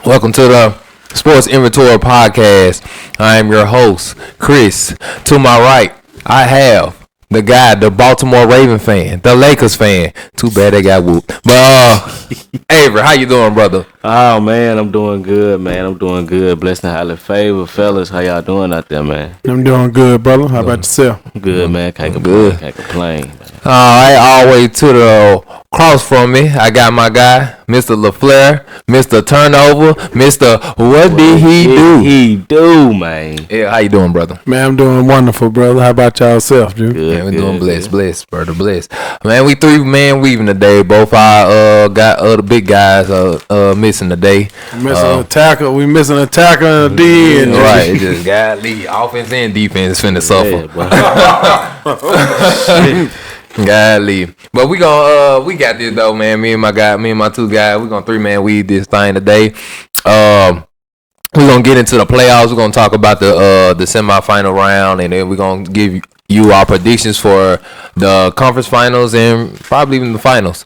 Welcome to the Sports Inventory Podcast. I am your host, Chris. To my right, I have the guy, the Baltimore Raven fan, the Lakers fan. Too bad they got whooped. But Avery, how you doing, brother? Oh man, I'm doing good, man. I'm doing good. Blessed and highly favored, fellas. How y'all doing out there, man? I'm doing good, brother. How about yourself? Good, man. Can't complain. Can't complain. Man. All right, all the way to the cross from me, I got my guy, Mr. LaFleur, Mr. Turnover, Mr. What did he do? He do, man. Yeah, how you doing, brother? Man, I'm doing wonderful, brother. How about y'all-self, dude? Good, Yeah, we're good, doing good. blessed, brother, blessed. Man, we three man weaving today. Both our got other big guys missing today. Missing a tackle. We missing a tackle and a D. And Right, it just got lead offense and defense finna suffer. Yeah, Golly. But we got this though, man. Me and my two guys, we gonna 3-man weave this thing today. We're gonna get into the playoffs. We're gonna talk about the semifinal round, and then we're gonna give you our predictions for the conference finals and probably even the finals.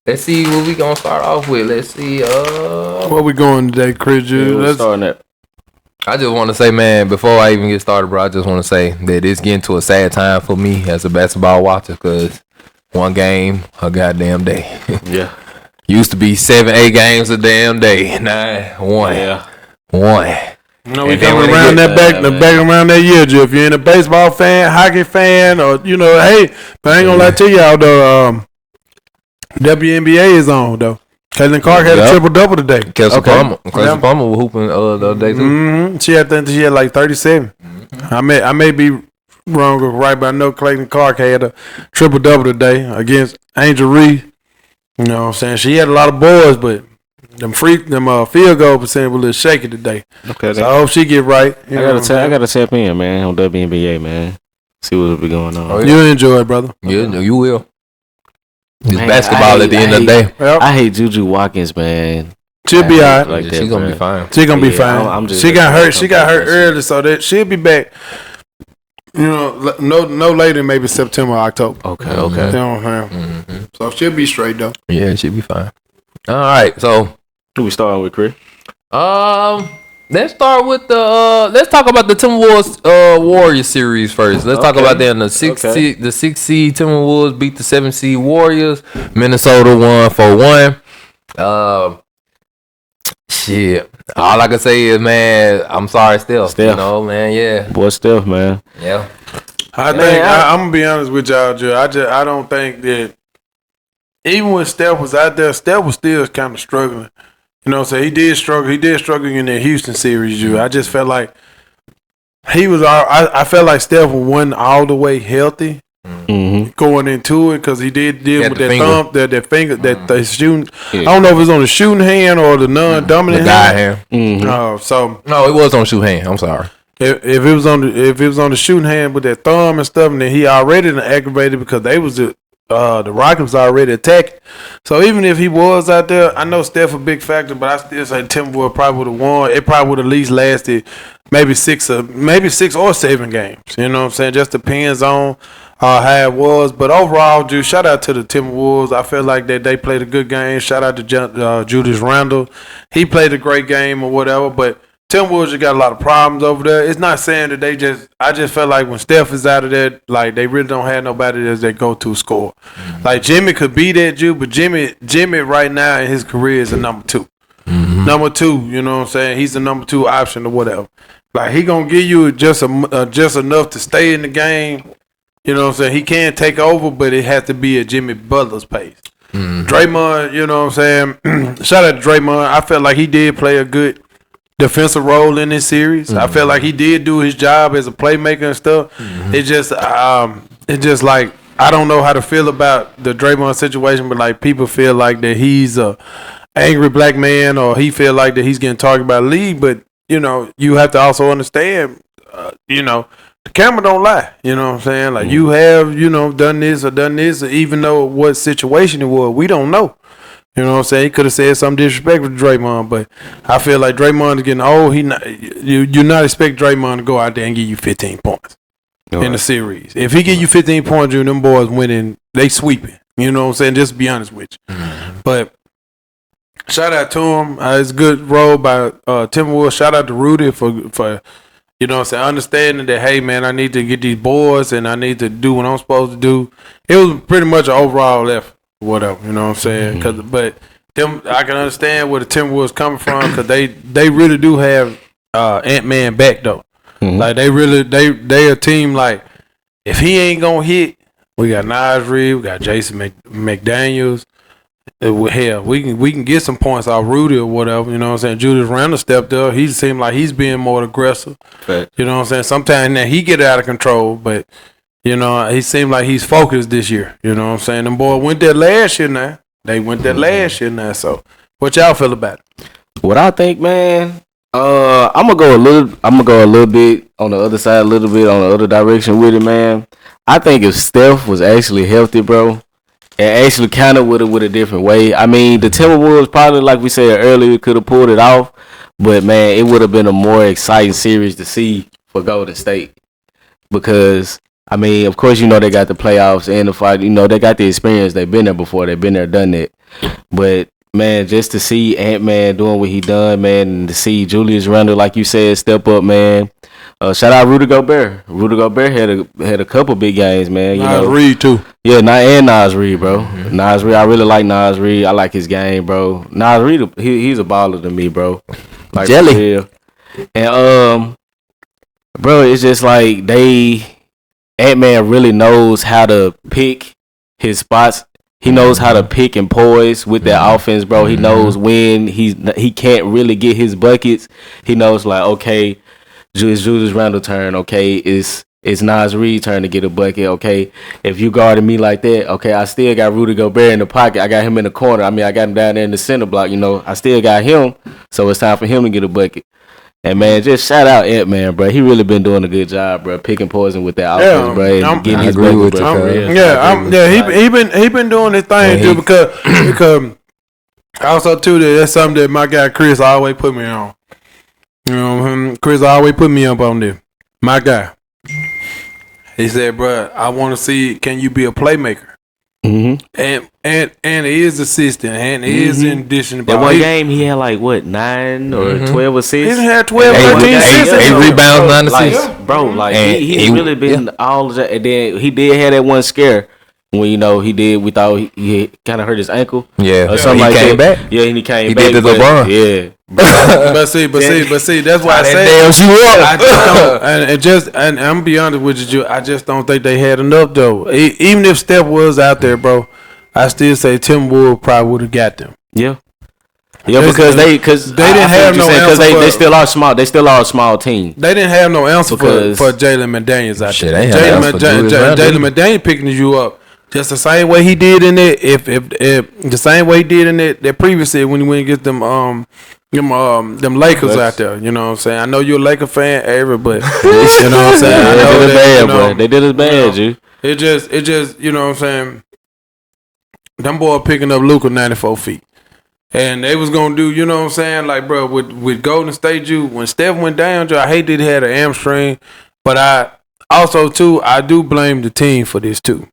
Let's see what we gonna start off with. Let's see. Where we going today, Chris? we're starting at. I just want to say, man, before I even get started, bro, I just want to say that it's getting to a sad time for me as a basketball watcher because one game a goddamn day. Yeah. Used to be 7-8 games a damn day. Now, one. Yeah. One. No, we And then coming when they around get- back around that year, Joe. If you're in a baseball fan, hockey fan, or hey, but I ain't gonna lie to y'all though. WNBA is on though. Caitlin Clark had a Yep. triple-double today. Kelsey Okay. Palmer. Kelsey Yeah. Palmer was hooping the other day, too. Mm-hmm. She had like 37. I may be wrong or right, but I know Clayton Clark had a triple-double today against Angel Reese. You know what I'm saying? She had a lot of boards, but them field goal percentage was a little shaky today. Okay. So I hope she get right. I gotta tap in, man, on WNBA, man. See what'll be going on. Oh, yeah. You enjoy it, brother. Yeah, you will. It's Man, basketball at the end of the day. Yep. I hate Juju Watkins, man. She'll be all right. Like that, She's going to man. be fine. She's gonna be Yeah, fine. I'm just- she got hurt. She got hurt I'm- early, so that she'll be back. No later than maybe September, or October. Okay, You okay. know what I'm saying? Mm-hmm. So she'll be straight though. Yeah, she'll be fine. All right, so Who we starting with, Chris? let's start with let's talk about the Timberwolves Warriors series first. Let's talk Okay. about them. The six Okay. seed Timberwolves beat the 7 seed Warriors. Minnesota won 4-1. Shit. All I can say is, man, I'm sorry, Steph. Steph. You know, man, yeah. Boy, Steph, man. Yeah. I Man, think I'm gonna be honest with y'all, Joe. I don't think that even when Steph was out there, Steph was still kind of struggling. You know what I'm saying? He did struggle. He did struggle in the Houston series, Joe. I just felt like he was. I felt like Steph wasn't all the way healthy Mm-hmm. going into it because he did deal Had with the that finger. thumb, that finger, that the shooting. Yeah. I don't know if it's on the shooting hand or the The non-dominant guy hand. hand. Mm-hmm. So No, it was on shoe hand. I'm sorry. if it was on the shooting hand with that thumb and stuff, and then he already done aggravated because they was the Rockets was already attacking. So even if he was out there, I know Steph a big factor, but I still say Timberwolves probably would have won. It probably would at least lasted maybe 6 or 7 games. You know what I'm saying? Just depends on how it was. But overall, dude, shout out to the Timberwolves. I feel like that they played a good game. Shout out to Julius Randle. He played a great game or whatever, but Timberwolves just got a lot of problems over there. It's not saying that I just felt like when Steph is out of there, like they really don't have nobody as their go-to scorer. Like Jimmy could be that Jew, but Jimmy right now in his career is a number 2. Number 2, you know what I'm saying? He's the number 2 option or whatever. Like he gonna give you just enough to stay in the game. You know what I'm saying? He can take over, but it has to be at Jimmy Butler's pace. Draymond, you know what I'm saying? Shout out to Draymond. I felt like he did play a good defensive role in this series. I felt like he did do his job as a playmaker and stuff. It just like I don't know how to feel about the Draymond situation, but like people feel like that he's a angry black man or he feel like that he's getting targeted by the league. But you know, you have to also understand, the camera don't lie. You know what I'm saying? Like you have, done this, or even though what situation it was, we don't know. You know what I'm saying? He could have said something disrespectful to Draymond, but I feel like Draymond is getting old. You not expect Draymond to go out there and give you 15 points in the series. If he give you 15 points, you them boys winning, they sweeping. You know what I'm saying? Just to be honest with you. But shout out to him. It's a good role by Timberwolves. Shout out to Rudy for you know what I'm saying, understanding that, hey, man, I need to get these boards and I need to do what I'm supposed to do. It was pretty much an overall effort, whatever, you know what I'm saying? But them, I can understand where the Timberwolves coming from because they really do have Ant-Man back, though. Like, they a team, like, if he ain't going to hit, we got Naz Reid, we got Jason McDaniels. Hell, we can get some points off Rudy or whatever, you know what I'm saying? Julius Randle stepped up. He seemed like he's being more aggressive. Right. You know what I'm saying? Sometimes now he get out of control, but you know, he seemed like he's focused this year. You know what I'm saying? Them boys went there last year now. They went there last year now. So what y'all feel about it? What I think, man, I'm gonna go a little bit on the other side, a little bit on the other direction with it, man. I think if Steph was actually healthy, bro, and actually kind of with a different way. I mean, the Timberwolves probably, like we said earlier, could have pulled it off, but man, it would have been a more exciting series to see for Golden State because, I mean, of course, you know they got the playoffs and the fight. You know they got the experience. They've been there before. They've been there, done it. But man, just to see Ant-Man doing what he done, man, and to see Julius Randle, like you said, step up, man. Shout out Rudy Gobert. Rudy Gobert had a couple big games, man. You know, Reid too. Yeah, and Naz Reid, bro. Naz Reid, I really like Naz Reid. I like his game, bro. Naz Reid, he's a baller to me, bro. Like Jelly. And bro, it's just like Ant-Man really knows how to pick his spots. He knows how to pick and poise with that offense, bro. He knows when he can't really get his buckets. He knows like, okay, Julius Randle turn, okay, it's Naz Reid turn to get a bucket, okay. If you guarded me like that, okay, I still got Rudy Gobert in the pocket. I got him in the corner. I mean, I got him down there in the center block, you know. I still got him, so it's time for him to get a bucket. And man, just shout out Ant-Man, bro. He really been doing a good job, bro, picking poison with that offense, bro, and getting his buckets, bro. He been doing his thing too because also too that's something that my guy Chris always put me on. You know, Chris always put me up on there. My guy. He said, bro, I want to see, can you be a playmaker? And is assistant and is in addition to that one game he had like what 9 or 12 assists. He had 12, 13 assists. 8 rebounds, 9 assists. Bro, like he really been all of that. And then he did have that one scare when we thought he kind of hurt his ankle. Yeah, or something he like came that. back. Yeah, and he came he back. He did the LeBron. Yeah. but see, that's why I say damn I just don't, and I'm be honest with you, I just don't think they had enough though. Even if Steph was out there, bro, I still say Tim Wood probably would have got them. Yeah, because they didn't have no answer. They still are small. They still are a small team. They didn't have no answer for Jalen McDaniels out there. Jalen McDaniels picking you up. Just the same way he did in it. If the same way he did in that previous year when he went and get them Lakers out there. You know what I'm saying? I know you're a Laker fan, Avery, but you know what I'm saying? I know they did as bad, G. It just you know what I'm saying? Them boy picking up Luka 94 feet. And they was gonna do, you know what I'm saying? Like, bro, with Golden State, when Steph went down, I hate that he had an hamstring, but I also too I do blame the team for this too.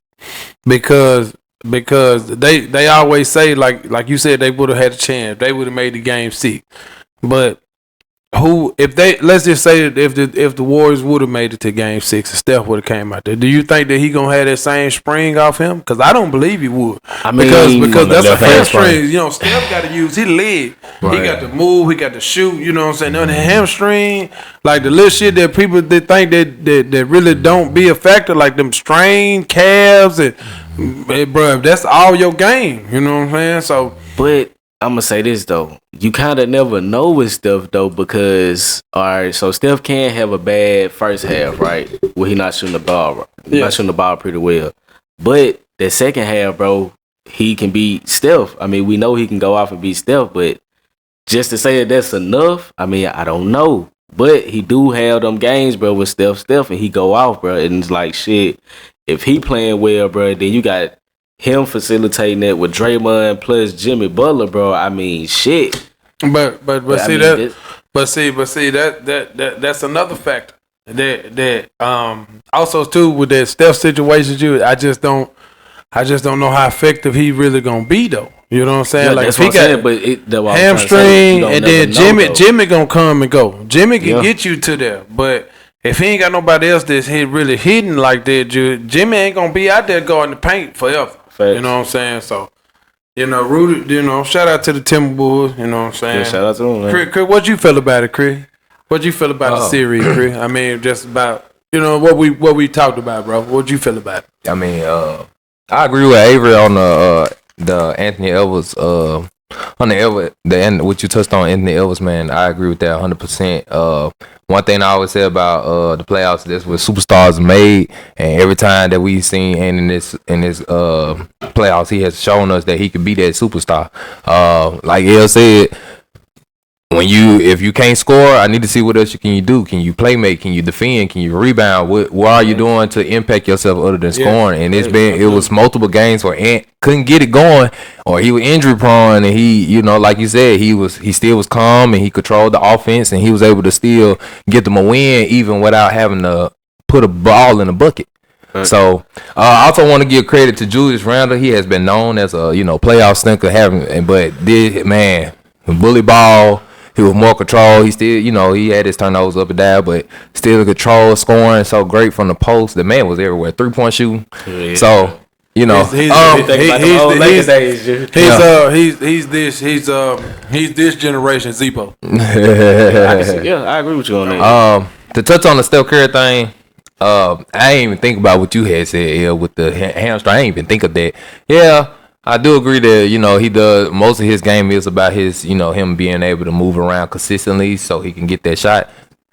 Because they always say like you said, they would have had a chance. They would have made the game 6. But let's just say that if the Warriors would have made it to game 6 and Steph would have came out there, do you think that he gonna have that same spring off him? Because I don't believe he would. I mean, because that's a hamstring. You know, Steph got to use his leg. Right. He got to move. He got to shoot. You know what I'm saying? The hamstring, like the little shit that people that think that really don't be a factor, like them strained calves and bro, that's all your game. You know what I'm saying? So, but I'm gonna say this though, you kind of never know with Steph though, because all right, so Steph can have a bad first half, right? Where he not shooting the ball, right? Not shooting the ball pretty well, but the second half, bro, he can beat Steph. I mean, we know he can go off and beat Steph, but just to say that that's enough, I mean, I don't know. But he do have them games, bro, with Steph, and he go off, bro, and it's like shit. If he playing well, bro, then you got him facilitating that with Draymond plus Jimmy Butler, bro. I mean, shit. But see that's another factor. That also too with that Steph situation, I just don't I just don't know how effective he really gonna be though. You know what I'm saying? Yeah, like that's if he what I'm got saying, but hamstring and then Jimmy gonna come and go. Jimmy can Yeah. get you to there, but if he ain't got nobody else that's really hitting like that, Jimmy ain't gonna be out there guarding the paint forever. Facts. You know what I'm saying? So, Rudy, shout out to the Timberwolves. You know what I'm saying? Yeah, shout out to them, man. Chris, what you feel about it, Chris? What you feel about the series, Chris? I mean, just about what we talked about, bro. What you feel about it? I mean, I agree with Avery on the Anthony Edwards on the end what you touched on Anthony Edwards, man. I agree with that 100%. One thing I always say about the playoffs, that's what superstars made, and every time that we've seen and in this playoffs, he has shown us that he could be that superstar. Like El said, if you can't score, I need to see what else can you do. Can you play make? Can you defend? Can you rebound? What are you doing to impact yourself other than scoring? And it was multiple games where Ant couldn't get it going, or he was injury prone, and he, like you said, he still was calm and he controlled the offense, and he was able to still get them a win even without having to put a ball in a bucket. Right. So I also want to give credit to Julius Randle. He has been known as a playoff stinker, bully ball. He was more control. He still, he had his turnovers up and down, but still control, scoring so great from the post. The man was everywhere, 3-point shooting. Yeah. So, he's this generation Zebo. I agree with you on that. To touch on the Steph Curry thing, I ain't even think about what you had said with the hamstring. I ain't even think of that. Yeah. I do agree that, he does, most of his game is about his, him being able to move around consistently so he can get that shot.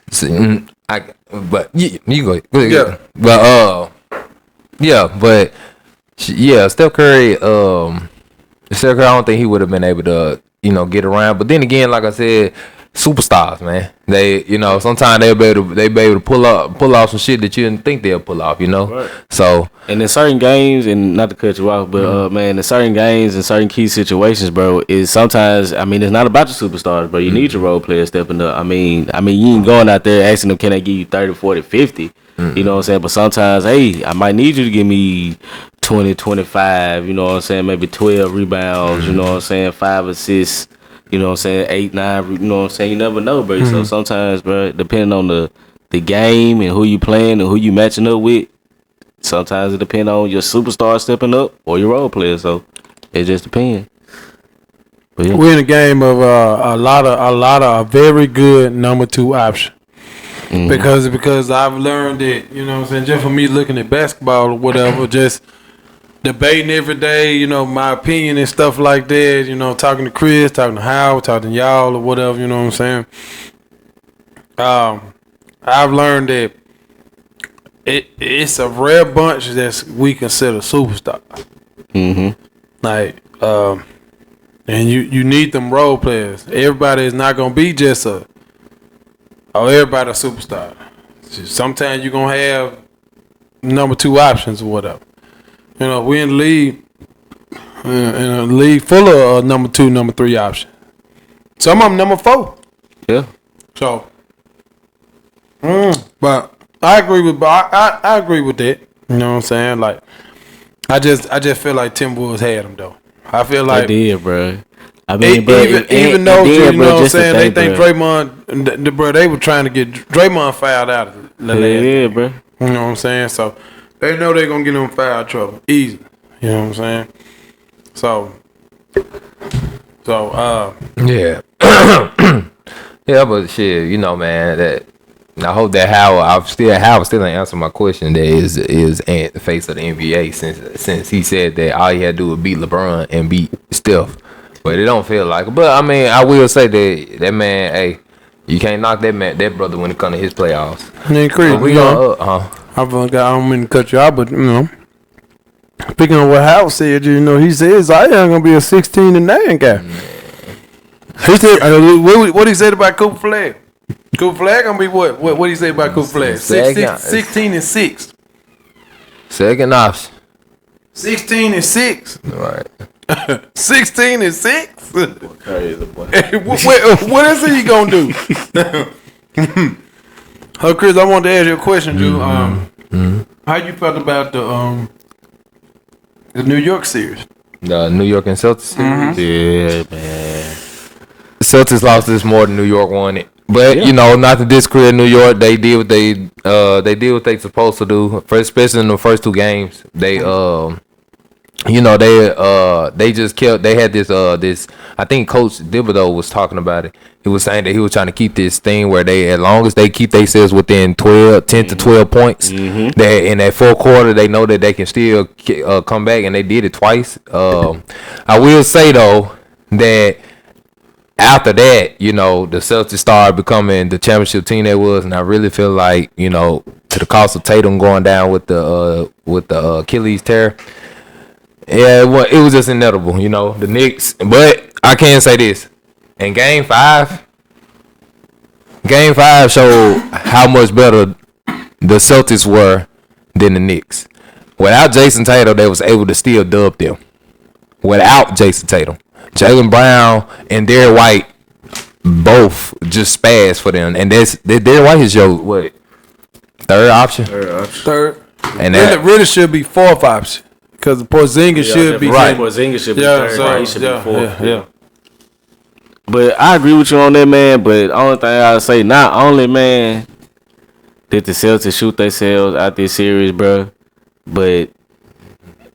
So, you go. Yeah. But, Steph Curry, I don't think he would have been able to, get around. But then again, like I said, superstars, man. They, sometimes they be able to pull off some shit that you didn't think they'll pull off, Right. So, and in certain games, and not to cut you off, but man, in certain games and certain key situations, bro, is sometimes, it's not about the superstars, bro. You need your role players stepping up. I mean, you ain't going out there asking them, can they give you 30, 40, 50? You know what I'm saying? But sometimes, hey, I might need you to give me 20, 25, you know what I'm saying? Maybe 12 rebounds, you know what I'm saying? 5 assists. You know what I'm saying? 8, 9, you know what I'm saying? You never know, bro. So sometimes, bro, depending on the game and who you playing and who you matching up with, sometimes it depends on your superstar stepping up or your role player. So it just depends. Yeah. We're in a game of a lot of very good number 2 option. Because I've learned that, you know what I'm saying, just for me looking at basketball or whatever, just debating every day, my opinion and stuff like that, talking to Chris, talking to Howard, talking to y'all or whatever, you know what I'm saying? I've learned that it's a rare bunch that we consider superstars. Like, and you need them role players. Everybody is not gonna be just everybody a superstar. Sometimes you're gonna have number 2 options or whatever. We're in a league full of number 2, number 3 options. Some of them number 4. Yeah. So, but I agree with that. You know what I'm saying? Like, I just feel like Timberwolves had them though. I feel like they did, bro. Even though you know what I'm saying, they think Draymond, bro, they were trying to get Draymond fouled out of the yeah, bro. You know what I'm saying? So. They know they're going to get them in foul trouble. Easy. You know what I'm saying? So yeah. Yeah, but shit, man, that I hope that Howard still ain't answer my question that is the face of the NBA since he said that all he had to do was beat LeBron and beat Steph. But it don't feel like it. But, I will say that man, hey, you can't knock that brother when it comes to his playoffs. And Chris, I don't mean to cut you out, but speaking of what Howard said, he said Zion gonna be a 16-9 guy. He said what he said about Cooper Flag. Cooper Flag gonna be what? What he say about Cooper Flag? 16-6. Second option. 16-6. Right. 16-6. Crazy boy. What else are you gonna do? Chris, I wanted to ask you a question, Drew. How you felt about The New York series. The New York and Celtics series. Yeah, man. Celtics lost this more than New York won it. But you know, not to discredit New York, they did what they did what they supposed to do. Especially in the first 2 games, they they just kept. They had this. I think Coach Thibodeau was talking about it. He was saying that he was trying to keep this thing where they, as long as they keep themselves within 10 to 12 points, they in that 4th quarter they know that they can still come back, and they did it twice. I will say though that after that, you know, the Celtics started becoming the championship team they was, and I really feel like, you know, to the cost of Tatum going down with the Achilles tear. Yeah, it was just inevitable, you know, the Knicks. But I can say this. In Game 5 showed how much better the Celtics were than the Knicks. Without Jason Tatum, they was able to still dub them. Without Jason Tatum. Jaylen Brown and Derrick White both just spazzed for them. And Derrick White is your, what, third option? Third. And that really should be 4th option. Because Porzingis should be right. Porzingis should be third. So, he should be 4th. Yeah. But I agree with you on that, man. But the only thing I say, not only, man, did the Celtics shoot themselves out this series, bro, but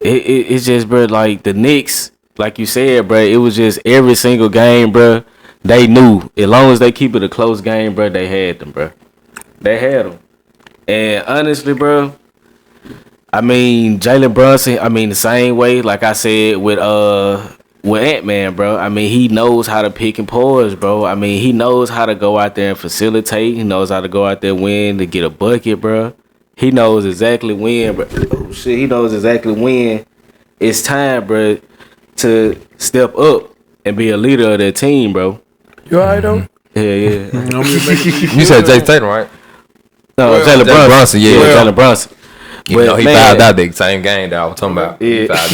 it's just, bro, like the Knicks, like you said, bro, it was just every single game, bro, they knew as long as they keep it a close game, bro, they had them, bro. They had them. And honestly, bro, I mean, Jalen Brunson, I mean, the same way, like I said, with Ant-Man, bro. I mean, he knows how to pick and pause, bro. I mean, he knows how to go out there and facilitate. He knows how to go out there, win, to get a bucket, bro. He knows exactly when, bro. Oh, shit, he knows exactly when it's time, bro, to step up and be a leader of that team, bro. You all right, though? Yeah. You said Jason Tatum, right? No, Jalen Brunson. Yeah, Jalen Brunson. You know, he fouled out the same game that I was talking about. He fouled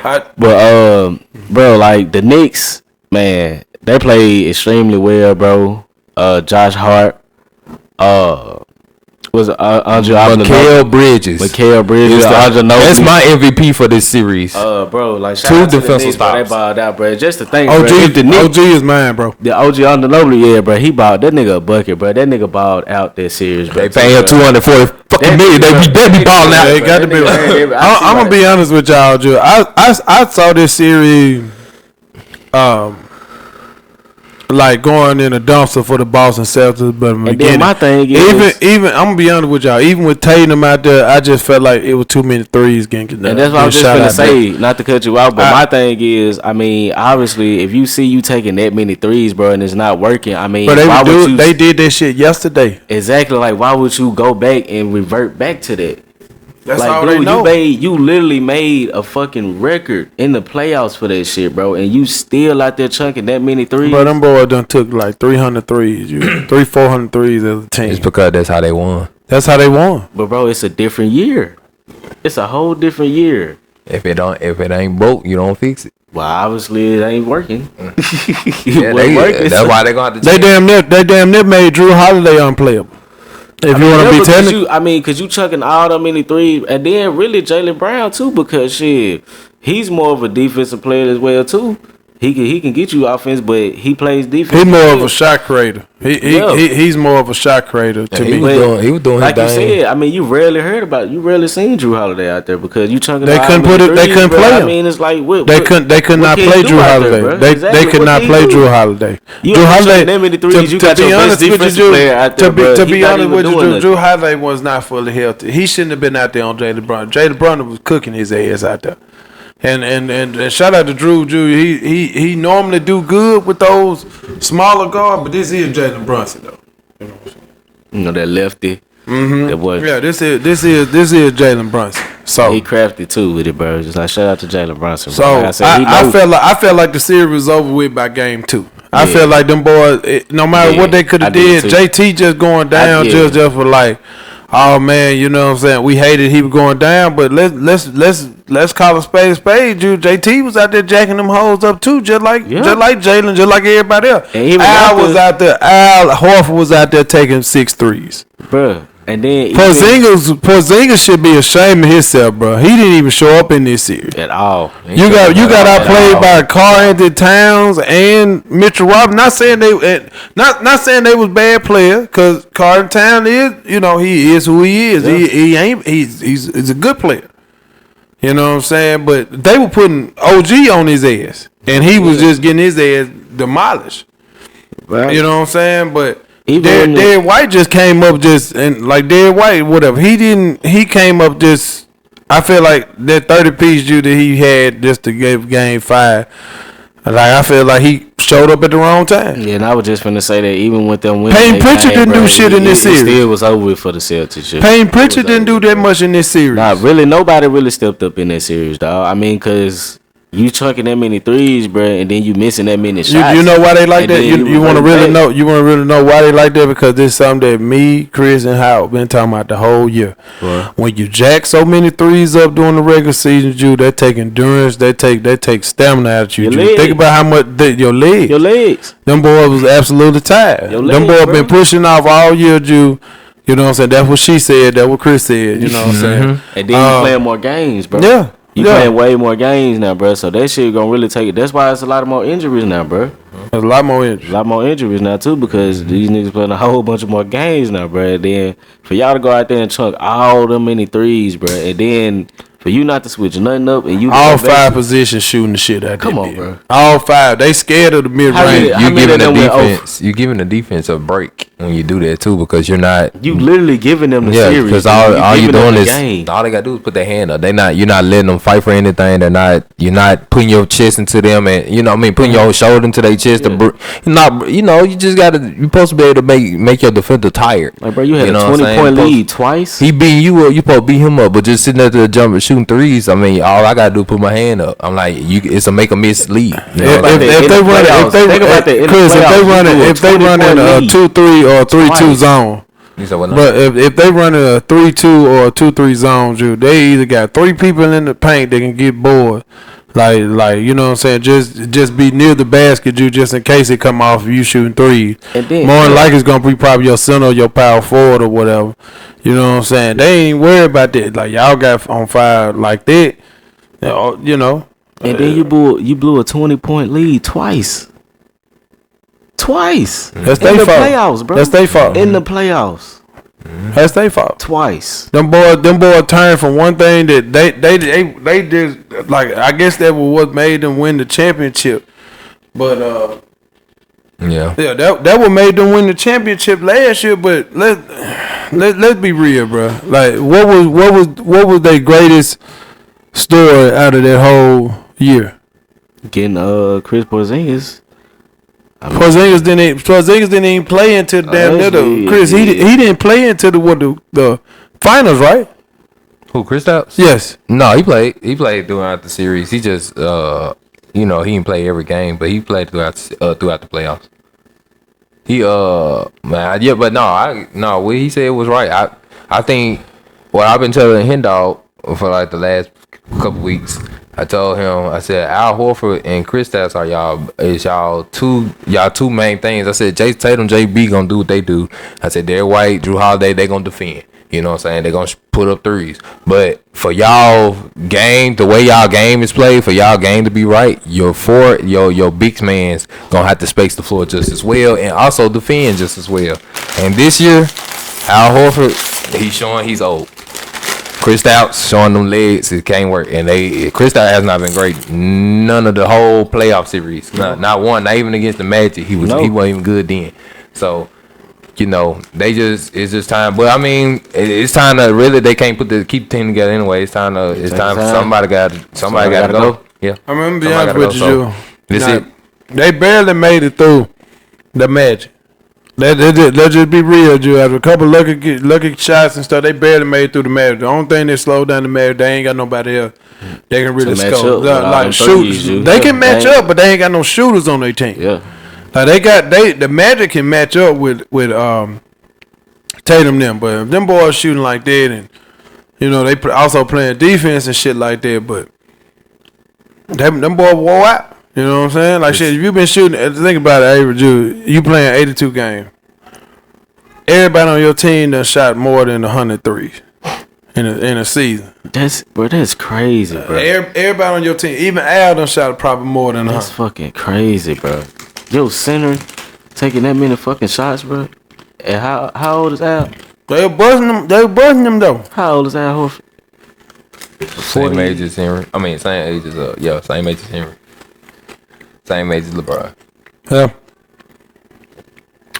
out. But bro, like the Knicks, man, they played extremely well, bro. Josh Hart, was Andre Mikal Bridges. That's my MVP for this series. Bro, like 2 defensive stops. They balled out, bro. Just the thing, OG, bro. The Knicks, OG is mine, bro. The OG Anunoby, yeah, bro. He balled that nigga a bucket, bro. That nigga balled out that series, bro. They pay him $240 million. They be balling out. They got to be. I'm gonna be honest with y'all, Joe. I saw this series, like going in a dumpster for the Boston Celtics, but and then my thing is even I'm gonna be honest with y'all. Even with Tatum out there, I just felt like it was too many threes getting conducted. And that's what I was just gonna say, not to cut you out, but my thing is, I mean, obviously, if you see you taking that many threes, bro, and it's not working, I mean, they did that shit yesterday. Exactly, like why would you go back and revert back to that? That's like, all bro, they know. You literally made a fucking record in the playoffs for that shit, bro, and you still out there chunking that many threes. But them boys done took like 300 threes, 400 threes as a team. It's because that's how they won. That's how they won. But bro, it's a different year. It's a whole different year. If it ain't broke, you don't fix it. Well, obviously it ain't working. That's why they gonna have to. They damn near made Drew Holiday unplayable. If you want to be technical, I mean, cause you chucking all them many threes, and then really Jaylen Brown too, because shit, he's more of a defensive player as well too. He can get you offense, but he plays defense. He's more of a shot creator. He's more of a shot creator to me. He was doing like you thing. said. I mean, you rarely seen Drew Holiday out there because you chunking. They couldn't put it. They couldn't play him. I mean, it's like they could not play Drew Holiday. They could not play Drew Holiday. Drew Holiday. That many threes, you got your best defensive player out there. To be honest with you, Drew Holiday was not fully healthy. He shouldn't have been out there on Jaylen Brown. Jaylen Brown was cooking his ass out there. And shout out to Drew. He normally do good with those smaller guards, but this is Jalen Brunson though. You know that lefty. Mm-hmm. That boy. Yeah, this is Jalen Brunson. So he crafty too with it, bro. Just like shout out to Jalen Brunson. So like I felt like the series was over with by game 2. I felt like them boys, no matter what they could have did, JT just going down just for like, oh man, you know what I'm saying? We hated he was going down, but let's call a spade. JT was out there jacking them hoes up too, just like Jalen, just like everybody else. Al was out there. Al Horford was out there taking 6 threes. Bruh, And then Porzingis should be ashamed of himself, bro. He didn't even show up in this series at all. You got outplayed by Karl-Anthony Towns and Mitchell Robinson. Not saying they was bad players, because Karl-Anthony Towns is, he is who he is. Yeah. He's a good player. You know what I'm saying? But they were putting OG on his ass, and he was just getting his ass demolished. Right. You know what I'm saying? But Derrick White just came up Derrick White, whatever. He came up just, I feel like that 30-piece that he had just to give game 5. Like, I feel like he showed up at the wrong time. Yeah, and I was just finna say that even with them winning, Payne Pritchard didn't do shit in this series. It still was over with for the Celtics. Payne Pritchard didn't do that much in this series. Nah, really, nobody really stepped up in that series, dog. I mean, because you chucking that many threes, bro, and then you missing that many shots. You know why they like that? You want to really know? You want to really know why they like that? Because this is something that me, Chris, and Howard been talking about the whole year. What? When you jack so many threes up during the regular season, Jew, they take endurance, they take stamina out of you. Think about how much your legs. Them boys was absolutely tired. Them boys been pushing off all year, Jew. You know what I'm saying? That's what she said. That's what Chris said. You know what I'm saying? And then you playing more games, bro. Yeah. You playing way more games now, bro. So that shit gonna really take it. That's why it's a lot of more injuries now, bro. There's a lot more injuries now too, because these niggas playing a whole bunch of more games now, bro. And then for y'all to go out there and chunk all them many threes, bro, and then for you not to switch nothing up, and you all 5 positions shooting the shit out. Come on, bro. All 5. They scared of the mid range. You giving the defense a break when you do that too, because you're not. You literally giving them the series. Because all you doing is all they gotta do is put their hand up. You're not letting them fight for anything. You're not putting your chest into them, and putting your shoulder into their chest. You just gotta. You're supposed to be able to make your defender tired. Like, bro, you had a 20-point lead twice. He beating you up. You supposed to beat him up, but just sitting there to the jumper shooting threes. I mean, all I gotta do is put my hand up. I'm like, it's a make or miss lead. If they run in a 2-3 or 3-2 zone. But if they run in a 3-2 or a 2-3 zone, they either got 3 people in the paint that can get bored. Like you know what I'm saying? Just be near the basket, just in case it come off you shooting threes. More than likely it's gonna be probably your center or your power forward or whatever. You know what I'm saying? They ain't worried about that. Like, y'all got on fire like that. And then you blew a 20-point lead twice. That's their fault. Playoffs, bro. That's their fault. In the playoffs. That's their fault. Twice. Them boys turned from one thing that they did, like, I guess that was what made them win the championship. But that what made them win the championship last year. But let's be real, bro. Like, what was their greatest story out of that whole year? Getting Chris Porzingis. Porzingis didn't even play into the damn middle. Chris, he didn't play into the finals, right? Who, Kristaps? Yes. No, he played. He played throughout the series. He just he didn't play every game, but he played throughout the playoffs. What he said was right. I think what I've been telling Hendog for like the last couple weeks. I told him, I said, Al Horford and Kristaps are y'all two main things. I said, Jason Tatum, JB gonna do what they do. I said, Derrick White, Drew Holiday, they gonna defend. You know what I'm saying? They gonna put up threes. But for y'all game, the way y'all game is played, for y'all game to be right, your big man's gonna have to space the floor just as well and also defend just as well. And this year, Al Horford, he's showing he's old. Kristaps showing them legs, it can't work, and Kristaps has not been great. None of the whole playoff series, not one, not even against the Magic. He wasn't even good then. So, it's just time. But I mean, it's time to really. They can't keep the team together anyway. It's time for somebody got to go. Yeah, I remember being honest with you. This it. They barely made it through the Magic. Let's just be real, Drew. After a couple lucky shots and stuff, they barely made it through the Magic. The only thing that slowed down the Magic, they ain't got nobody else they can really score. Like shooters, they can match up, but they ain't got no shooters on their team. Yeah, like the Magic can match up with Tatum them, but if them boys shooting like that, and they also playing defense and shit like that, but them boys wore out. You know what I'm saying? Like, shit, if you been shooting, think about it, Avery Jew, you playing 82 games. everybody on your team done shot more than 100 threes in a season. That's crazy, bro. Everybody on your team, even Al done shot probably more than 100. That's fucking crazy, bro. Yo, center taking that many fucking shots, bro. And how old is Al? They were buzzing them though. How old is Al Horford? Same age as Henry. I mean, same age as same age as Henry. Same age as LeBron. Yeah.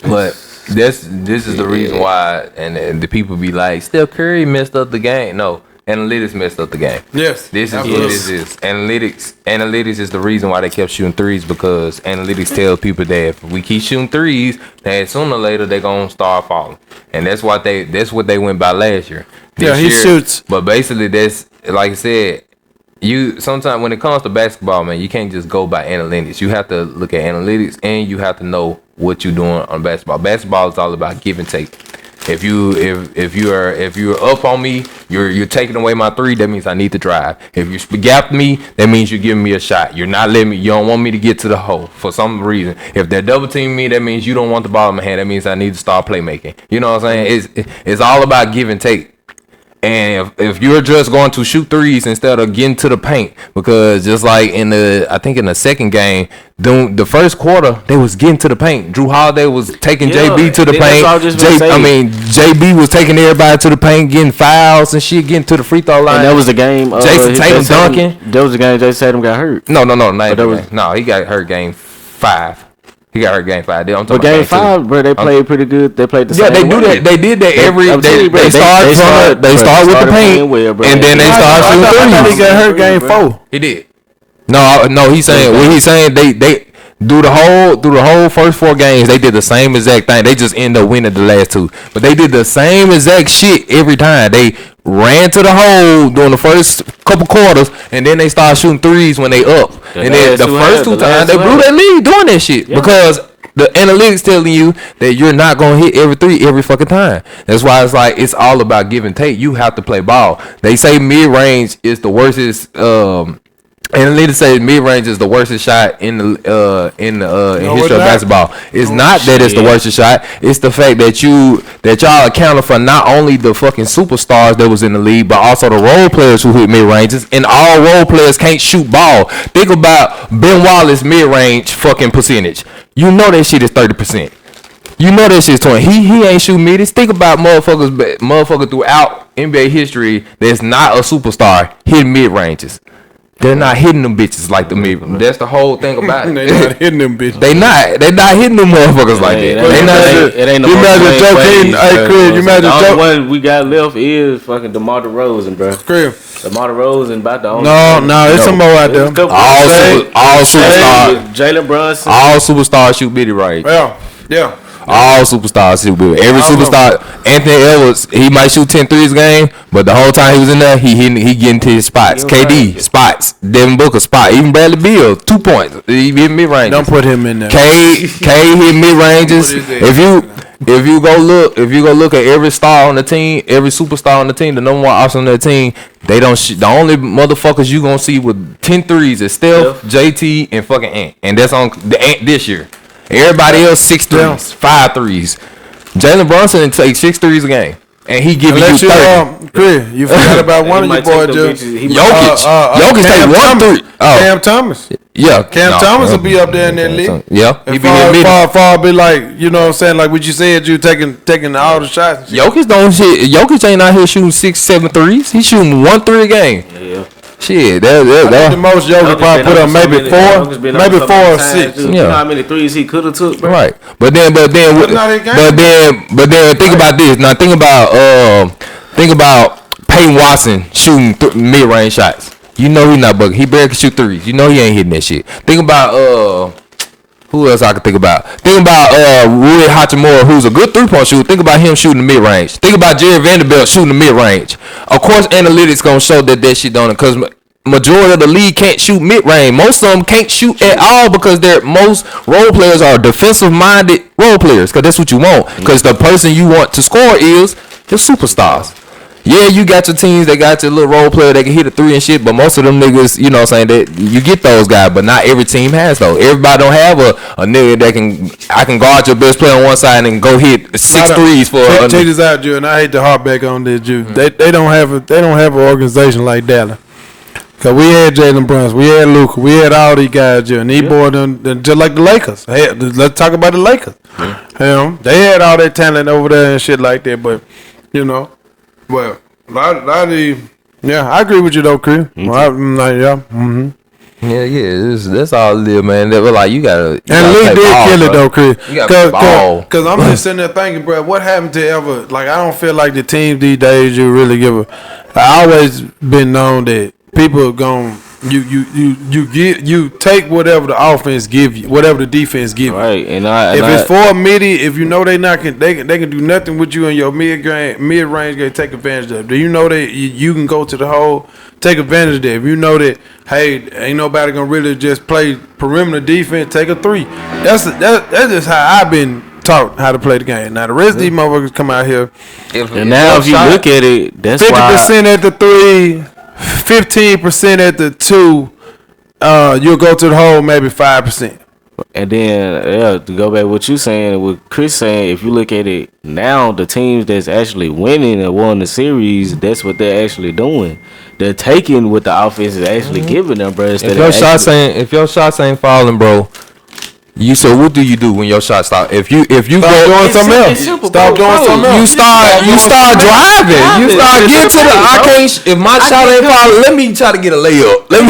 But this is the reason why, and the people be like, Steph Curry messed up the game. No, analytics messed up the game. Yes. This is what this is. Analytics is the reason why they kept shooting threes, because analytics tell people that if we keep shooting threes, then sooner or later they're gonna start falling. And that's what they went by last year. He shoots. But basically that's, like I said, you sometimes when it comes to basketball, man, you can't just go by analytics. You have to look at analytics, and you have to know what you're doing on basketball. Basketball is all about give and take. If you're up on me, you're taking away my three. That means I need to drive. If you gap me, that means you're giving me a shot. You're not letting me. You don't want me to get to the hole for some reason. If they're double teaming me, that means you don't want the ball in my hand. That means I need to start playmaking. You know what I'm saying? It's all about give and take. And if you're just going to shoot threes instead of getting to the paint, because just like in the second game, the first quarter they was getting to the paint. Drew Holiday was taking JB to the paint. JB was taking everybody to the paint, getting fouls and shit, getting to the free throw line. And that was the game. Jason Tatum dunking. That was the game Jason Tatum got hurt. No, he got hurt game 5. He got hurt game 5. But game 5, bro, they played pretty good. They played the same. Yeah, they do that. They did that they start with the paint, and then they start shooting threes. I thought he got hurt game 4. He did. No, he's saying they through the whole first 4 games they did the same exact thing. They just ended up winning the last 2, but they did the same exact shit every time. They ran to the hole during the first couple quarters, and then they started shooting threes when they up. And then the first 2 times they blew that lead doing that shit because the analytics telling you that you're not gonna hit every 3 every fucking time. That's why it's like it's all about give and take. You have to play ball. They say mid range is the worstest. Analytics say mid-range is the worstest shot in history of basketball. It's not that it's the worstest shot. It's the fact that y'all accounted for not only the fucking superstars that was in the league, but also the role players who hit mid-ranges. And all role players can't shoot ball. Think about Ben Wallace's mid-range fucking percentage. You know that shit is 30%. You know that shit's 20. He ain't shooting middies. Think about motherfuckers throughout NBA history that's not a superstar hitting mid-ranges. They're not hitting them bitches like the mid. That's the whole thing about it. They not hitting them bitches. They not hitting them motherfuckers like that. It ain't no. You imagine joking? Hey, Chris, you imagine joking? The only one we got left is fucking DeMar DeRozan, bro. Chris. DeMar DeRozan about the only. No, it's some more out there. All superstars. Jalen Brunson. All superstars shoot bitty right. Yeah. All superstars shoot bitty. Every superstar. Anthony Edwards, he might shoot 10 threes a game, but the whole time he was in there, he getting to his spots. KD spots. Devin Booker spot. Even Bradley Beal 2 points. He hit mid range. Don't put him in there. K hit mid ranges. If you go look at every star on the team, every superstar on the team, the number 1 option on the team, they don't the only motherfuckers you gonna see with 10 threes is Steph, JT, and fucking Ant. And that's on the Ant this year. Everybody else 6 threes, 5 threes. Jalen Brunson takes 6 threes a game, and he giving you 30. Chris, you forgot about one of your boys, Jokic take 1 3. Cam Thomas. Yeah, Cam Thomas will be up there in that league. Yeah, he be far be like, you know what I'm saying, like what you said, you taking all the shots. Jokic don't shit. Jokic ain't out here shooting 6, 7 threes. He's shooting 1 3 a game. Yeah. Shit, that the most Jokic probably put up maybe 4 or 6. You know how many threes he could have took, bro? Right, but then think about this. Now think about Peyton Watson shooting mid-range shots. You know he not bugging. He barely can shoot threes. You know he ain't hitting that shit. Think about who else I can think about? Think about Rui Hachimura, who's a good 3-point shooter. Think about him shooting the mid-range. Think about Jared Vanderbilt shooting the mid-range. Of course, analytics gonna show that shit don't, because majority of the league can't shoot mid-range. Most of them can't shoot at all because most role players are defensive-minded role players, because that's what you want. Because the person you want to score is your superstars. Yeah, you got your teams. They got your little role player that can hit a three and shit. But most of them niggas, you know what I'm saying, that you get those guys. But not every team has though. Everybody don't have a nigga that I can guard your best player on one side and go hit 6 threes for. Check this out, Drew, and I hate to harp back on this, Drew. They don't have an organization like Dallas. Cause we had Jalen Brunson, we had Luka, we had all these guys, Drew, and these boys done just like the Lakers. Hey, let's talk about the Lakers. They had all that talent over there and shit like that, but you know, well, a lot of the, yeah, I agree with you though, Chris. That's all it is, man. They were like, you gotta. And Lee did kill it though, Chris. You gotta ball. Cause I'm just sitting there thinking, bro, what happened to ever? Like, I don't feel like the teams these days you really give a. I always been known that people going you take whatever the offense give you, whatever the defense give you. Right, and it's for a midi, if you know they can do nothing with you in your mid range game, take advantage of it. Do you know that you can go to the hole, take advantage of that? If you know that, hey, ain't nobody gonna really just play perimeter defense, take a three. That's just how I've been taught how to play the game. Now the rest of these motherfuckers come out here, and now if you look at it, that's 50% at the 3. 15% at the 2, you'll go to the hole maybe 5%. And then to go back to what you saying, what Chris saying, if you look at it now, the teams that's actually winning and won the series, that's what they're actually doing. They're taking what the offense is actually giving them, bro. If your shots ain't falling, bro. So what do you do when your shot stop? If you go doing something else, stop doing something else. You start driving. You start getting to the. I can't. If my shot ain't falling, let me try to get a layup. Let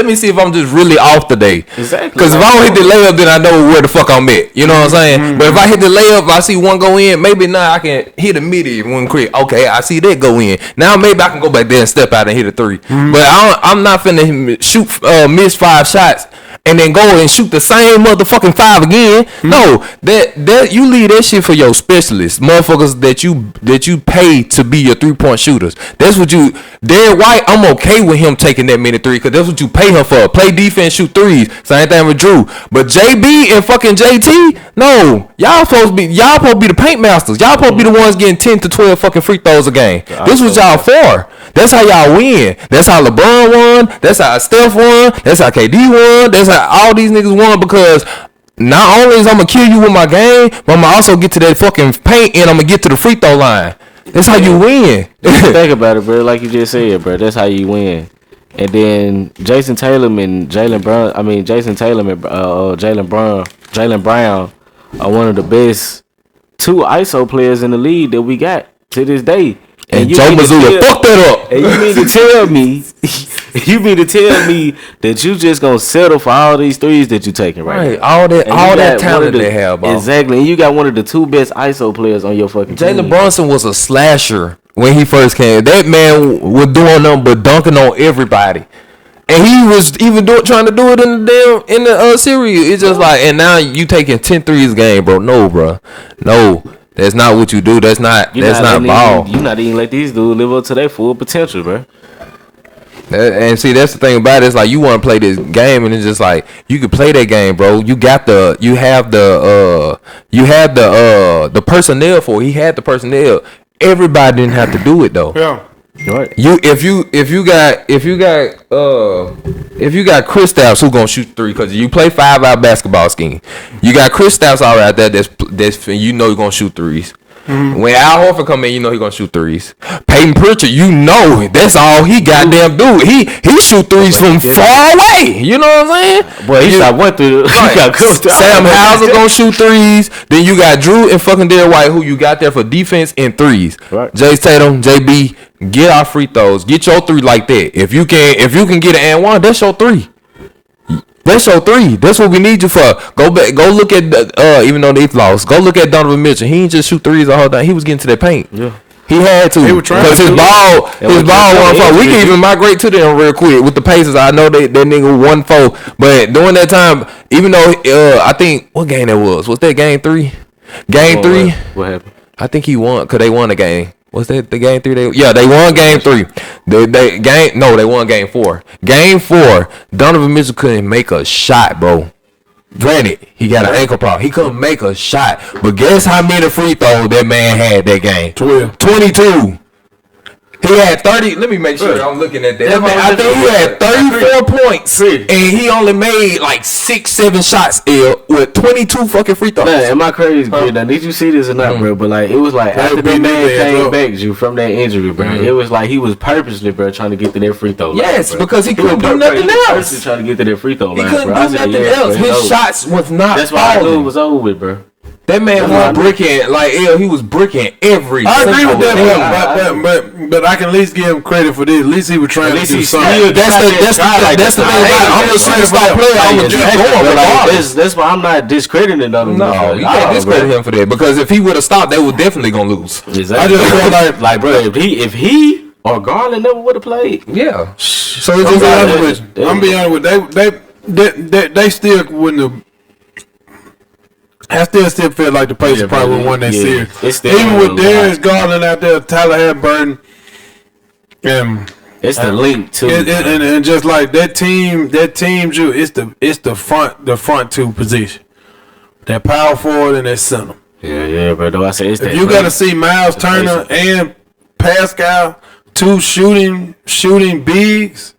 me see if I'm just really off today. Exactly. Because if I don't hit the layup, then I know where the fuck I'm at. You know what I'm saying? Mm-hmm. But if I hit the layup, I see one go in. Maybe now I can hit a midi one quick. Okay, I see that go in. Now maybe I can go back there and step out and hit a 3. Mm-hmm. But I'm not finna shoot miss 5 shots. And then go and shoot the same motherfucking 5 again. Mm-hmm. No, that you leave that shit for your specialists, motherfuckers that you pay to be your 3-point shooters. That's what you. Derrick White, I'm okay with him taking that many 3 because that's what you pay him for. Play defense, shoot 3s. Same thing with Drew. But JB and fucking JT, no, y'all supposed to be the paint masters. Y'all supposed to be the ones getting 10 to 12 fucking free throws a game. This was y'all for. That's how y'all win. That's how LeBron won. That's how Steph won. That's how KD won. That's how all these niggas won, because not only is I'm gonna kill you with my game, but I'm gonna also get to that fucking paint and I'm gonna get to the free throw line. That's how you win. Think about it, bro. Like you just said, bro. That's how you win. And then Jason Tatum and Jaylen Brown are one of the best 2 ISO players in the league that we got to this day. And Joe Mazzulla fucked that up. And you mean to tell me that you just gonna settle for all these 3s that you taking right now? All that talent they have, bro. Exactly. And you got one of the 2 best ISO players on your fucking team. Jalen Brunson was a slasher when he first came. That man was doing nothing but dunking on everybody. And he was even trying to do it in the series. It's just like, and now you taking 10 threes a game, bro. No, bro. No. That's not what you do. That's not ball. You not even let these dudes live up to their full potential, bro. And see, that's the thing about it. It's like you want to play this game, and it's just like you could play that game, bro. You have the personnel for it. He had the personnel. Everybody didn't have to do it though. Yeah. Right. If you got Kristaps who gonna shoot 3, because you play 5-out basketball scheme. You got Kristaps all right there that's you know you're gonna shoot 3s. Mm-hmm. When Al Horford come in, you know he gonna shoot 3s. Peyton Pritchard, you know that's all he goddamn do. He shoot 3s from far away. You know what I'm saying? Boy, he shot 1 through. Sam Hauser gonna shoot 3s. Then you got Drew and fucking Derrick White, who you got there for defense and 3s. Right. Jason Tatum, JB, get our free throws. Get your 3 like that. If you can get an and 1, that's your 3. That's your 3. That's what we need you for. Go look at even though they lost. Go look at Donovan Mitchell. He ain't just shoot 3s the whole time. He was getting to that paint. Yeah. He had to. Because his ball wasn't for. We can even migrate to them real quick with the Pacers. I know that nigga 1-4. But during that time, even though I think what game that was? Was that game 3? Game 3? What happened? I think he won because they won the game. Was that the game 3? They won game 3. They won game 4. Game 4, Donovan Mitchell couldn't make a shot, bro. Granted, he got an ankle problem. He couldn't make a shot. But guess how many free throws that man had that game? 12. 22. He had 30. Let me make sure I'm looking at that. I think he had 34 points, and he only made like 6-7 shots with 22 fucking free throws. Man, am I crazy, kid? Now, did you see this or not, bro? But like, it was like after that man came back, Drew, from that injury, bro. It was like he was purposely, bro, trying to get to that free throw line. Yes, because he couldn't do nothing else. Purposely trying to get to that free throw line. He couldn't do nothing else. His shots was not. That's why I knew it was over with, bro. That man was bricking like he was bricking every. I agree with that, but I can at least give him credit for this. At least he was trying to do something. That's the thing about it. I'm a superstar player. I'm gonna keep going. That's why I'm not discrediting him. No, you can't discredit him for that because if he would have stopped, they were definitely gonna lose. Exactly. I just feel like, bro, if he or Garland never would have played, yeah. So it's just I'm be honest with they still wouldn't have. I still feel like the Pacers probably won that series. Even with Darius Garland out there, Tyler Halliburton, it's the link to and just like that team, Drew, it's the front two position, that power forward and that center. Yeah, bro. Though I say it's if you got to see Miles Turner and Pascal, two shooting bigs.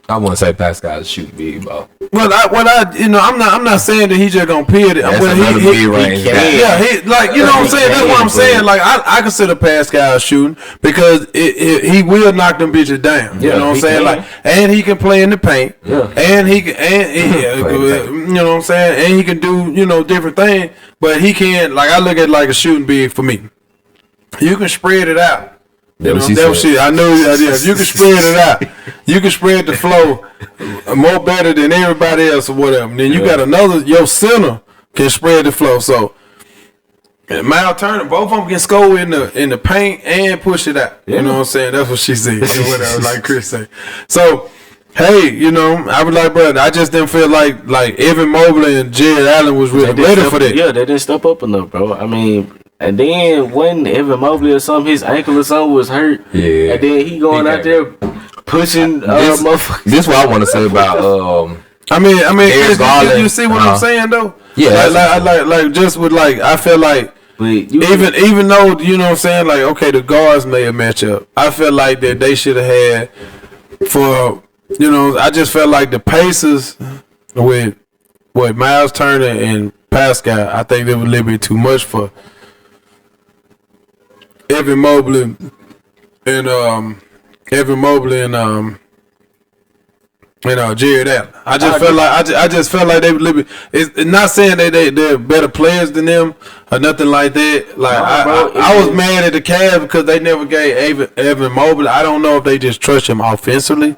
I wouldn't say Pascal shoot big, bro. Well, I'm not saying that he's just gonna pit it. That's well, he range. He like you know what I'm saying. That's what I'm saying. Like I consider Pascal shooting because he will knock them bitches down. You know what I'm saying? Like, and he can play in the paint. Yeah. And he can, you know what I'm saying? And he can do different things. But he can I look at like a shooting big for me. You can spread it out. I know. If you can spread it out, you can spread the flow more better than everybody else or whatever. And then you got your center can spread the flow. So Miles Turner, both of them can score in the paint and push it out. You know what I'm saying? That's what she said. Whatever, like Chris said. So hey, I was like, brother, I just didn't feel like Evan Mobley and Jared Allen was really ready for that. Yeah, they didn't step up enough, bro. I mean. And then when Evan Mobley or something, his ankle or something was hurt. Yeah. And then he going out there pushing motherfuckers. This is what I want to say about I mean, you see what I'm saying though? Yeah. Like just with I feel like even though you know what I'm saying, like okay, the guards may have match up. I feel like that they should have had for I just felt like the Pacers with Miles Turner and Pascal, I think they were a little bit too much for Evan Mobley and Jared Allen. I just felt like they were a little bit. It's not saying that they're better players than them or nothing like that. Like I was mad at the Cavs because they never gave Evan Mobley. I don't know if they just trust him offensively.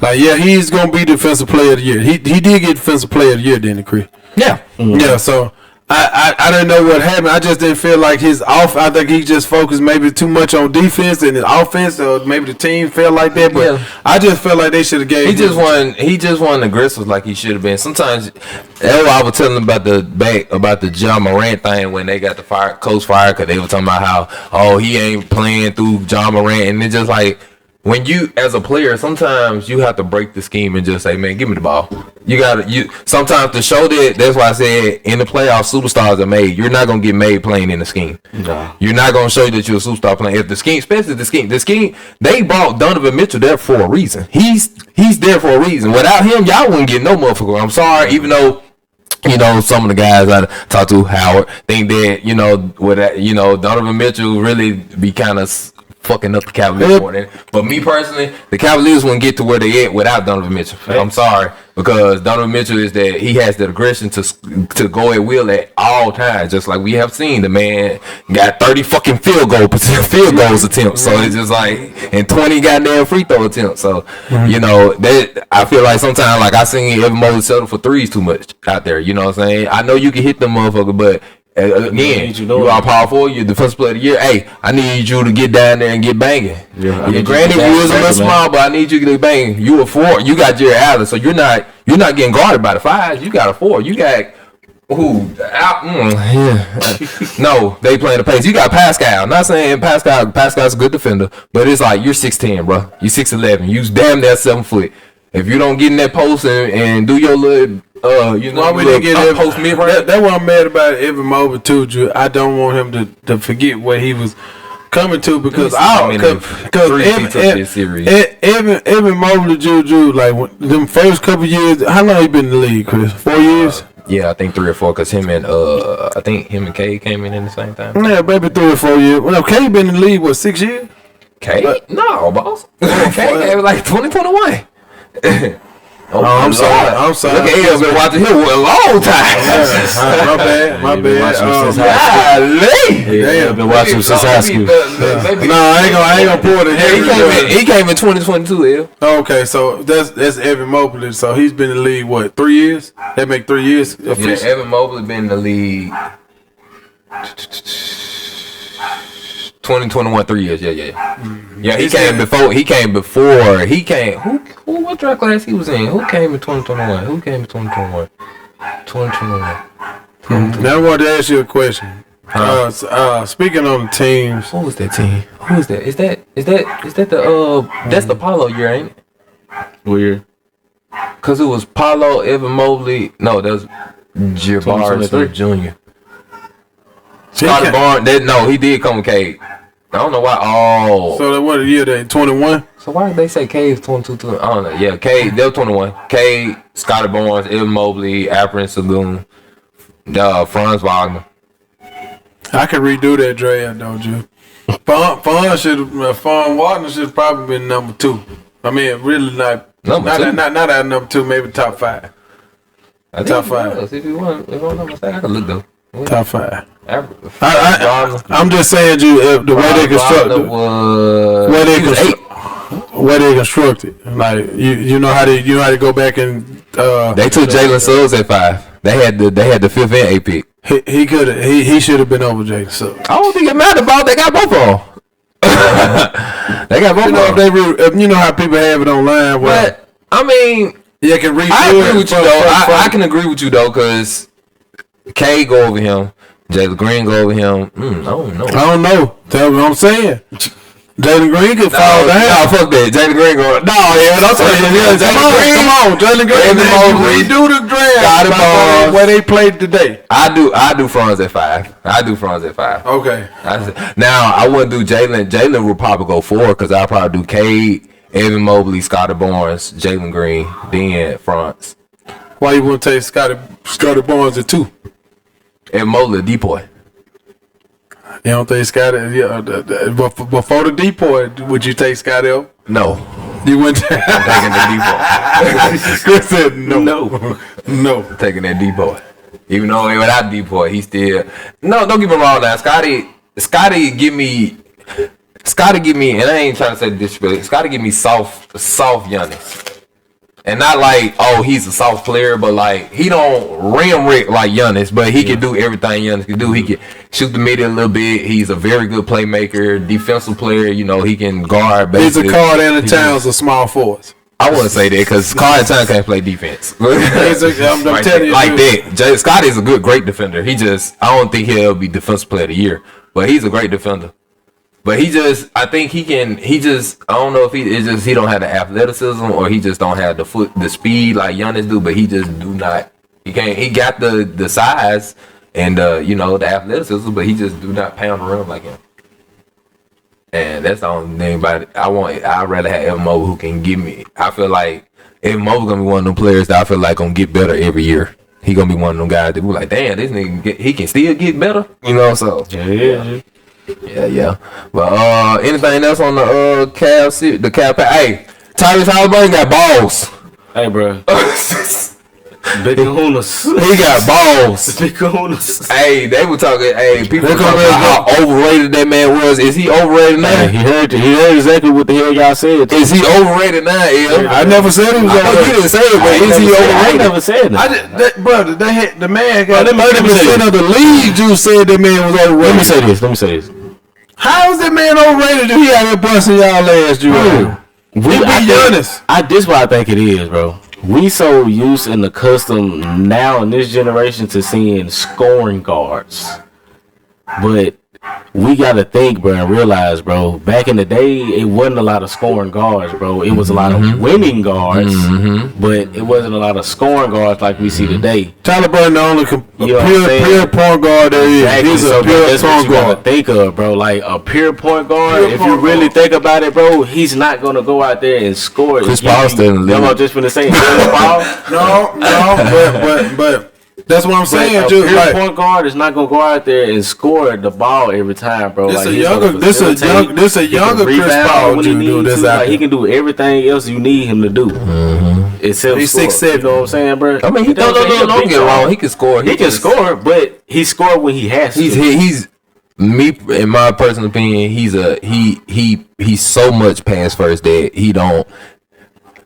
Like he's gonna be defensive player of the year. He did get defensive player of the year, didn't he, Chris? Yeah. Mm-hmm. Yeah. So. I didn't know what happened. I just didn't feel like I think he just focused maybe too much on defense and his offense, or maybe the team felt like that. But I just felt like they should have gave. He just wasn't aggressive like he should have been. Sometimes that's why I was telling them about the John Morant thing when they got the coach fired because they were talking about how he ain't playing through John Morant, and it's just like. When you, as a player, sometimes you have to break the scheme and just say, man, give me the ball. Sometimes to show that's why I said in the playoffs, superstars are made. You're not going to get made playing in the scheme. No. You're not going to show that you're a superstar playing. If the scheme, especially the scheme, they brought Donovan Mitchell there for a reason. He's there for a reason. Without him, y'all wouldn't get no motherfucker. I'm sorry, even though, some of the guys I talked to, Howard, think that, Donovan Mitchell really be kind of fucking up the Cavaliers more than. But me personally, the Cavaliers wouldn't get to where they at without Donovan Mitchell. I'm sorry, because Donovan Mitchell he has the aggression to go at will at all times. Just like we have seen, the man got 30 fucking field goals attempts. So it's just like and 20 goddamn free throw attempts. So that I feel like sometimes like I seen Evan Mobley settle for threes too much out there. You know what I'm saying? I know you can hit them motherfucker, but. Again, you are powerful. You're the defensive player of the year. Hey, I need you to get down there and get banging. Yeah, granted, you was a little small, but I need you to get banging. You a 4. You got Jared Allen, so you're not getting guarded by the 5s. You got a 4. You got No, they playing the pace. You got Pascal. I'm not saying Pascal's a good defender, but it's like you're 6'10", bro. You 6'11". You damn near 7 foot. If you don't get in that post and do your little why we didn't get post mid range? That's what I'm mad about Evan Mobley too, Drew. I don't want him to forget what he was coming to because series. Evan Mobley, Juju, like them first couple years. How long he been in the league, Chris? 4 years? Yeah, I think 3 or 4. Cause him and K came in the same time. Yeah, maybe 3 or 4 years. Well, K been in the league 6 years? K? No, boss. K like 2021. I'm sorry. Look at him, been watching him for a long time. My bad. I've been watching him since high school. No, I ain't gonna pull the head. He came in 2022. Okay, so that's Evan Mobley. So he's been in the league 3 years? That make 3 years. Yeah, Evan Mobley been in the league 2021, 3 years. Yeah. Yeah, he came before. Who what draft class he was in? Who came in 2021? 2021. Now I want to ask you a question. Speaking on the teams. What was that team? Who is that? Is that the that's the Paulo year, ain't it? Weird. Cause it was Paulo, Evan Mobley. No, that was Jabari Smith Jr. Scotty Barnes. He did come with Cade. I don't know why. Oh. So what year they 21? So why did they say Cade 22? I don't know. Yeah, Cade. They were 21. Cade, Scotty Barnes, Evan Mobley, Alperen Sengun, Franz Wagner. I could redo that draft, don't you? Franz Wagner should probably been number 2. I mean, really not at number 2, maybe top 5. Top 5. If I'm not mistaken, I could look though. Top 5. I'm just saying, the way they constructed, like you know how they go back and they took Jalen Suggs at 5. They had the 5th and 8th pick. He should have been over Jalen Suggs. I don't think it mattered about. They got both of them. They got both of them. You know how people have it online. But I mean, I agree with you though. I can agree with you though, because K go over him, Jalen Green go over him. I don't know. Tell me what I'm saying. Jalen Green could fall down. No, fuck that. Jalen Green go. No, yeah, don't say that. Come on, Jalen Green. Redo the draft. Where they played today. I do Franz at 5. Okay. Now I wouldn't do Jalen. Jalen would probably go 4 because I'll probably do Cade, Evan Mobley, Scotty Barnes, Jalen Green, then Franz. Why you wouldn't take Scotty Barnes at 2? And Mobley depoy. You don't think Scotty? Before the depoy, would you take Scotty up? No. You wouldn't. I'm taking the depoy. Chris said no. No. I'm taking that depoy. Even though without depoy, he still. No, don't get me wrong. Now, Scotty give me, and I ain't trying to say disrespect. Scotty give me soft Giannis. And not like, he's a soft player, but like he don't rim Rick like Giannis, but he can do everything Giannis can do. He can shoot the mid a little bit. He's a very good playmaker, defensive player. You know, he can guard. Basically. He's a Karl-Anthony Towns of small forwards. I wouldn't say that because Karl-Anthony Towns can't play defense. I'm telling you, like that. Scotty is a great defender. I don't think he'll be defensive player of the year, but he's a great defender. But I think I don't know if he don't have the athleticism or he just don't have the speed like Giannis do, but he just do not, he got the size and, the athleticism, but he just do not pound the rim like him. And that's the only thing about it. I'd rather have Evan Mobley who can give me, I feel like Evan Mobley gonna be one of them players that I feel like gonna get better every year. He gonna be one of them guys that be like, damn, this nigga, he can still get better, so. Yeah. But anything else on the Cavs? The Cavs? Hey, Tyrese Halliburton got balls. Hey, bro. Big kahunas. He got balls. Big kahunas. Hey, they were talking. Hey, people were talking about how overrated that man was. Is he overrated now? Hey, he heard exactly what the hell y'all said. Is he overrated now? I never said he was overrated. You didn't say it, but is he overrated? I never said that. Brother, the man got 30% of the league. You said that man was overrated. Let me say this. How is that man overrated if he out here busting y'all ass, Drew? This what I think it is, bro. We so used and accustomed now in this generation to seeing scoring guards. But we gotta think, bro, and realize, bro, back in the day, it wasn't a lot of scoring guards, bro. It was a lot of winning guards, but it wasn't a lot of scoring guards like we see today. Tyler Burton, the only pure point guard there is. Exactly. He's So, a bro, pure that's what point you gotta guard. think of, bro. Like a pure point guard. Pure If point you really guard. think about it, bro, he's not gonna go out there and score. Chris Paul's still in the I'm league. just gonna say Chris Paul. No, but that's what I'm saying, A dude. pure Like, point guard is not gonna go out there and score the ball every time, bro. This Like, a he's younger- gonna this a facilitate, young- this a he can younger Chris rebound Paul when he dude needs that's to. out Like, he there. can do everything else you need him to do. Except He's score. 6'7". You know what I'm saying, bro? I mean, don't get it wrong. He can score. He can score, but he scored when he has to. He's me in my personal opinion. He's so much pass first that he don't.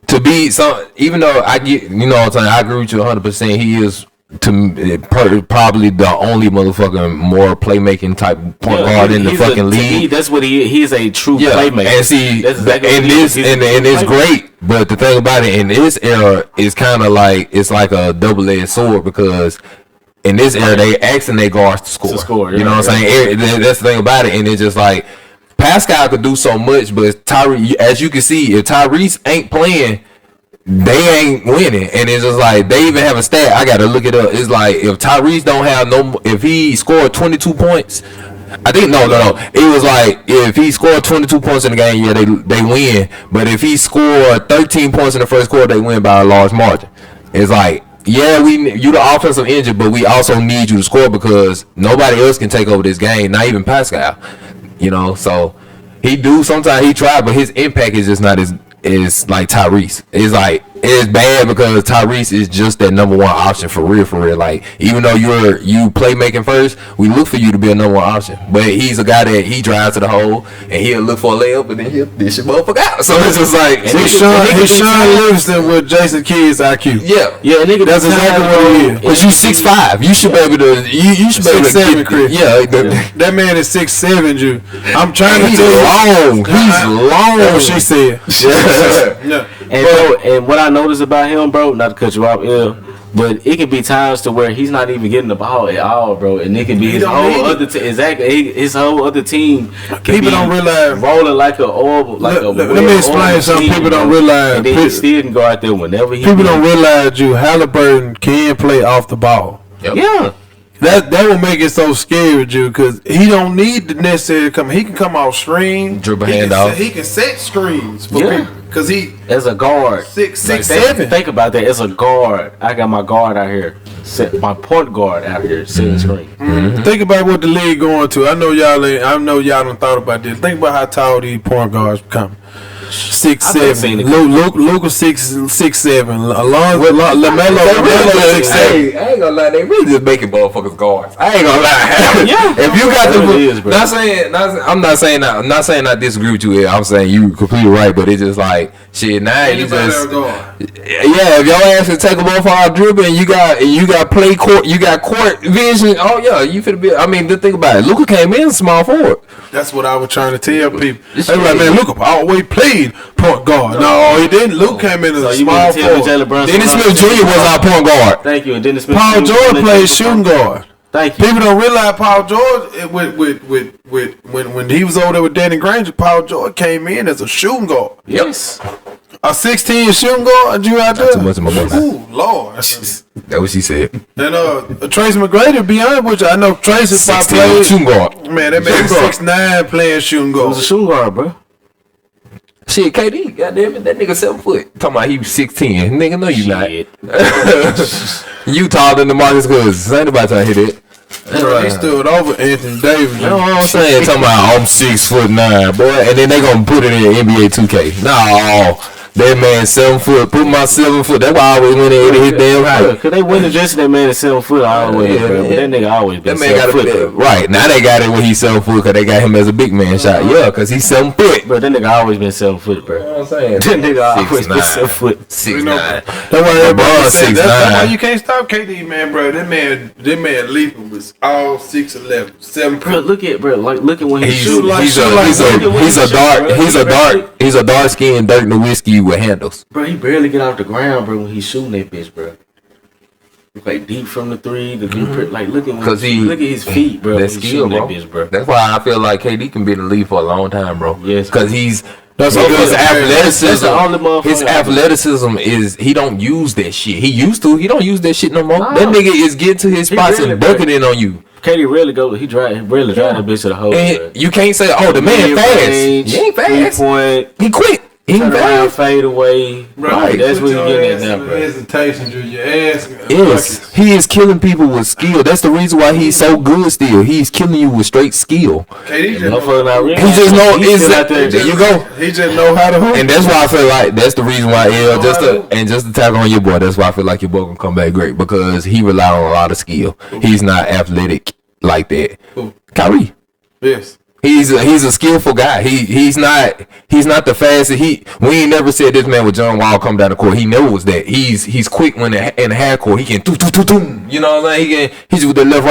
To be some, even though I get, you know what I'm saying, I agree with you 100%. He is probably the only motherfucking more playmaking type point guard in the fucking to league. me, that's what he's a true Yeah, playmaker. and see, That's exactly and what he this is. and it's great. But the thing about it, in this era, is kind of like it's like a double-edged sword because in this era they asking their guards to score. You know what I'm saying? That's the thing about it, and it's just like Pascal could do so much, but as you can see, if Tyrese ain't playing, they ain't winning. And it's just like they even have a stat. I gotta look it up. It's like if Tyrese don't have if he scored 22 points. I think no. It was like if he scored 22 points in the game, yeah, they win. But if he scored 13 points in the first quarter, they win by a large margin. It's like, yeah, you the offensive engine, but we also need you to score because nobody else can take over this game, not even Pascal. You know, so sometimes he try, but his impact is just not as like Tyrese. It's bad because Tyrese is just that number one option for real. Like, even though you playmaking first, we look for you to be a number one option. But he's a guy that he drives to the hole and he'll look for a layup, and then he'll dish your motherfucker out. So it's just like he's Sean Livingston with Jason Kidd's IQ. Yeah, nigga, That's exactly what he is. But you 6'5", you should be able to. You should be able to 6'7", get. Chris. Yeah, That man is 6'7", Drew. I'm trying to he's tell you. long. He's long. That's what she said. Yeah. And what I noticed about him, bro, not to cut you off, but it could be times to where he's not even getting the ball at all, bro, and it could be his whole other team. Exactly, his whole other team. People don't realize rolling like a orb, like a. Let me explain something. People don't realize. And then he still can go out there whenever he. People don't realize, Drew, Halliburton can play off the ball. Yeah. That will make it so scary, Drew, because he don't need to necessarily come. He can come off screen, Dribble hand off. He can set screens for Yeah. people because he As a guard, 6'7". Think about that. As a guard, I got my guard out here, my point guard out here setting screen. Think about what the league going to. I know y'all done thought about this. Think about how tall these point guards become. 6'7". Luka 6'7". LaMelo 6'7". Hey, I ain't gonna lie, they really just making motherfuckers guards. I ain't gonna lie. Yeah. If you got That's what it the, is, bro. I'm not saying I disagree with you here. I'm saying you completely right, but it's just like shit. Now you just if your ass can take a ball off dribble and you got play court, you got court vision. Oh yeah, you finna be. I mean, just think about it. Luka came in small forward. That's what I was trying to tell people. They were like, man, Luka always played point guard. No, he didn't. Luka came in as So a you small mean to tell me forward. Jalen Brunson? Dennis Smith Jr. was our point guard. Thank you. And Dennis Smith. Paul Jr. George played shooting guard. Thank you. People don't realize Paul George when he was over there with Danny Granger. Paul George came in as a shooting guard. Yes. A 16 shooting guard. You out there? too much of my money. Ooh, Lord. That's what she said. And Tracy McGrady, be honest with you, I know Tracy 16 played. shooting guard. Man, that man Shooting guard. 6'9" playing shooting It was a guard. shooting guard, bro. Shit, KD, goddamn it, that nigga 7 foot. Talking about he was 6'10". Nigga, no, you not. Shit. You taller than DeMarcus Cousins. Ain't nobody trying to hit it. He stood over Anthony Davis. You know what I'm saying? Talking about I'm 6'9", boy, and then they gonna put it in NBA 2K. No, that man 7 foot. Put my 7 foot. That's why I always went in and hit damn high. Cause they win the dressing that man at 7 foot always, bro. But that nigga always been That man 7 got foot, it bro. right now. They got it when he's 7 foot because they got him as a big man shot. Yeah, because he's 7 foot. Bro, that nigga always been 7 foot, bro. You know what I'm saying? That nigga always been 7 foot. 6'9". That's why everybody LeBron say 6'9". that's why you can't stop KD, man, bro. That man leaping was all 6'11", 7 Bro, foot. look at when he He's shoot. a dark skinned Dirk Nowitzki with handles. Bro, he barely get off the ground, bro, when he's shooting that bitch, bro. play deep from the three. The deep, like look at his feet, bro. That skill, bro. That's why I feel like KD can be in the league for a long time, bro. Yes, because his athleticism. His athleticism is he don't use that shit. He used to. He don't use that shit no more. No. That nigga is getting to his spots and dunking in on you. KD rarely go. He rarely drive that bitch to the hole. And you can't say, "Oh, the man fast." He ain't fast. He quick. He turn around, fade away. Right. That's what you're getting at now, bro. Hesitation, your ass. Yes, he is killing people with skill. That's the reason why he's so good. Still, he's killing you with straight skill. KD He just know. There you go. He just know how to hoop. And that's why I feel like that's the reason why just to tag on your boy. That's why I feel like your boy gonna come back great because he rely on a lot of skill. He's not athletic like that. Kyrie. Yes. He's a skillful guy. He's not the fastest. We ain't never said this man with John Wall come down the court. He never was that. He's quick when in the half court. He can do. You know what I'm saying? He's with the left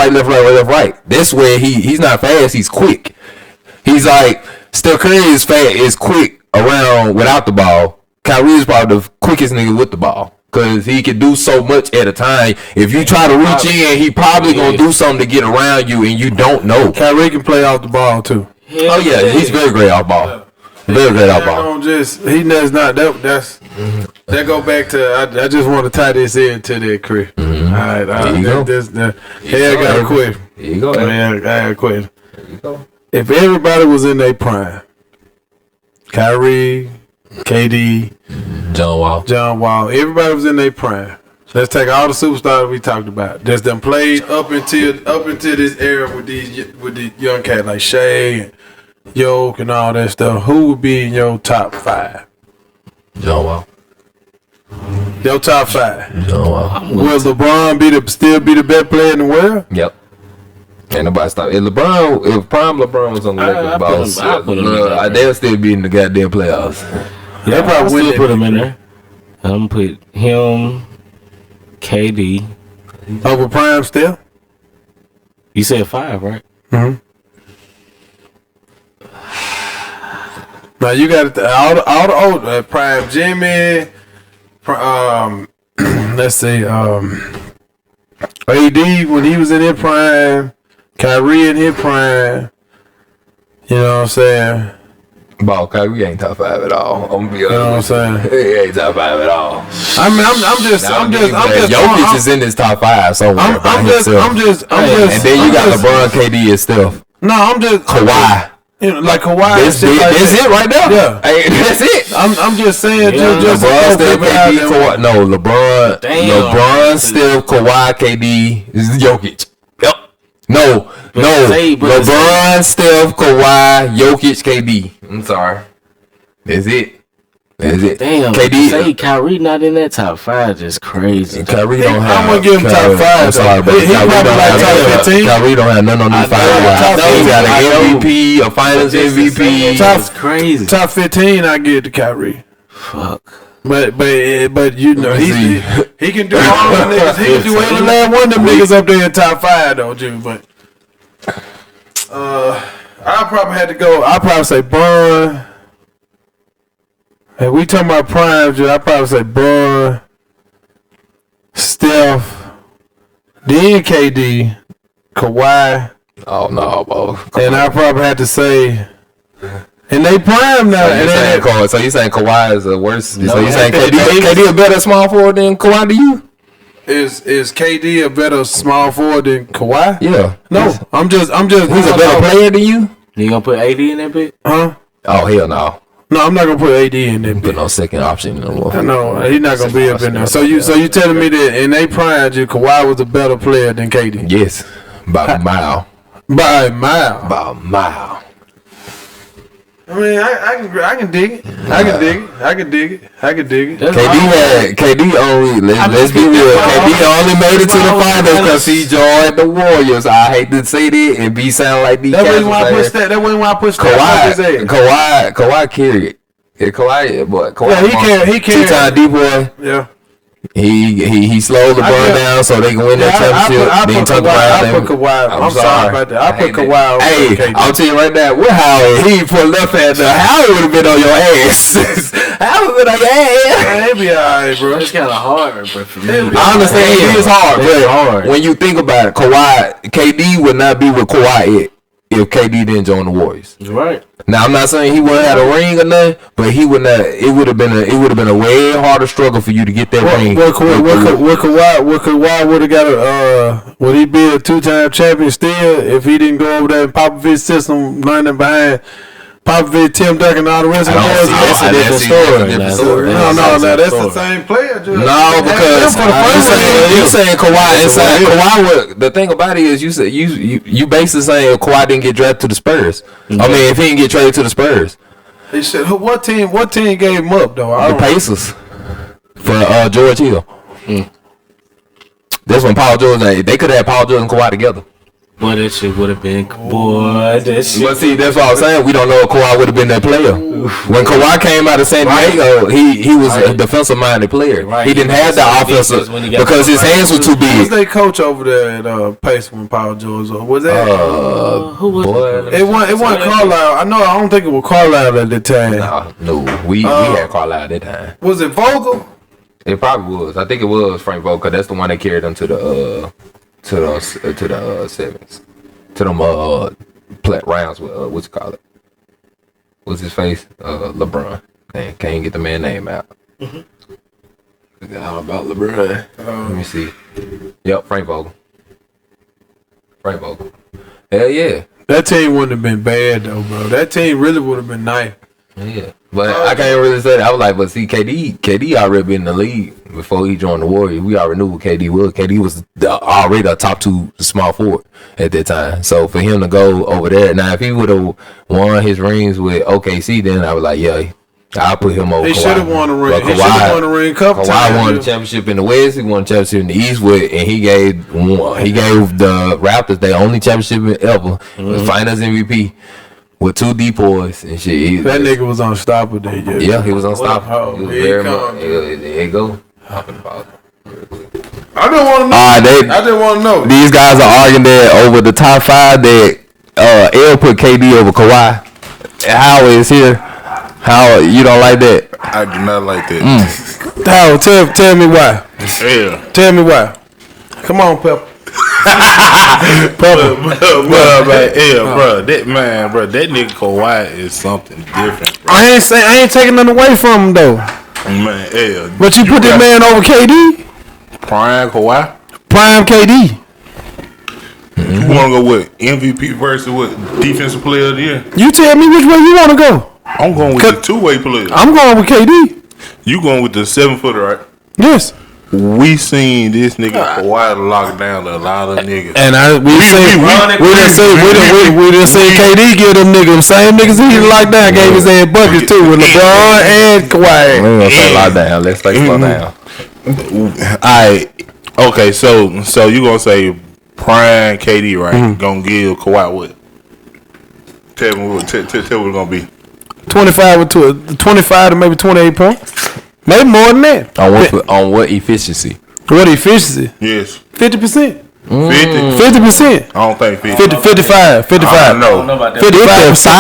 right. That's where he's not fast. He's quick. He's like Steph Curry is quick around without the ball. Kyrie is probably the quickest nigga with the ball. Cause he can do so much at a time. If you try to reach in, he probably gonna do something to get around you, and you don't know. Kyrie can play off the ball too. Oh yeah, he's very great off ball. Very great off ball. That go back to. I just want to tie this into that, Chris. All right, I got a question. Here you go. I got a question. If everybody was in their prime, Kyrie, KD, John Wall, everybody was in their prime. Let's take all the superstars we talked about. That's them played up until this era with the young cats like Shea and Yoke and all that stuff. Who would be in your top 5? John Wall. Your top 5. John Wall. Will LeBron still be the best player in the world? Yep. Ain't nobody stop. If prime LeBron was on the Lakers balls, they'll still be in the goddamn playoffs. Yeah, they probably still put him in there. I'm gonna put him, KD over prime still. You said 5, right? Mm-hmm. Now you got all the old prime Jimmy. Let's see. AD when he was in his prime, Kyrie in his prime. You know what I'm saying? Ball, Kyrie ain't top 5 at all. I'm gonna be honest. You know what I'm saying? He ain't top 5 at all. I'm just. Jokic is in his top 5 somewhere. I'm just. And then you got LeBron, KD, and Steph. No, I'm just Kawhi. Like Kawhi. That's it right there. Yeah, hey, that's it. I'm just saying. Just LeBron, Steph, KD, Kawhi. No, LeBron, Steph, Kawhi, KD, Jokic. Yep. No. LeBron, Steph, Kawhi, Jokic, KD. I'm sorry. That's it. Damn. KD. Say Kyrie not in that top 5 just crazy. Kyrie don't have. I'm gonna give him top 5. I'm sorry, but he probably like top 15. Kyrie don't have none on these 5. He got an MVP, a Finals MVP. That's crazy. Top 15, I give to Kyrie. Fuck. But you know he can do all the niggas. He can do every last one of them niggas up there in top 5 though, Jimmy. But I probably had to go. I probably say Bron. If we talking about prime, I probably say Bron, Steph, then KD, Kawhi. Oh no, bro. And I probably had to say, and they prime now. So you saying Kawhi is the worst? No, so you saying KD a better small forward than Kawhi to you? Is KD a better small forward than Kawhi? Yeah. No, I'm just. He's a better player than you. You gonna put AD in that bit? Huh? Oh hell no. No, I'm not gonna put AD in there. Put no second option no more. No, he's not gonna be up in there. So you telling me that in they prime, Kawhi was a better player than KD? Yes, by a mile. By a mile. By a mile. I mean, I can dig it. I can dig it. KD only. Let's be real. KD only made it to the finals because he joined the Warriors. I hate to say that and be sound like these. That wasn't why I pushed that. That wasn't why I pushed that. Kawhi carried. Yeah, Kawhi. Yeah, he carried. 2-time D boy. Yeah. He slowed LeBron down so they can win that championship. Then turn around. I put Kawhi. I'm sorry about that. I put Kawhi over KD. I'll tell you right now, with Howard, he put left hand there. Howard would have been on your ass. Howard would have been on your ass. Man, it be alright, bro. It's kind of hard, bro. For me. I understand it is hard, but when you think about it, KD would not be with Kawhi if KD didn't join the Warriors. That's right. Now I'm not saying he wouldn't have a ring or nothing, but he would not. It would have been a way harder struggle for you to get that ring. What Kawhi would have got would he be a 2-time champion still if he didn't go over there in Popovich's system, learning behind Popovich, Tim Duncan, all the rest of the guys? That's a different story. No, that's the same player. No, because you saying Kawhi inside Kawhi. The thing about it is you basically saying Kawhi didn't get drafted to the Spurs. I mean, if he didn't get traded to the Spurs, he said what team gave him up though? The Pacers for George Hill. That's when Paul George. They could have had Paul George and Kawhi together. Boy, that shit would have been. Boy, that shit. But see, that's what I'm saying. We don't know if Kawhi would have been that player. When Kawhi came out of San Diego, he was a defensive-minded player. Right. He didn't have the offensive because his hands were too big. Who was their coach over there at Pace when Paul George was that? Who was it? It wasn't Carlisle. I don't think it was Carlisle at the time. No, we had Carlisle at that time. Was it Vogel? It probably was. I think it was Frank Vogel. That's the one that carried them to the sevens, to them rounds with what you call it? What's his face? LeBron. Man, can't get the man name out. How about LeBron? Let me see. Yep, Frank Vogel. Hell yeah. That team wouldn't have been bad though, bro. That team really would have been nice. Yeah, but I can't really say that. I was like, but see, KD already been in the league before he joined the Warriors. We already knew what KD was. KD was already a top 2 small forward at that time. So for him to go over there, now if he would have won his rings with OKC, then I was like, yeah, I'll put him over. He should have won a ring. He should have won a ring a couple times. Kawhi won the championship in the West. He won the championship in the East with, and he gave the Raptors their only championship ever. The Finals MVP. With 2 depoys and shit. That nigga was unstoppable. Yeah, he was unstoppable. He was very much. There you go. Hopping about. I didn't want to know. I didn't want to know. These guys are arguing that over the top 5 that L put KD over Kawhi. Howard is here. Howard, you don't like that? I do not like that. Howard, tell me why. Yeah. Tell me why. Come on, Pepper. Bro, that nigga Kawhi is something different, bro. I ain't taking nothing away from him though. Man, yeah. But you put that man over KD? Prime Kawhi? Prime KD. You wanna go with MVP versus what defensive player of the year? You tell me which way you wanna go. I'm going with the 2-way player. I'm going with KD. You going with the 7-footer, right? Yes. We seen this nigga Kawhi lock down a lot of niggas, and we done seen KD give them niggas same niggas he locked down, gave his ass buckets too with LeBron and Kawhi. We ain't gonna say lock down. Let's say slow down. Alright, okay, so you gonna say prime KD, right? Gonna give Kawhi what? Tell me what it's gonna be. 25 to maybe 28 points. Maybe more than that. On what efficiency? What efficiency? Yes. 50%. 50%. I don't think 50. 55. No. 55%.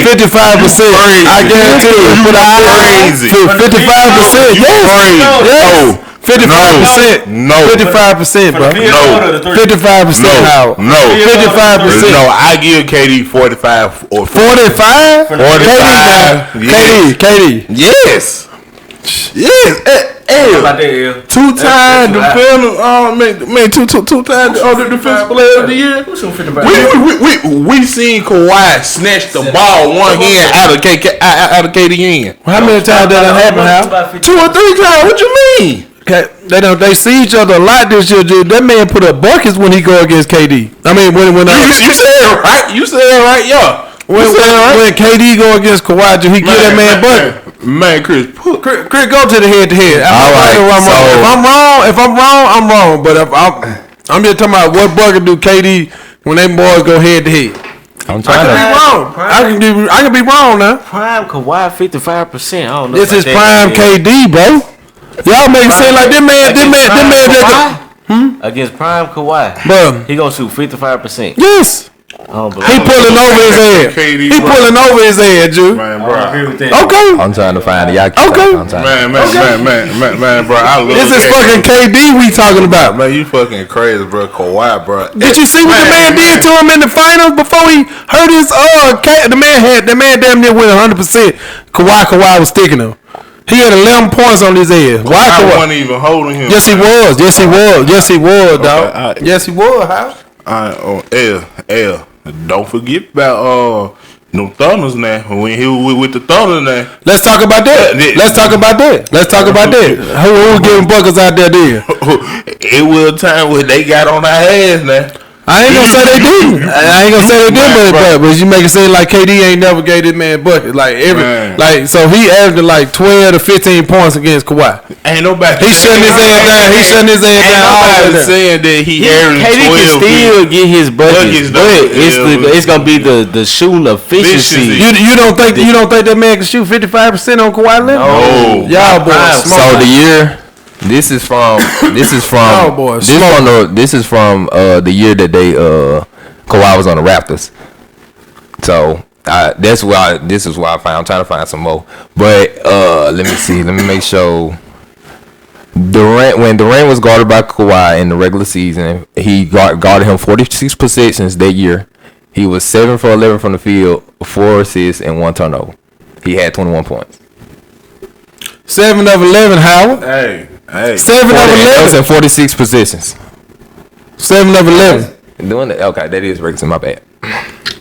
55%. I guarantee you. Put out crazy. 55%. Yes. 55%. No. 55%, bro. No. 55%. No. 55%. No, I give KD 45 or 45. 45. KD. Yes. Two-time defender. Two-time defensive player of the year. We seen Kawhi snatch the ball one hand out of KD hand. How many times did that happen? How? 2 or 3 times. What you mean? They see each other a lot this year, dude. That man put up buckets when he go against KD. I mean, when you said it right. You said it right, yeah. When KD go against Kawhi, he get that man bucket. Man, Chris, go to the head-to-head. If I'm wrong, I'm wrong. But if I'm just talking about what bucket do KD when they boys go head-to-head. I'm I trying could to. be wrong. I can be wrong now. Prime Kawhi 55%. I don't know. This about is that. prime KD, bro. Y'all make it seem like this man. Against prime Kawhi, Bro, he gonna shoot 55%. yes. I don't believe He it. pulling over his head. KD, He bro. pulling over his head, Jew. Man, I bro. don't agree with that. Okay. I'm trying to find it. Y'all keep Okay. talking. I'm trying to- Man, bro. I love This is KD. fucking KD we talking about. Man, you fucking crazy, bro. Kawhi, bro. Did you see what the man did to him in the finals before he hurt his the man damn near went 100%. Kawhi was sticking him. He had 11 points on his head. Why I Kawhi? wasn't even holding him. Yes, he was. Yes, he was. Yes, he was, dog. alright. Yes, he was. How? L. Don't forget about no Thunders now. When he was with the Thunder now. Let's talk about that. Let's talk about that. Let's talk about that. Who was giving buckets out there then? It was a time when they got on our ass now. I ain't gonna say they didn't. I ain't gonna say they didn't, but you make it seem like KD ain't never gave this man buckets. So he averaged like 12 to 15 points against Kawhi. Ain't nobody. He shutting his ass down. He shutting his ass Ain't down. all nobody the time. saying that he averaged KD 12. can still get his buckets, Buckets, but though. it's gonna be the shooting efficiency. Efficiency. You don't think that man can shoot 55% on Kawhi Leonard? No. Y'all boys. So the year. This is from Oh, boy, this is from the year that they Kawhi was on the Raptors. So this is why I'm trying to find some more. But let me see. Let me make sure. When Durant was guarded by Kawhi in the regular season, he guarded him 46 possessions that year. He was 7 for 11 from the field, 4 assists and 1 turnover. He had 21 points. 7 of 11, Howard. Hey. 7 of That was 11. in 46 possessions. 7 of 11. Doing that? Okay, that is Rickson. My bad.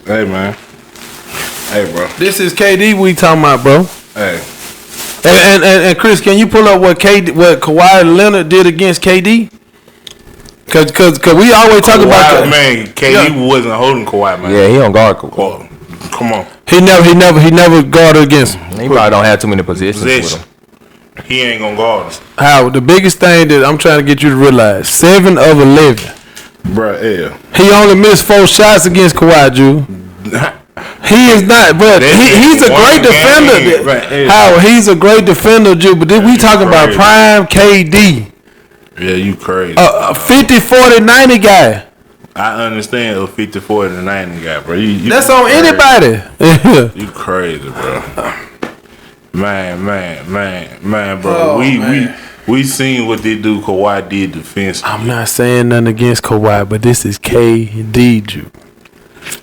Hey, man. Hey, bro. This is KD we talking about, bro. Hey. And Chris, can you pull up what Kawhi Leonard did against KD? Cause we always talk about Kawhi, that. man. KD wasn't holding Kawhi, man. Yeah, he on guard. Kawhi. Oh, come on. He never guarded against him. He probably don't have too many positions with Possession. him. He ain't gonna guard us. How the biggest thing that I'm trying to get you to realize: 7 of 11. Bruh, yeah. He only missed 4 shots against Kawhi, Jew. He is not, but he's a great defender. Right. How he's a great defender, Jew. But then we talking about crazy. prime KD, Yeah, you crazy. a 50, 40, 90 guy. I understand a 50, 40, and 90 guy, bro. You That's on crazy. anybody. You crazy, bro. Man, bro. Oh, we seen what they do. Kawhi did defensively. I'm not saying nothing against Kawhi, but this is KD, Jew.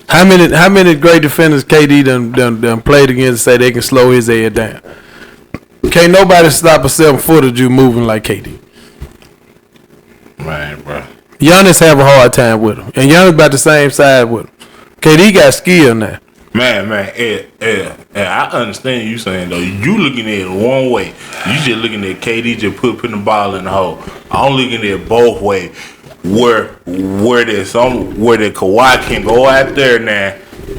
How many great defenders KD done played against and say they can slow his head down? Can't nobody stop a 7-footer Jew moving like KD. Man, bro. Giannis have a hard time with him, and Giannis about the same size with him. KD got skill now. Man, I understand you saying though. You looking at it one way. You just looking at KD just putting the ball in the hole. I'm looking at it both ways. Where the Kawhi can go out there now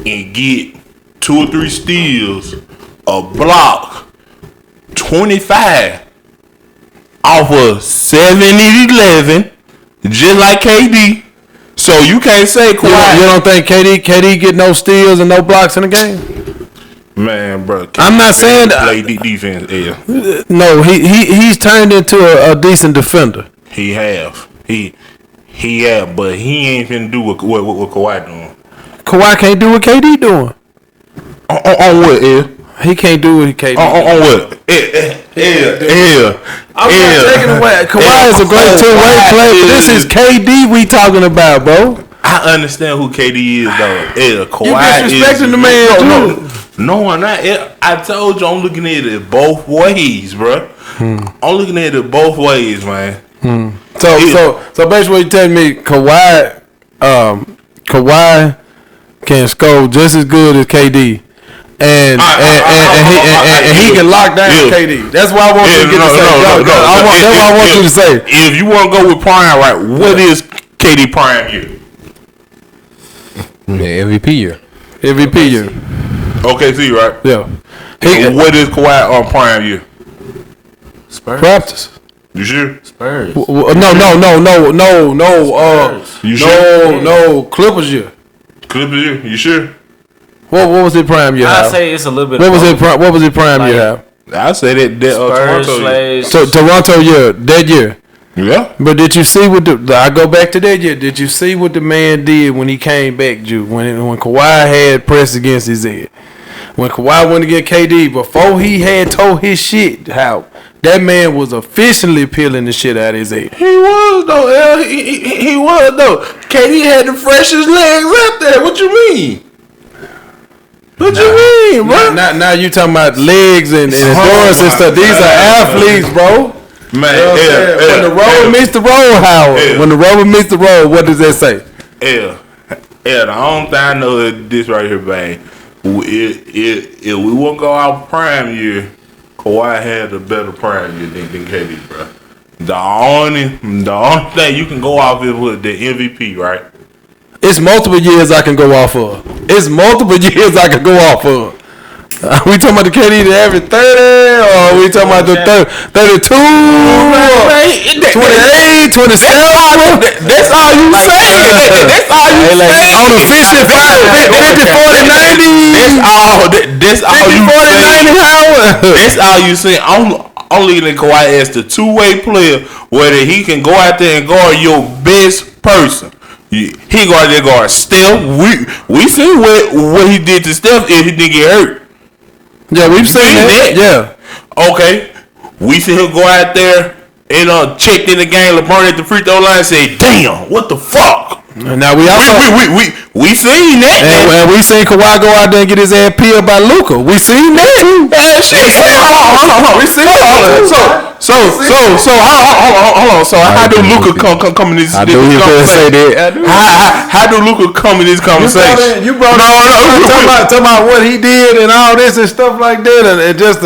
and get 2 or 3 steals, a block, 25 off of 7-11, just like KD. So you can't say Kawhi. You don't think KD get no steals and no blocks in the game? Man, bro. I'm not saying play defense. Yeah, no. He's turned into a decent defender. he have. He have, but he ain't finna do what Kawhi doing. Kawhi can't do what KD doing. On what? Yeah. He can't do what KD. On what? Yeah. I'm not taking away. Kawhi is a great two-way player, but this is KD we talking about, bro. I understand who KD is, though. Yeah, Kawhi You disrespecting the man, No, I'm not. I told you I'm looking at it both ways, bro. I'm looking at it both ways, man. So basically, you telling me Kawhi can score just as good as KD, and he can lock down KD. That's why I want you to get to say. That's what I want you to say. If you want to go with prime, right? What is KD prime year? Yeah, MVP year. MVP year. OKC, right? Yeah. And what is Kawhi on prime year? Spurs. Raptors. You sure? Spurs. No. You sure? No. Clippers year. Clippers year? You sure? What was his prime year? I say it's a little bit. What was his prime? What was his prime Like, year? I say that Toronto. So Toronto year, that year. Yeah. But did you see what I go back to that year? Did you see what the man did when he came back, Drew? When Kawhi had pressed against his head, when Kawhi went against KD before he had told his shit, how that man was officially peeling the shit out of his head. He was though. He was though. KD had the freshest legs out there. What you mean? What you mean, bro? Now you talking about legs and endurance and stuff. These are athletes, bro. Man, when the road meets the road, Howard. When the road meets the road, what does that say? The only thing I know is this right here, man. If we won't go out prime year, Kawhi had a better prime year than KD, bro. The only thing you can go off is with the MVP, right? It's multiple years I can go off of. We talking about the KD that average 30, or we talking about the 32, 28, 27? That's all you say. That's all you say. On a 50, 40, 90. That's all you 40, 90, Howard. That's all you say. I'm looking at Kawhi as the two-way player, whether he can go out there and guard your best person. He go out there and guard Steph. We see what he did to Steph if he didn't get hurt. Yeah, we've seen that. Yeah. Okay. We see him go out there and checked in the game. LeBron at the free throw line and say, "Damn, what the fuck?" Now we seen that, and we seen Kawhi go out there and get his ass peeled by Luka. We seen that. Shit. Hold on. We seen that. So hold on. So how do Luka come in this? I knew you couldn't say that. How do Luka come in this conversation? You brought talking about what he did and all this and stuff like that, and just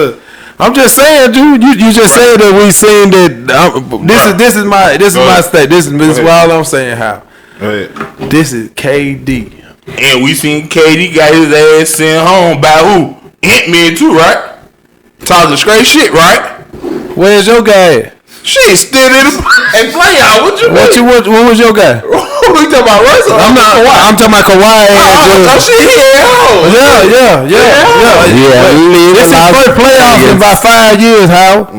I'm just saying, dude. You just said that we seen that. This is my state. This is all I'm saying. How this is KD, and we seen KD got his ass sent home by who? Ant-Man too, right? Talking straight shit, right? Where's your guy at? Shit, still in the playoff. What you mean? What was your guy? Who you talking about? Russell? I'm talking about Kawhi. This is first playoff in about 5 years, Howard.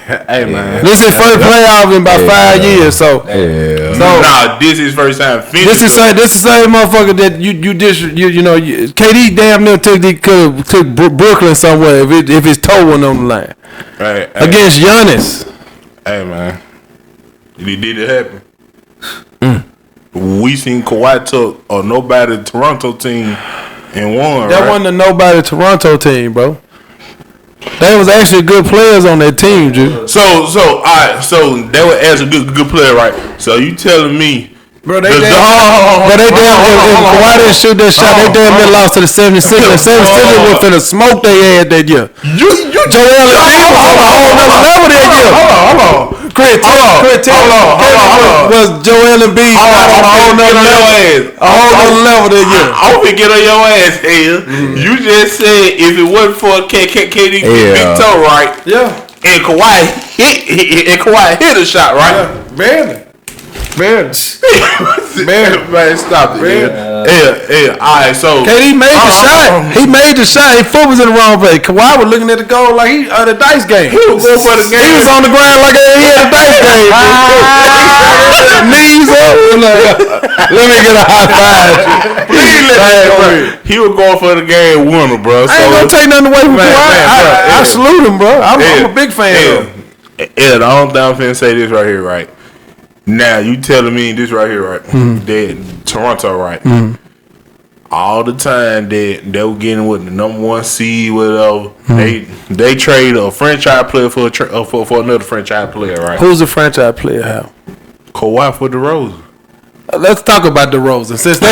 Hey man, this is first playoff in about 5 years. So this is first time finished. This is the same motherfucker that you KD damn near took Brooklyn somewhere if his toe went on the line. Right, against Giannis. Hey man, it did happen. We seen Kawhi took a nobody Toronto team and won. That wasn't a nobody Toronto team, bro. They was actually good players on that team, Drew. So they were actually good player, right? So you telling me, bro? If Kawhi didn't shoot that shot, they damn near lost to the 76ers. The 76ers were finna smoke their ass that year. Joel Embiid was on a whole nother level that year. Hold on. Was Joel Embiid on a whole nother level? A whole nother level that year. I'm gonna get on your ass, here. You just said if it wasn't for KD big toe, right? Yeah. And Kawhi hit a shot, right? Yeah. Barely. Man, stop it. Yeah. All right, so KD made the shot. He made the shot. His foot was in the wrong place. Kawhi was looking at the goal like he on the dice game. He was going for the game. He was on the ground like he had a dice game. Knees up. Let me get a high five. Please let me go. He was going for the game winner, bro. I ain't gonna take nothing away from Kawhi. I salute him, bro. I'm a big fan of him. The only thing I'm finna say this right here, right? Now you telling me this right here, right? That Toronto, right? All the time that they were getting with the number one seed, whatever. They trade a franchise player for another franchise player, right? Who's the franchise player? How? Kawhi for DeRozan. Let's talk about DeRozan. Since so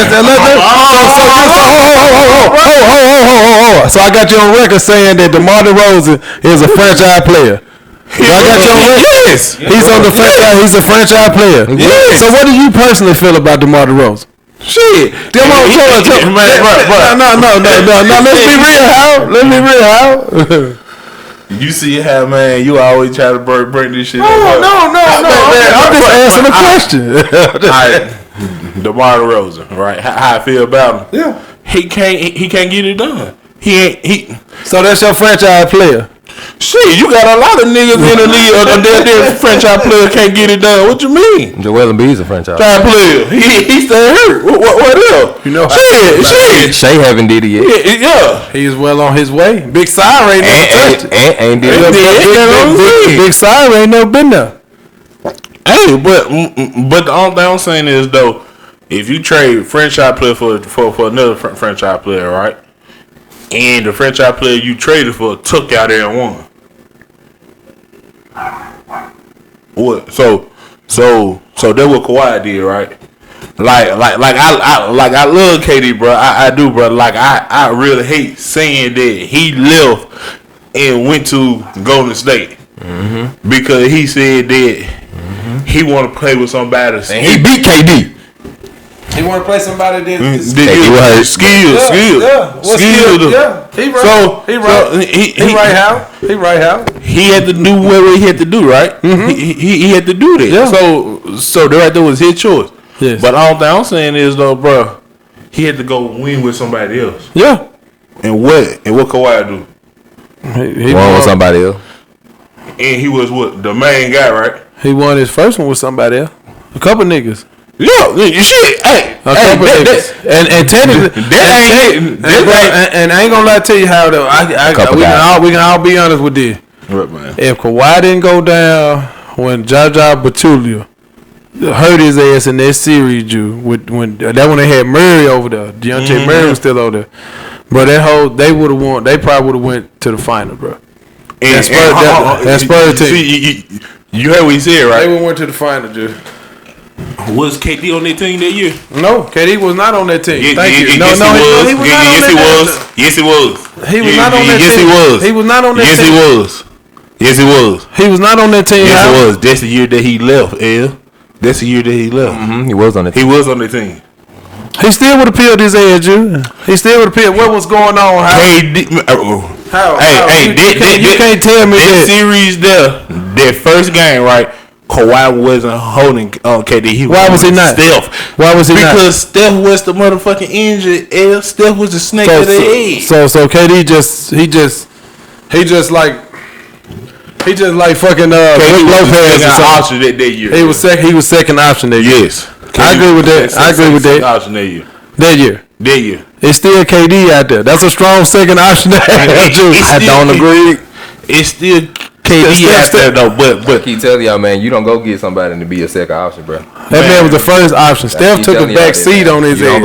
I got you on record saying that DeMar DeRozan is a franchise player. I got you on record. Yes, he's on the franchise. He's a franchise player. Yes. So what do you personally feel about DeMar DeRozan? Shit. No. Let's be real, Hal. You see how, man, you always try to bring this shit up. No. I'm just answering the question. All right. DeMar DeRozan, right? How I feel about him? Yeah. he can't get it done. He. So that's your franchise player. Shit, you got a lot of niggas in the league. Their franchise player can't get it done. What you mean? Joel Embiid's a franchise player. He stay hurt. What else? You know, shit. Shea haven't did it yet. Yeah. He is well on his way. Big Sire ain't never touched it. Ain't did it. Big Sire ain't never been there. Hey, but the only thing I'm saying is though, if you trade franchise player for another franchise player, right? And the franchise player you traded for took out there and won. What? So that's what Kawhi did, right? Like I love KD, bro. I do, bro. Like I really hate saying that he left and went to Golden State because he said that he want to play with somebody. And he beat KD. He want to play somebody that skills. Yeah. He right how. He had to do what he had to do, right? He had to do that. Yeah. So that right there was his choice. Yes. But all thing I'm saying is though, bro, he had to go win with somebody else. Yeah. And what Kawhi do? He won with somebody else. And he was what? The main guy, right? He won his first one with somebody else. A couple niggas. Yeah, shit. Hey, and technically, and I ain't gonna lie to you how though. We can all be honest with this. Right, man. If Kawhi didn't go down when Jaja Pachulia hurt his ass in that series, when they had Murray over there, Deontay Murray was still over there, bro. They would have won. They probably would have went to the final, bro. That Spurs team. You heard what he said, right? They would went to the final, dude. Was KD on that team that year? No, KD was not on that team. Thank you. He was. Yes, he was. He was not on that team. Yes, he was. He was not on that team. team. Yes, he was. He was not on that team. Yes, he was. That's the year that he left, That's the year that he left. He was on the team. He was on the team. He still would have peeled his ass, Jude. He still would have peeled. What was going on? How? You can't tell me that series there, that first game, right? Kawhi wasn't holding KD. Why was he not? Steph. Why was he not? Because Steph was the motherfucking injured. Steph was the snake of the egg. So KD he just like fucking Rick Lopez or option that year. He was second option that year. Yes. I agree with that. Option that year. That year. It's still KD out there. That's a strong second option. I don't agree. It's still KD out there though, but I keep telling y'all, man, you don't go get somebody to be a second option, bro. That man was the first option. Steph took a back seat on his head.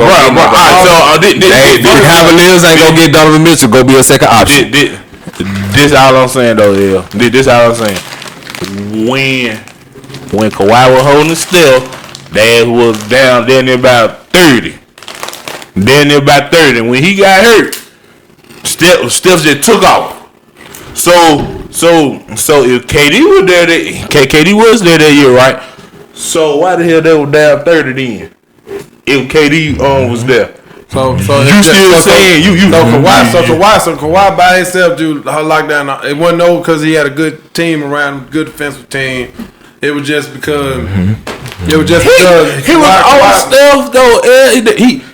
Cavaliers ain't gonna get Donovan Mitchell. Go be a second option. This all I'm saying though, This all I'm saying. When Kawhi was holding Steph, that was down there about 30. When he got hurt, Steph just took off. So if KD was there, KD was there that year, right? So why the hell they were down 30 then? If KD was there, so you still saying you Kawhi by himself, dude, lockdown. It wasn't no because he had a good team around, good defensive team. It was just because. It was just because he was on Steph though.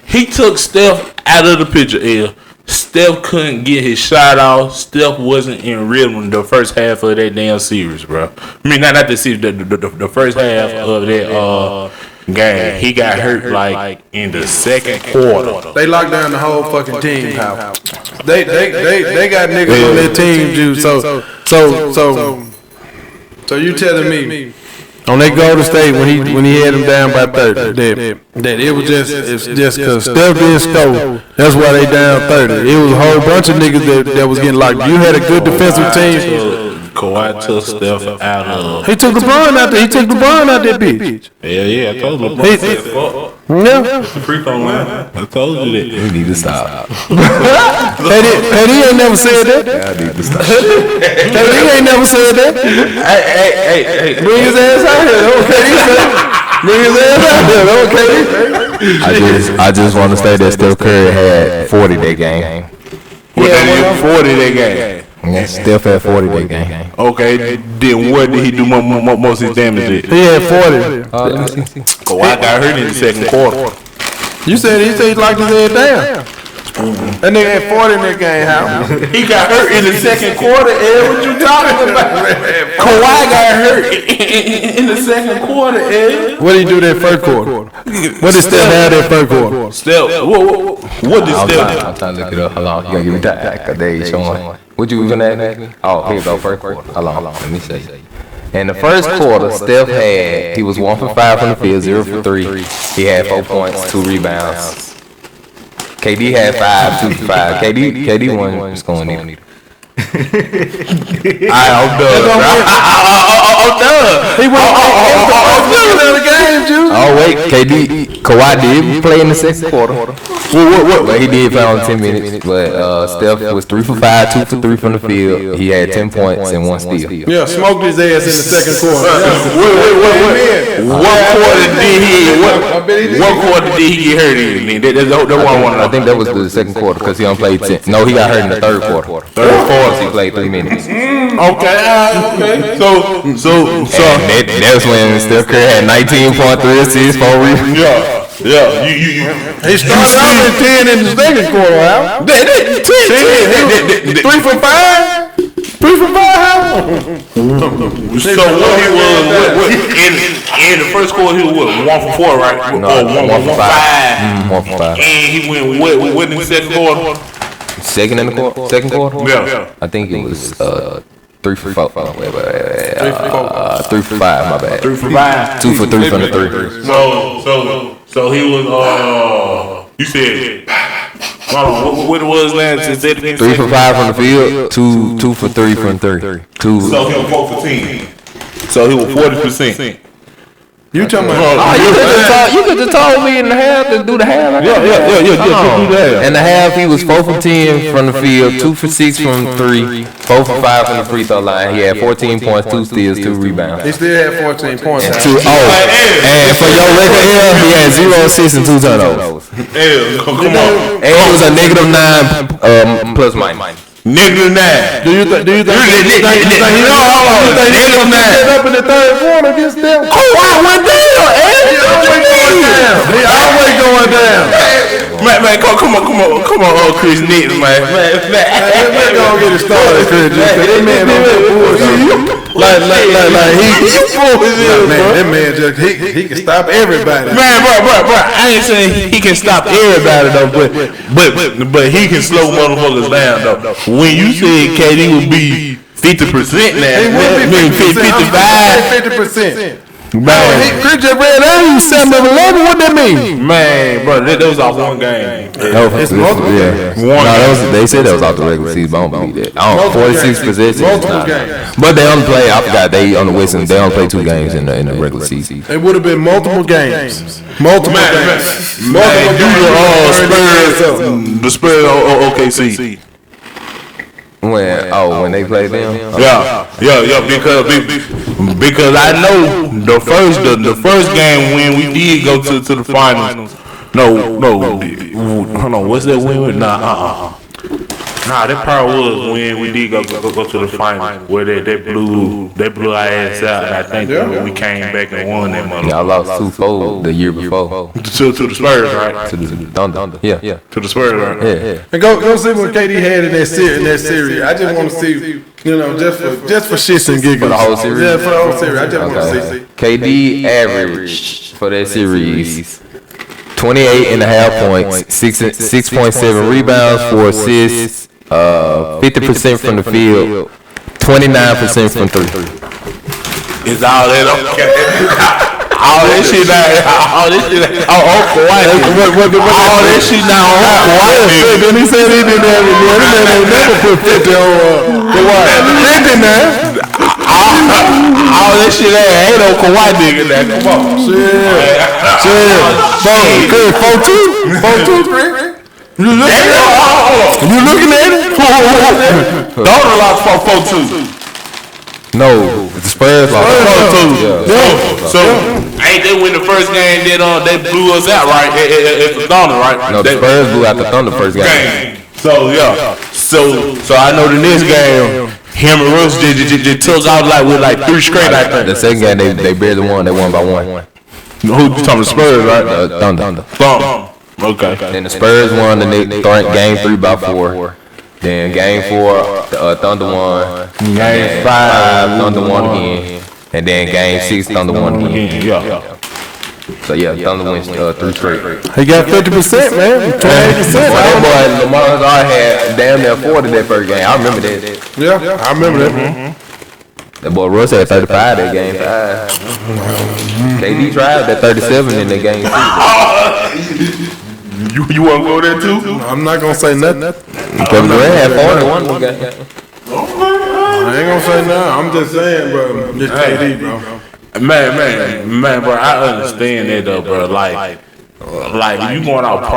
He took Steph out of the picture. Steph couldn't get his shot off. Steph wasn't in rhythm the first half of that damn series, bro. I mean, not the series. The first half of that game. He got hurt like in the second quarter. They locked down the whole fucking team. They got niggas on their team, dude. So you telling me? On that Golden State when he had them down by 30, that it was just because Steph didn't score. That's why they down 30. It was a whole bunch of niggas that was getting locked. You had a good defensive team. Kawhi took Steph out of. He took LeBron out there. He took LeBron out that bitch. Yeah. I told LeBron. Yeah. Free throw line. I told you that. We need to stop. KD ain't never said that. I need to stop. KD ain't never said that. Hey. Bring his ass out here. Bring his ass out here. I just want to say that Steph Curry had 40 that game. 40 that game. Yeah, Steph had 40 that game. Okay, then what did he do most of his damage at? He had 40. Kawhi got hurt in the second quarter. You said he locked his head down. That nigga had 40 in that game, how? He got hurt in the second quarter, Ed. What you talking about? Kawhi got hurt in the second quarter, Ed. What did he do that first quarter? What did Steph have that first quarter? Steph, what did Steph do? I'm trying to look it up. Hold on. You gotta give me that. Cause they ain't showing. What you gonna ask me? Oh, here you go. First quarter. Hold on. Let me see. In the first quarter, Steph he was 1 for 5 from the field, 0 for 3. He had 4 points, 2 rebounds. KD had 5, 2 for 5. KD wasn't scoring either. I'm done. He went the game, Juice. Oh wait, Kawhi did play in the second quarter. What? But he did play on 10 minutes. But Steph was 3 for 5, 2 for 3 from the field. He had 10 points and 1 steal. Yeah, smoked his ass in the second quarter. Wait. What quarter did he get hurt in? I think that was the second quarter because he only played 10. No, he got hurt in the third quarter. Third quarter, he played 3 minutes. Okay. So that was when Steph Curry had 19.3 assists, 4 rebounds. Yeah. He started out at 10 in the second quarter, Al. 10. 3 for 5? 3 for 5, So what he was in the first quarter, he was 1 for 4, right? No, 1 for 5. 1 for 5. And he went what in the second quarter? Second quarter? Yeah. I think it was 3 for 4. 3 for 5, my bad. 3 for 5. 2 for 3 from the 3. So he was you said what it was last? 3 for 5 from the field, 2 for 3 from 3. So he was 4 for 10. So he was 40%. You talking about? You could have told me in the half to do the half. Yeah. Do that. In the half, he was 4 for 10 from the field, 2 for 6 from 3, 4 for 5 from the free throw line. He had 14 points, 2 steals, 2 rebounds. He still had 14 points. And for your record, he had 0 assists and 2 turnovers. Come on. And he was a -9 plus minus. -9. Do you think he -9. up in the third quarter against them? Kawhi went down. He always going down. Man, come on, Chris Nix, man. Let's go get it started, Chris. That man like that man just he can stop everybody. Man, bro, I ain't saying he can stop everybody though, but he can slow motherfuckers down though. When you said KD would be 50% now, He would be 55. 50%. Man, Chris just ran out. You 7-11. What that mean? Man, bro, that was off one game. It's multiple games. They said that was off the regular season, but I don't believe that. 46 possessions. Multiple games. But they only play, I forgot, they on the Western, they only play 2 games in the regular season. It would have been multiple games. Multiple games. Man, the Spurs OKC. When they play them? Yeah, because I know the first game when we did go to the finals. No, hold on, what's that win? Nah, that probably was when we did go to the finals where they blew our ass out. And I think when we came back and won that motherfucker. Y'all lost 2-4 the year before. To the Spurs, right? To the Thunder. Yeah. To the Spurs, right? Yeah. And go see what KD had in that series. I just want to see, just for shits and giggles. For the whole series? Yeah, for the whole series. I just want to see. KD average for that series 28.5 points, 6.7 rebounds, 4 assists, 50% from the field, 29% from 3. It's all that okay. All that shit now. All that shit now. All that shit now. Then he said he didn't have it. That man ain't never put 50 on Kawhi. All that shit ain't no Kawhi nigga now. Come on. Shit. 4-2. You looking at it? Daughter lost 4-2. No, the Spurs lost 4-2. So ain't they win the first game? Then they blew us out, right? At the Thunder, right? No, the Spurs blew out the Thunder first game. So yeah. So I know the next game, him and Russ just took out with 3 straight. I think the second game they barely won. They won by 1. Who you talking the Spurs, right? Thunder. Okay. Then the Spurs won the game 3 by 4. Then game 4, the Thunder won. Game 5, Thunder won again. And then game 6, Thunder won again. Yeah. So yeah, Thunder wins 3 straight. He got 50%, man. 28%. That boy Lamar Odom had damn near 40 that first game. I remember that. Yeah, I remember that. That boy Russ had 35 that game 5. KD tried that 37 in the game 6. You want to go there too? I'm not gonna say nothing. Kevin Durant had 41 in the game. I ain't gonna say nothing. I'm just saying, bro. Just KD, bro. Man, bro, I understand that though, bro. Like you going out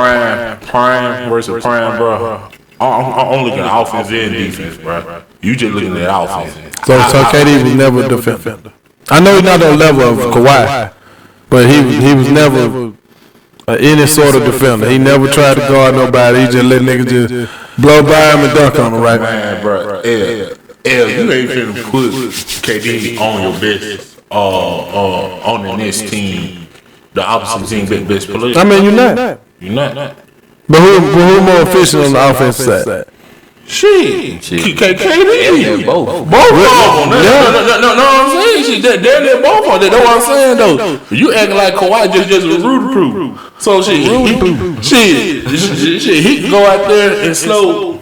prime versus prime, bro. I'm looking at offense and defense, bro. You just looking at offense. So KD was never a defender. I know he's not on the level of Kawhi, but he was never any sort of defender. He never tried to guard nobody. He just let niggas just blow by him and dunk on him, right? Man, bro, you ain't finna put KD on your best. On the next team, the opposite team best player. I mean, you're not. You're not. But who more efficient on the offensive side? Shit. KD. Yeah, both. Both of them. No, I'm saying shit. They're both on that. That's what I'm saying though. You acting like Kawhi just a rude proof. So shit, he can go out there and slow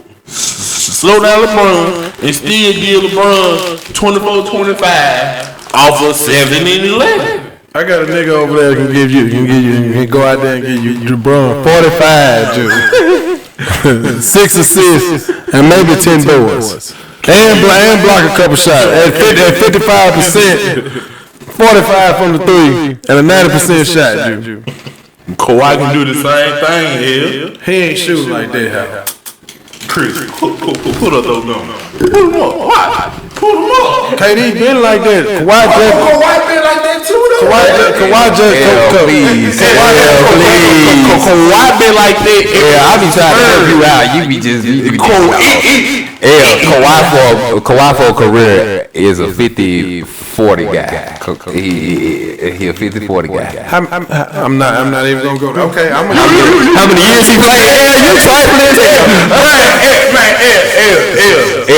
down LeBron and still give LeBron 24-25. Off of 7 and 11. I got a nigga over there that can go out there and give you LeBron 45, Jude. 6 assists and maybe 10 boards. And block a couple shots at 55%, 45 from the 3, and a 90% shot, Jude. Kawhi can do the same thing here. He ain't shooting like that. Chris, put up those numbers. Put them up. Why? Put them up. KD been like that. Kawhi been like that too, though. Kawhi Please. Kawhi been like that. Yeah, I be trying to help you out. You be just Kawhi for a career is a 50-40 guy. He a 50-40 guy. I'm not even gonna go. Okay, how many years he played? You trifling as hell.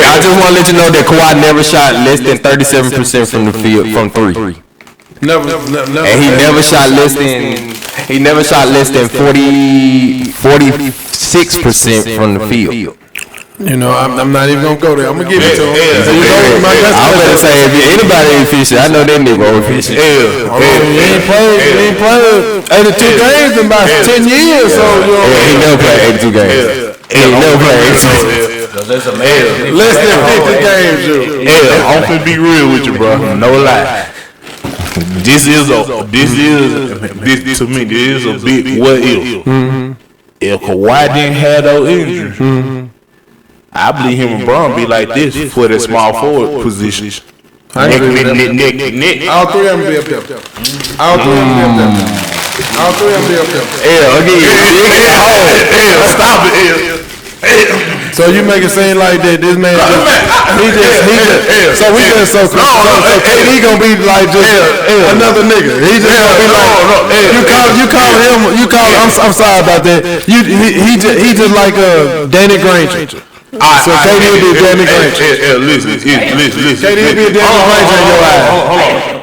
I just want to let you know that Kawhi never shot less than 37% from the field from 3. Never. And he never shot less than 46% from the field. You know, I'm not even gonna go there. I'm gonna give it to him. I'm gonna say if anybody ain't efficient, I know that nigga efficient. He ain't played 82 games in about 10 years. So he never played 82 games. He never played 82. Less than 50 games, Jude. I'm finna be real with you, bro. No lie. This is to me. This is a big what if. If Kawhi didn't have those injuries, I believe him and Bron be like this for the small forward position. Nick. All three of them be up there. Stop it, So you make it seem like that this man KD gonna be like just another nigga. He just gonna be like you call him. I'm sorry about that. He just like Danny Granger. So KD will be Danny Granger. Listen. KD will be Danny Granger in your eyes.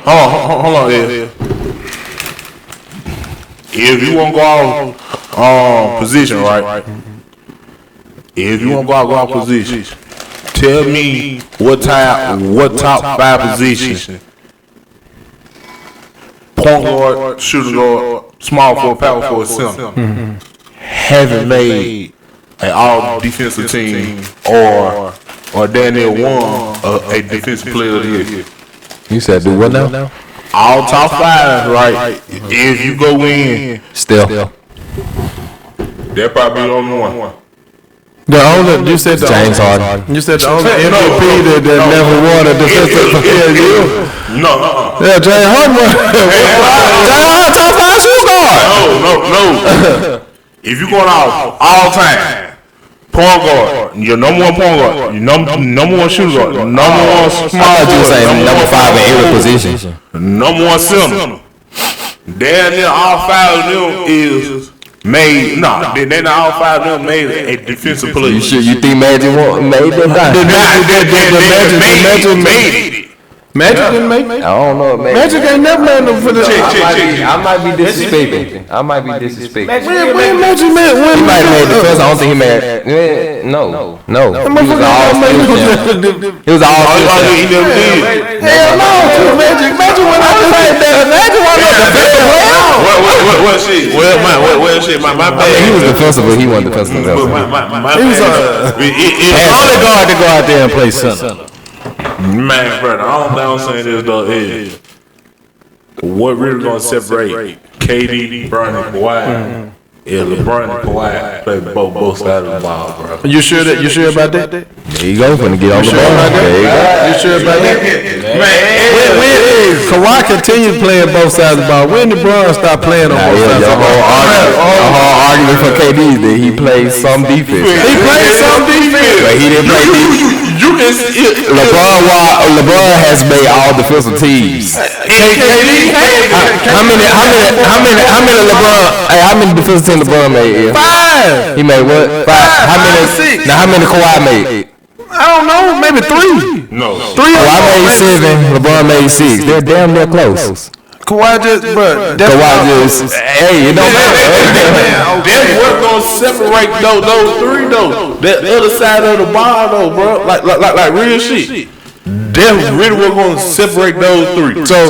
Hold on. If you want to go off position, right? If you want to go off position, tell me what top 5 position, point guard, shooting guard, small forward, power forward, center, haven't made an all defensive team or Daniel won a defensive player of the year. You said do what now? All top 5, right? If you go in, Still. they're probably the only one. You said James Harden. You said the only MVP that never won a defensive player of the year. No. Yeah, James Harden won. James Harden top 5 shooting guard. No. If you going out all time, point guard, your number one point guard, your number one shooting guard, number one small I thought you were saying forward, number 5 in every position. number one center. Damn near all 5 of them is Made they're not all 5 of them made a defensive play. You think Magic made that? Magic made it. Magic didn't make it. I don't know. Magic ain't never made no for the. I might be disrespecting. When Magic made? He He might have made the first. I don't think he made. No. He was all. He never did. Hell no, Magic went out the Magic went out the best. What shit? Well, shit. My bad. He was defensive, but he wasn't defensive. My He was Only guard to go out there and play center. man, brother. All I'm saying is though is what really gonna separate KD, Bron, and Kawhi. Yeah, LeBron and Kawhi play both sides of the ball, bro. You sure about that? There you go. Finna get on the ball. There you go. You sure about that? When Kawhi continued playing both sides of the ball, when did Bron stop playing on both sides of the ball? The whole argument for KD is that he played some defense. He played some defense, But he didn't play defense. LeBron has made all defensive teams. How many LeBron? Hey, how many defensive teams LeBron made? 5. He made what? 5. How many? 6. Now how many Kawhi made? I don't know, maybe 3. No. 3 or 4. Kawhi made 7. LeBron made 6. They're damn near close. Kawhi just, bro. Kawhi just, hey, it don't matter. That's what's gonna separate those 3 though. That other side of the ball though, bro. Like real shit. That's really what's gonna separate those 3. So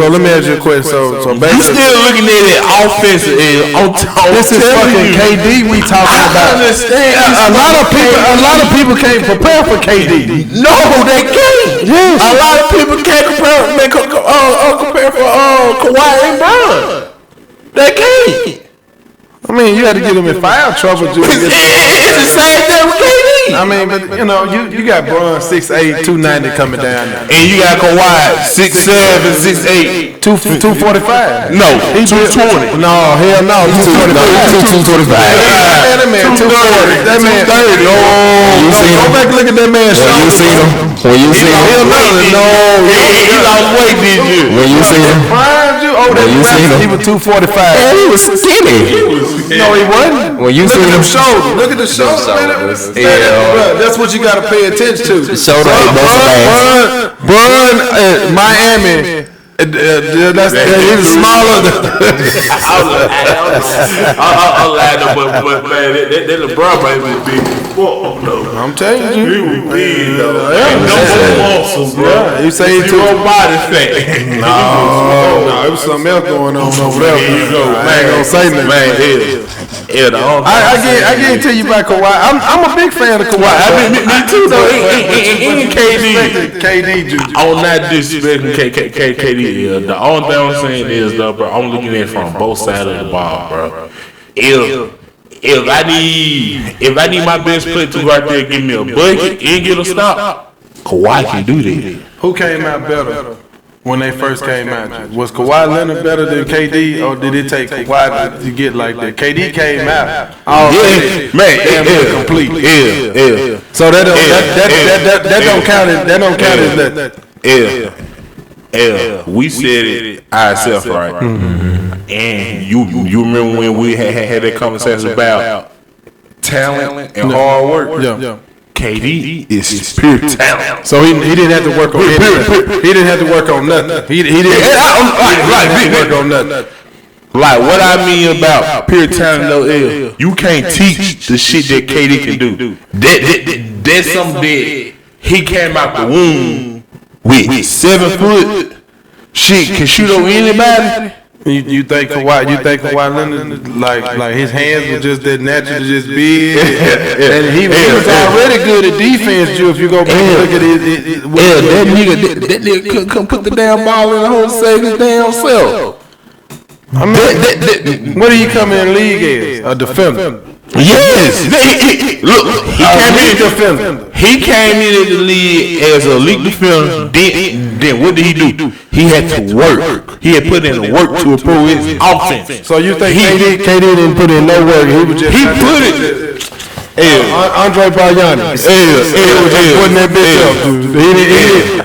let me ask you a question. So You basically, still looking at it offensive and this is fucking KD we talking about. I understand. A lot of people can't prepare for KD. No, they can't. Yes. A lot of people can't compare for Kawhi and Bron. They can't. I mean, you had to get them in foul trouble. It's the same thing with KD. I mean, but you know, you got Bron 6'8", 290 coming down there. And you got Kawhi 6'7", 6'8". 245. No, He 220. No, hell no. 225. That man 240. That man 30. Go back and look at that man's When you shoulder. seen him, He lost weight this year. when you seen him, Brian, you seen him. he was 245. he was skinny. No, he wasn't. When you Look seen at them him, shoulders. Look at the shoulders. Yeah. That's what you got to pay attention to. the shoulder ain't busting ass. Bron, Miami. He was smaller. I'm lying, but man, that LeBron might be big. Whoa, no. I'm telling you. He was big, though. No muscles, bro. Yeah, you say he You took. on body fat. No, it was something else going on over there. I ain't gonna say nothing. Man, I guarantee you about Kawhi. I'm a big fan of Kawhi. me too, though. And KD. KD juju. I'm not disrespecting KD. The only thing I'm saying is, though, bro, I'm looking at it from both sides of the ball, bro. If I need my best player to go out there and give me a bucket and get a stop, Kawhi can do that. Who came out better when they first came out? Was Kawhi Leonard better than KD, or did it take Kawhi to get like that? KD came out. Complete. Yeah. So that don't count as that don't count as that. Yeah, we said it ourselves, right? Mm-hmm. And you remember when we had that conversation about talent and hard work? Yeah. KD is pure talent. So he didn't have to work on anything. He didn't have to work on nothing. He didn't work on nothing. Like what I mean about pure talent though is you can't teach the shit that KD can do. That's something that he came out the womb with 7 foot. Shit can shoot over anybody. You think Kawhi Leonard like his hands were just that naturally just big, and he was already good at defense. If you go back and look at it, that nigga couldn't put the damn ball in the hole to save his damn self. I mean, what do you come in the league as? A defender. Yes. Look, he came in the league as a elite defender. Then what did he do? He had to work. He had put in the work to improve his offense. So you think KD didn't put in no work? He was just put it. Andre Bargnani. He was just putting that bitch up.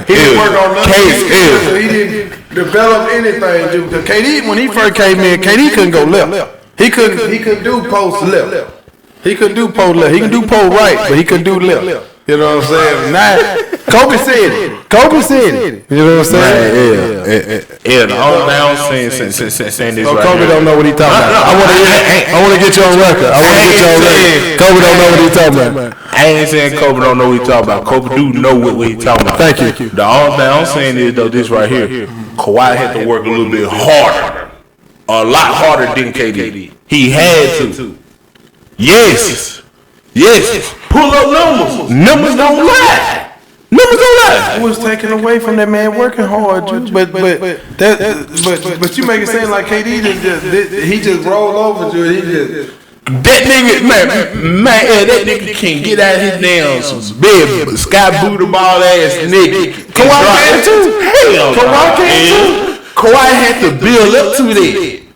He didn't work on nothing. He didn't develop anything. KD, when he first came in, KD couldn't go left. He couldn't do post left. He couldn't do post left. He can do post right, but he couldn't do left. You know what I'm saying? Now, Kobe said it. You know what I'm saying? Yeah. The only thing I'm saying this right Kobe here. don't know what he talking about. I want to get you on record. Kobe don't know what he talking about. I ain't saying Kobe don't know what he talking about. Kobe do know what he talking about. Thank you. The only thing I'm saying is though this right here, Kawhi had to work a little bit harder, a lot harder than KD. He had to. Yes. Pull up numbers. Numbers don't lie. It was taken away from that man working hard, Drew. But you make it seem like KD he just rolled over, Drew. He just. That nigga, man, that nigga can't get out his damn bed, sky booty ball ass nigga. Kawhi can too. Hell, Kawhi can too. Kawhi had to build up to that.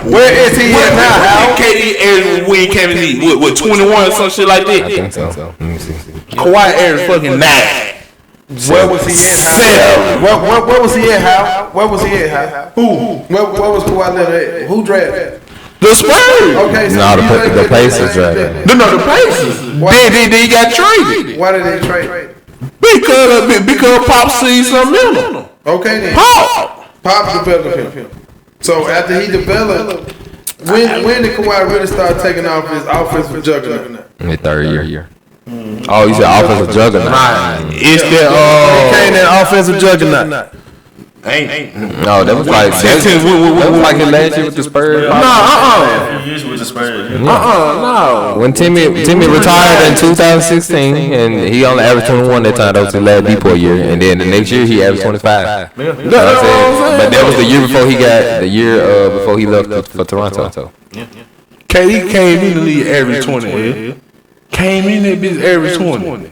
Where is he at now? How KD averaged when he came in the league? What 21 or some shit like that? I think so. Let me see. Kawhi averaged fucking 9. Where was he at? Where was he at? How? Where was he at? How? Who? Where was Kawhi Leonard at? Who drafted? The Spurs. Okay, so No, the Pacers drafted. No, the Pacers. Then he got traded. Why did they trade? Because Pop sees something in him. Okay then. Pop developed him. So after he developed, when did Kawhi really start taking off his offensive juggernaut? In the third year. Oh, you said offensive juggernaut. It's the He came that offensive juggernaut. No, that was like his last year with the Spurs. No. When Timmy retired in 2016, and he only averaged 21 that time. That was his last depot year, and then the next year he averaged 25. You know what I'm saying? But that was the year before he before he left for Toronto. KD came in the league average 20. Came in that bitch average 20.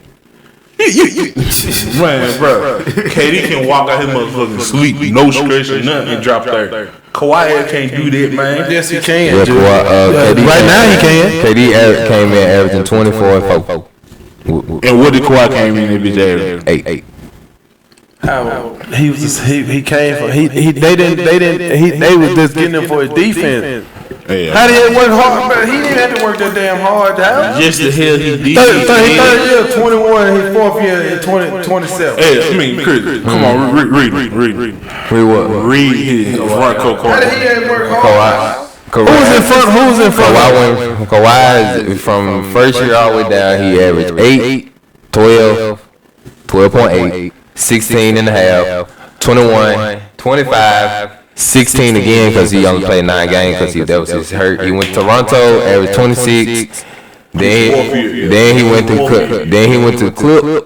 Man, bro. KD can walk out his motherfucking sleep, no stretch or nothing, and drop 30. Kawhi can't do that, man. Yes, he can. Yeah, KD right now he can. KD came in averaging 24 and 4. And what did Kawhi came in that bitch average? 8. He came for they was just getting him for his defense. Yeah. How did he work hard? Bro? He didn't have to work that damn hard. Just the hell he did. Third year, 21. His fourth year, 27. Hey, I mean, Chris, come on, read. Read what? Read his front court. How did he have to work hard? Who was in front? Kawhi from first year all the way down. He averaged 8, 12, 12.8, 16 and a half, 21, 25. 16 again because he only played 9 games because that was his hurt. He went to Toronto, averaged 26. Then he went to Clip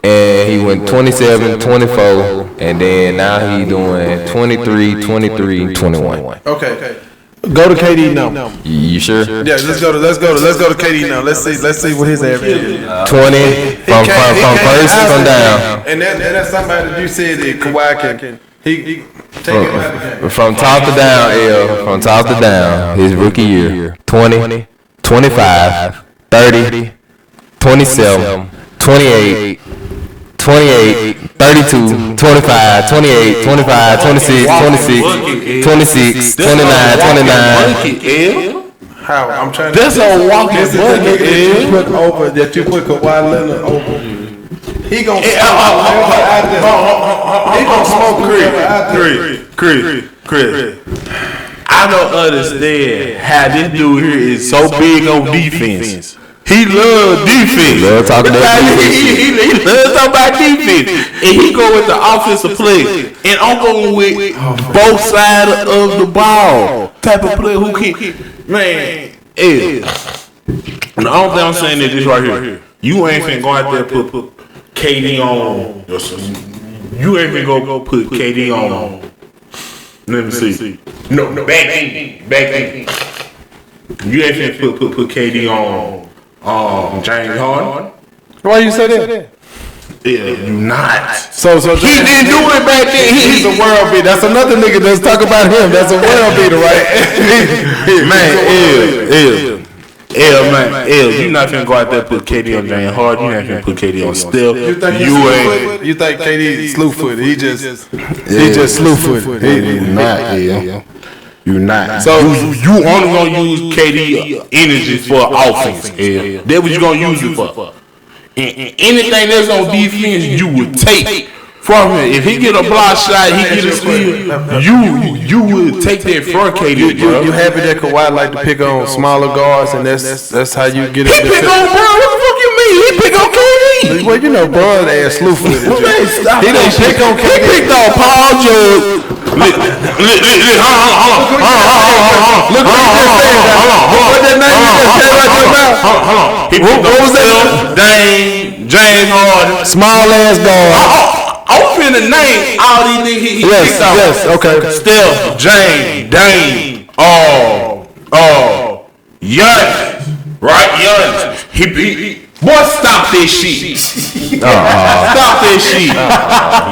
and he went 27, 24, and then now he doing 23, 23, 21. Okay. Go to KD now. You sure? Yeah, let's go to KD now. Let's see what his average is. 20 from first from down. And that's somebody that you said that Kawhi can. He from top to down, from top to down, his rookie year, 20, 25, 30, 27, 28, 28, 32, 25, 28, 25, 26, 26, 26, 29, 29. How? I'm trying to. That's a walking bucket, that you put Kawhi Leonard over. He gonna smoke Chris. I don't understand how this dude here is so big on defense. He loves defense. He loves talking about defense. He loves talking about defense. And he go with the offensive play. And I'm going with both sides of the ball. Type of player who can, man. The only thing I'm saying is this right here. You ain't finna go out there and put KD on. You ain't finna go put KD on. Let me see. No, back in. You ain't finna put KD on James Harden. Why you say that? Yeah, you not. So he didn't do it back then. He's a world beater. That's another nigga that's talk about him. That's a world beater, right? Man, Man, you not finna go out there and put KD on James Harden. You not finna put KD on Steph. You think KD slew footed? He just slew footed. He not. You not. So you only gonna use KD energy for offense. That's what you gonna use it for. And anything that's on defense, you would take from him. If he get a block shot, he get a steal. You would take that from KD. You happy that Kawhi like to pick on smaller guards, and that's how you get it. He pick on Brown. What the fuck you mean? He pick on KD. Well, you know, Bud ass slew footed. He don't pick on KD. He picked on Paul George. Hold on. What that name you just said right there? Hold on. What was that? James Harden. Small ass guard. Open the name. All these niggas he picked off. Yes, okay. Steph, James, Dame, Giannis, right? Giannis. He boy, stop this shit. Stop this shit.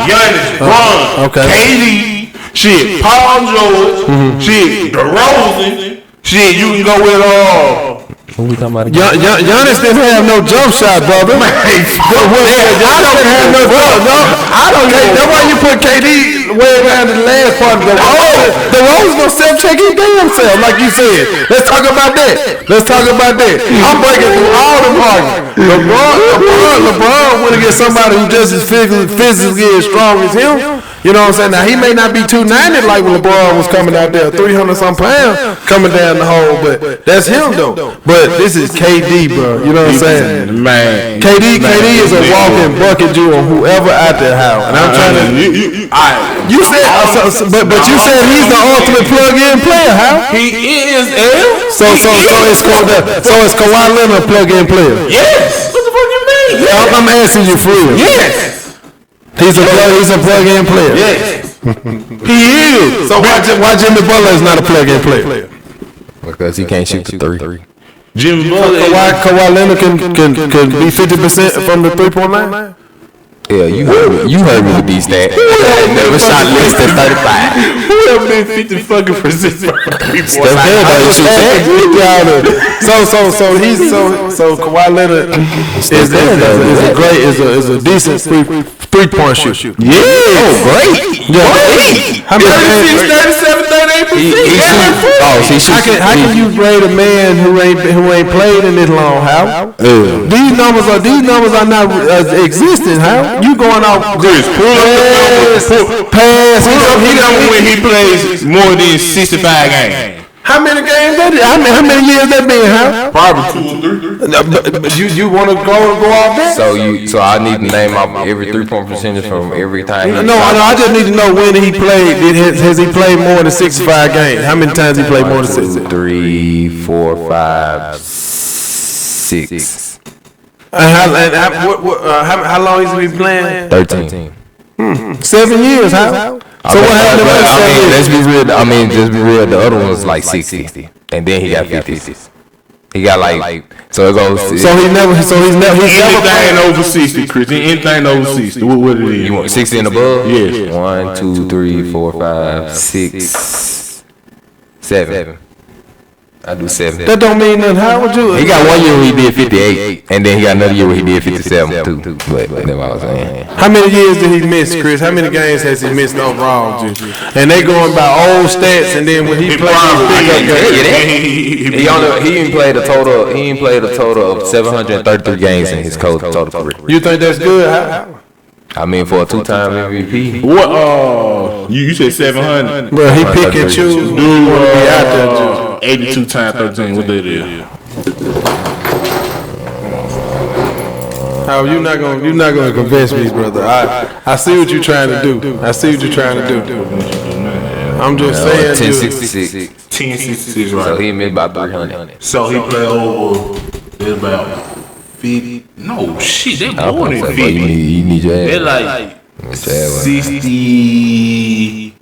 Giannis, Bron, KD, shit, Paul George, shit, DeRozan, shit. You can go with Who we talking about again? Giannis didn't have no jump shot, brother. I don't have no jump. I don't. That's why you put KD way down to the last part of the Rose gonna self-check his damn self, like you said. Let's talk about that. I'm breaking through all the arguments. LeBron went against somebody who just as physically as strong as him. You know what I'm saying? Now, he may not be 290 like when LeBron was coming out there, 300-some pounds coming down the hole, but that's him, though. But this is KD, bro. You know what I'm saying? Man. KD is a walking bucket you on whoever out there, how. And I'm trying to... You said... But you said he's the ultimate plug-in player, how? He is, So it's Kawhi Leonard a plug-in player? Yes. What the fuck you mean? I'm asking you for real. Yes. He's a plug-in player. Yes. He is. So why Jimmy Butler is not a plug-in player? Because he can't shoot the three. Jimmy Butler. Kawhi Leonard can be 50% from the 3-point line? Yeah, you heard me with these stats. Never shot less than 35. Who ever been 50 fucking percent from 3-point So Kawhi Leonard is a decent 3-point shooter. Yeah. Oh, great. Yeah. 36, 37, 38%. How can you grade a man who ain't played in this long? How? These numbers are not existing. How? You going off Chris, pass. He done when he plays more than 65 games. How many games that is? How many years that been, huh? Probably 2 or 3. You want to go off that? So I need to name off every 3-point percentage from every time. No, I just need to know when he played. Has he played more than 65 games? How many times he played more than 65? 2, 3, 4, 5, 6. How long has he been playing? 13. 7 years, huh? So what happened about 7 years? Let's be real. The other one was like 60, and then he got 50s. He got like so it goes. So he's never Anything over 60, Chris. Anything over 60. What it is? You want 60 and above? Yes. 1, 2, 3, 4, 5, 6, 7. I do 7. That don't mean nothing. How would you? He got 1 year where he did 58, and then he got another year where he did 57 too. But that's what I was saying. How many years did he miss, Chris? How many games has he missed overall? And they going by old stats, and then when he played, he ain't played a total of 733 games in his total career. You think that's good? How? I mean, for a 2-time MVP. What? You said 700. Well, he pick and choose. Dude, be out there. 82 times 13. What that is? How you're not gonna convince me, brother. I see what you're trying to do. I'm just saying. 1066. 1066, right? So he made about 300. So he played over about 50. No shit, they more than 50. You need your ass. They're like 60.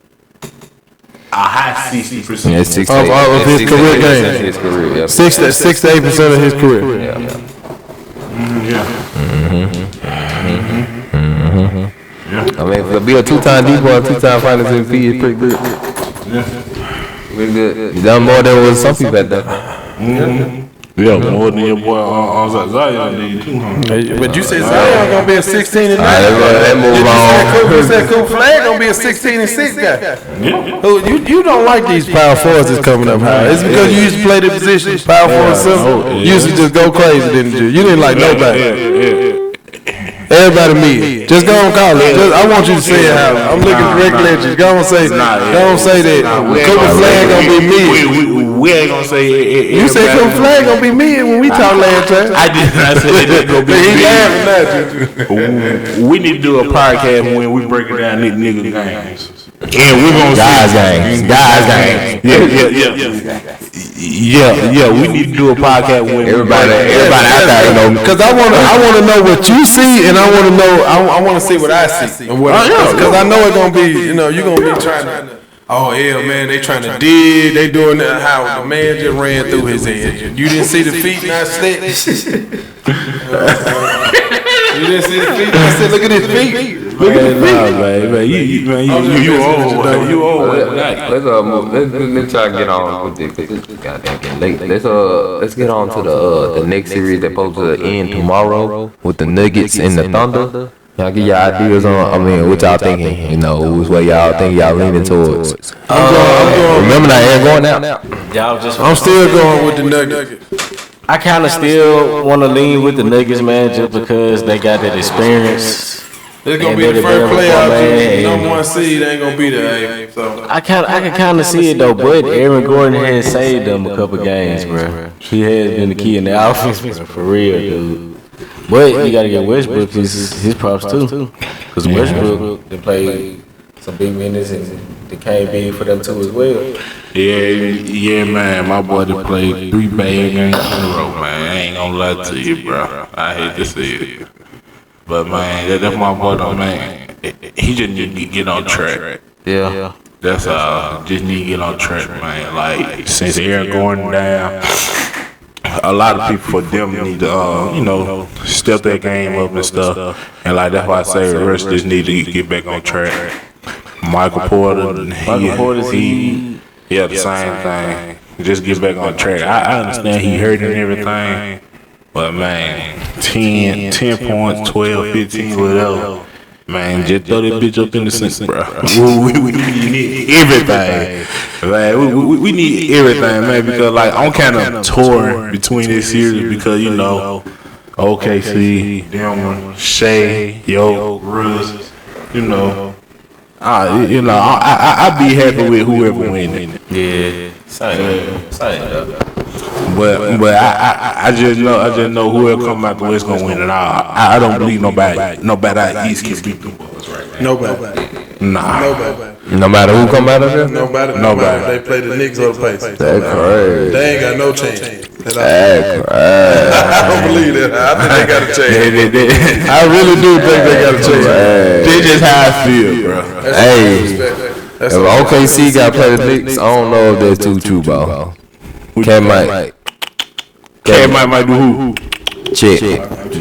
A high 60%. Yeah, 60 of his career game. His career, yeah. 6 to 8% of his career. I mean, to be a 2-time D-boy, 2-time finals MVP is pretty good. Yeah. Pretty good. You done more than what some people had done. Yeah, more than your boy on Zion did too. But you said Zion gonna be a 16 and 9. Let's move on. You said Cool Flag gonna be a 16 and 6 guy. Yeah. You don't like these power forwards that's coming up high. It's because you used to play the position. Power forward simple. You used to just go crazy, didn't you? You didn't like nobody. Everybody me. Just go on call it. I want you to say it how I'm looking directly at you. Go on say that. Cooper Flag gonna be me. We ain't gonna say it. You said Cooper Flag gonna be me when we talk last time. I did not say it gonna be He me. laughing at you. We need to do a podcast when we break it down nigga games. And we're gonna Guys see games. Yeah. We need to do a podcast when Everybody out there, Because I wanna know what you see, and I wanna know. I wanna see what I see. Because I know it's gonna be. You know, you're gonna be trying to. Oh yeah, man, they trying to dig. They doing that. How the man just ran through his head. You didn't see the feet not steps. You didn't see the feet. I said, look at his feet. Look at his feet. You old. You old. Let's try to get on with this. Goddamn getting late. Let's get on to the next series that's supposed to end tomorrow with the Nuggets and the Thunder. Y'all get your ideas on. What y'all thinking? You know, which way y'all think y'all leaning towards. Remember that ain't going out. I'm still going with the Nuggets. I kind of still want to lean with the Nuggets, man, just because they got that experience. It's gonna be the first playoff. Number 1 seed ain't gonna be there. So I can kind of see it though, but Aaron Gordon has saved them a couple games, bro. He has been the key in the offense, bro, for real, dude. But you gotta get Westbrook his props too, because Westbrook they played some big minutes and they came big for them too as well. Yeah, man. My boy to play 3 bad games in a row, man. I ain't gonna lie to you, bro. I hate to say it, but man, that's my boy, though, man. He just need to get on track. Yeah. That's all. Just need to get on track, man. Like since Aaron Gordon down, a lot of people for them need to, step their game up and stuff. And like that's why I say the rest just need to get back on track. Michael Porter, he the same thing. Just get back on track. I understand he hurt and everything, but man, 10 points, 12, 15, whatever. Man, just throw that bitch up in the sink, bro. We need everything. Like, we need everything, man, because like I'm kind of torn between this series because OKC, them, Shea, Russ, I'd be happy with whoever wins. Yeah, same. But I just know whoever come out the West gonna win it all. I don't believe nobody out East can beat them boys right now. nobody. Nah. No matter who come out of there? Nobody. They play the Knicks or the Pacers. That's crazy. They ain't got no chance. That's crazy. I don't believe that. I think they got a chance. I really do think they got a chance. That's just how I feel, bro. Hey, if OKC got to play the Knicks, I don't know if that's too true, bro. Cat might do who? Check.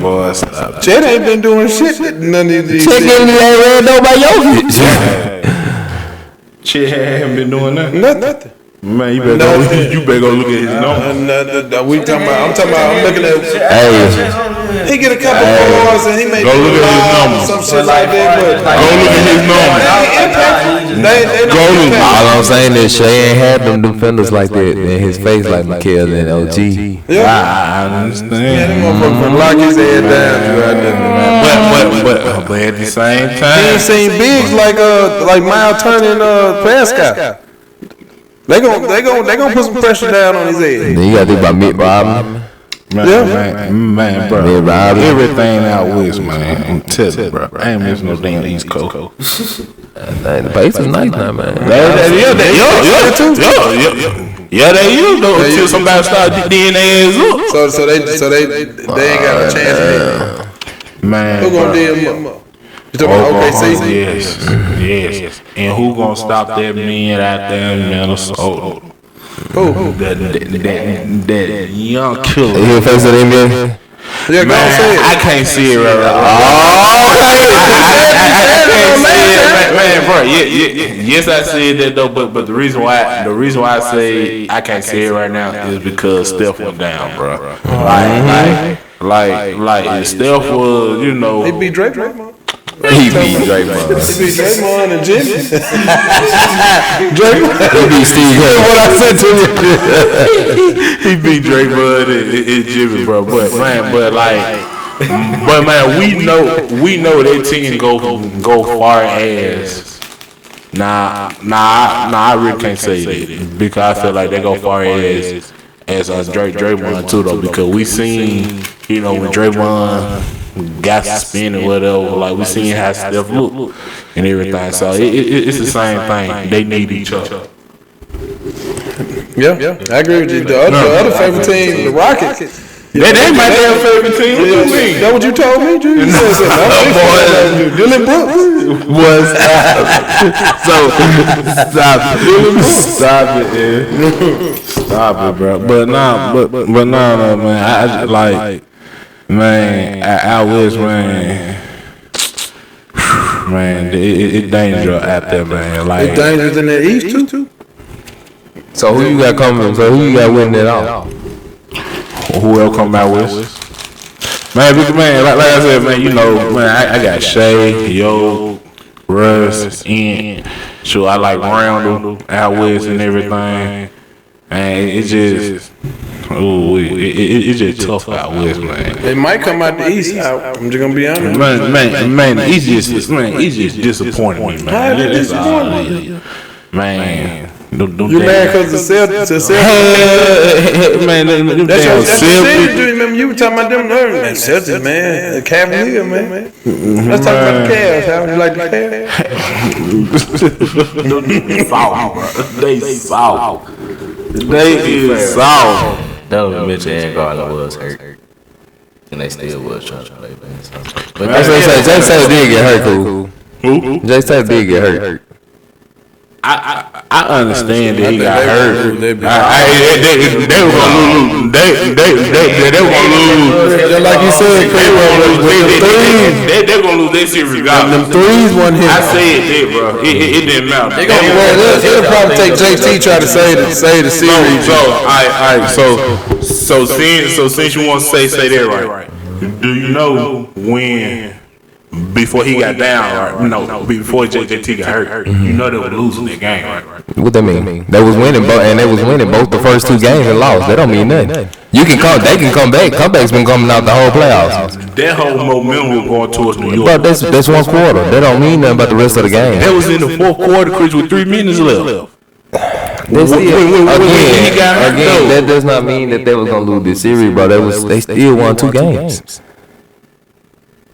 Boy, stop. Chet ain't been doing shit. None of these. Check in there, nobody Jokic. Chet haven't been doing nothing. Nothing. Man, you better go look at his numbers. I'm looking at. Hey. He get a couple balls and he may go look at his numbers. Some shit like that. Go look at his numbers. Go look. All I'm saying is Shea ain't had them defenders like that in his face like Mikhail and OG. Yeah. I understand. Them motherfuckers lock his head down. But at the same He time, ain't seen bigs like Miles Turner and Prescott. They gonna put some pressure down on his head. Then you got to think about Mitt Romney. man, bro. Everything out west, man. I'm telling you, bro. I ain't missing no damn East Coast. The Pacers nice now, man. Yeah, they is though until somebody start digging their ass up. So they ain't got a chance. Man, Who gonna dig him up? You talking about OKC? Yes. And who gonna stop that man out there in Minnesota? Who? That young killer. You face of the NBA? Yeah, go Man, say it. I can't see it right now. bro. Yes, I said that though, but the reason why I say I can't say it right now is because Steph went down, bro. Like Steph was, you know, He beat Draymond. He beat Draymond. He beat Draymond and Jimmy. He beat Steve Kerr. What I said to you. he beat Draymond and Jimmy, bro. But man, we know that team go far as. Nah, I really can't say that because I feel like they go far as Draymond too though, because we seen, you know, when Draymond got suspended or whatever, like we seen how Steph look and everything. So it's the same thing. They need each other. Yeah, I agree with you. The other favorite team, the Rockets. They my damn favorite team. What you mean? That what you told me, Drew? You said something. Dylan Brooks was stop it, bro. But nah, man. I like, man, out west, man, it's dangerous out there, man. Like, it's dangerous in the East too. So who you got coming? So who you got winning it all? Who else come out with? Man, like I said, man, you know, man, I got Shay, Yo, Russ, and sure, I like Roundel out west and everything. And it's just, it's just tough out west, man. They might come out the East. I'm just gonna be honest. Man, it's just disappointing me, man. How did this disappoint? Man. You mad because the Celtics? Man, that's your Celtics. Remember you were talking about them nerves, man. Celtics, man. The Cavaliers, man. Let's talk about the Cavs. How would you like the Cavs? They soft. They is soft. That was Mitch and Garland was hurt. And they still was trying to play, man. So. But Jay Taylor did get hurt, cool. Who? Jay Taylor did get hurt. I understand that he got hurt. They were gonna lose. They were gonna lose. Like you said, they're gonna lose their series. Them threes wasn't hit. I said that, bro. It didn't matter. It'll probably take JT try to say the series. So since you want to say that right, do you know when? Before he got down, right? No, before JT got hurt, you know they were losing that game, right? What that mean? They was winning, and they was winning both the first two games and lost. That don't mean nothing. They can come back. Comeback's been coming out the whole playoffs. That whole momentum was going towards New York. But that's one quarter. That don't mean nothing about the rest of the game. That was in the fourth quarter, Chris, with 3 minutes left. Again, that does not mean that they was gonna lose this series, bro. They still won 2 games.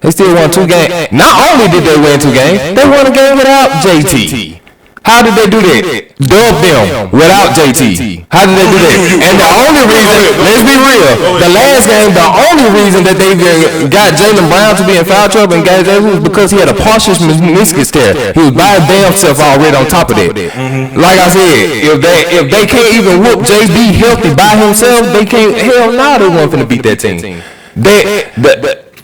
They still won 2 games. Not only did they win 2 games, they won a game without JT. How did they do that? Dub them without JT. How did they do that? And the only reason, let's be real, the last game, the only reason that they got Jaylen Brown to be in foul trouble and got was because he had a partial meniscus tear. He was by his damn self already on top of that. Like I said, if they can't even whoop JB healthy by himself, they can't. Hell no, they weren't finna beat that team.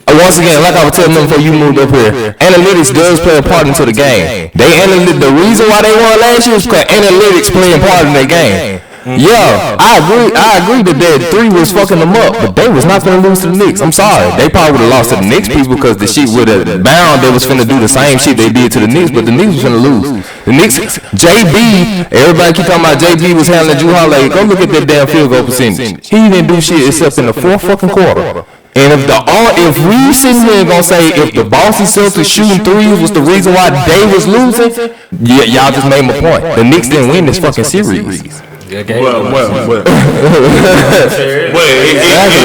Once again, like I was telling them before you moved up here, analytics does play a part into the game. The reason why they won last year is because analytics play a part in their game. Yeah, I agree that 3 was fucking them up, but they was not finna lose to the Knicks. I'm sorry. They probably would have lost to the Knicks people because the shit would have bound they was finna do the same shit they did to the Knicks, but the Knicks was finna lose. The Knicks, JB, everybody keep talking about JB was handling Drew Holiday. Go look at that damn field goal percentage. He didn't do shit except in the 4th fucking quarter. And if we sitting here gonna say if the Boston Celtics shooting threes was the reason why they was losing, yeah, y'all just made my point. The Knicks didn't win this fucking series. Well. Exactly.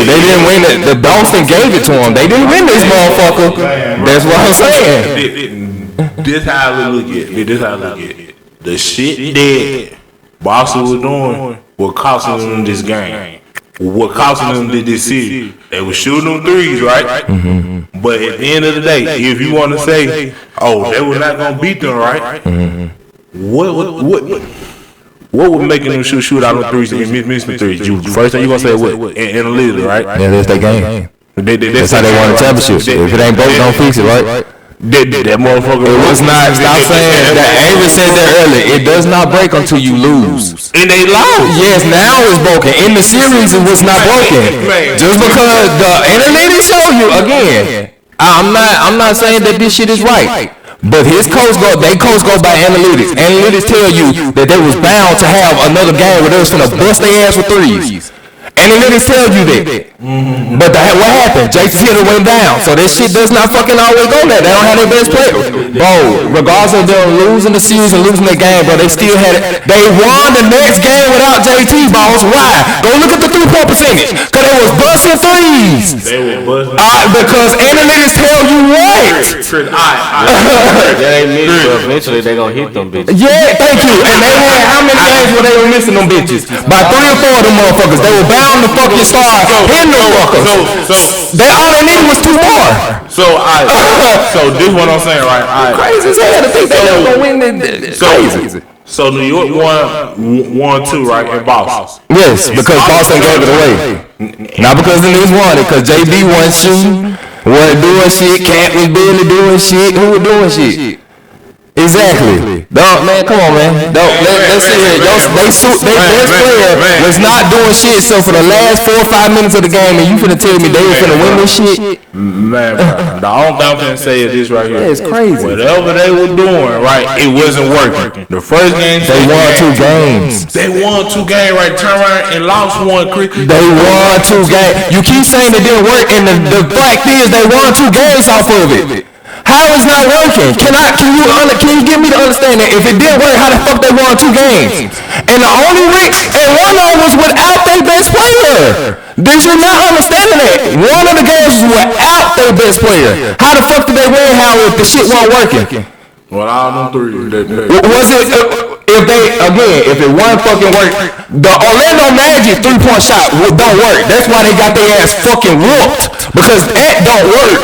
They didn't win it. The Boston gave it to them. They didn't win this motherfucker. That's what I'm saying. This how I look at it. The shit that Boston was doing was costing them this game. What costing them this series? They were shooting them threes, right? Mm-hmm. But at the end of the day, if you want to say, they were not gonna beat them, right? Mm-hmm. What was making them shoot out on threes and miss the threes? First thing you gonna say what? Analytics, right? Yeah, that's their game. That's how they won the championship. If it ain't broke, don't fix it, right? That motherfucker. It was not. Stop saying that. Ava said that earlier. It does not break until you lose. And they lost. Yes, now it's broken. In the series, it was not broken. Just because the analytics show you again. I'm not saying that this shit is right. But his coach go by analytics. Analytics tell you that they was bound to have another game where they was gonna bust their ass with threes. Analytics tell you that. But what happened? Jason Tatum went down. So that shit does not fucking always go there. They don't have their best player. Bro, regardless of them losing the series and losing the game, bro, they still had it. They won the next game without JT, boss. Why? Go look at the 3-point percentage. Because they was busting threes. They were busting. Because analytics tell you what. Eventually they gonna hit them bitches. Yeah, thank you. And they had how many games where they were missing them bitches? By 3 or 4 of them motherfuckers. They were bound to fucking start hitting them fuckers. They all they needed was 2 more. So this is what I'm saying, right? Crazy as hell to think they were gonna win this. Crazy. So New York won 2, right? In Boston. Yes, because Boston gave it away. Not because the Knicks won it, because JB wasn't shooting, wasn't doing shit. Cat was barely doing shit. Who was doing shit? Exactly. Dog, man, come on, man. Let's see here. Their best player was not doing shit. So for the last 4 or 5 minutes of the game, and you finna tell me they was finna win this shit? Man, bro. The only thing I'm finna say is this right here. Yeah, it's crazy. Whatever they were doing, right, it wasn't working. The first game, They won 2 games. They won 2 games, right? Turn around and lost 1 quickly. They won 2 games. You keep saying it didn't work, and the fact is they won 2 games off of it. How is not working? Can you give me the understanding? If it didn't work, how the fuck they won 2 games? And the only and one of them was without their best player. Did you not understand that? One of the games was without their best player. How the fuck did they win? How if the shit wasn't working? Well, all them 3. Was it if it wasn't fucking work? The Orlando Magic 3-point shot don't work. That's why they got their ass fucking whooped, because that don't work.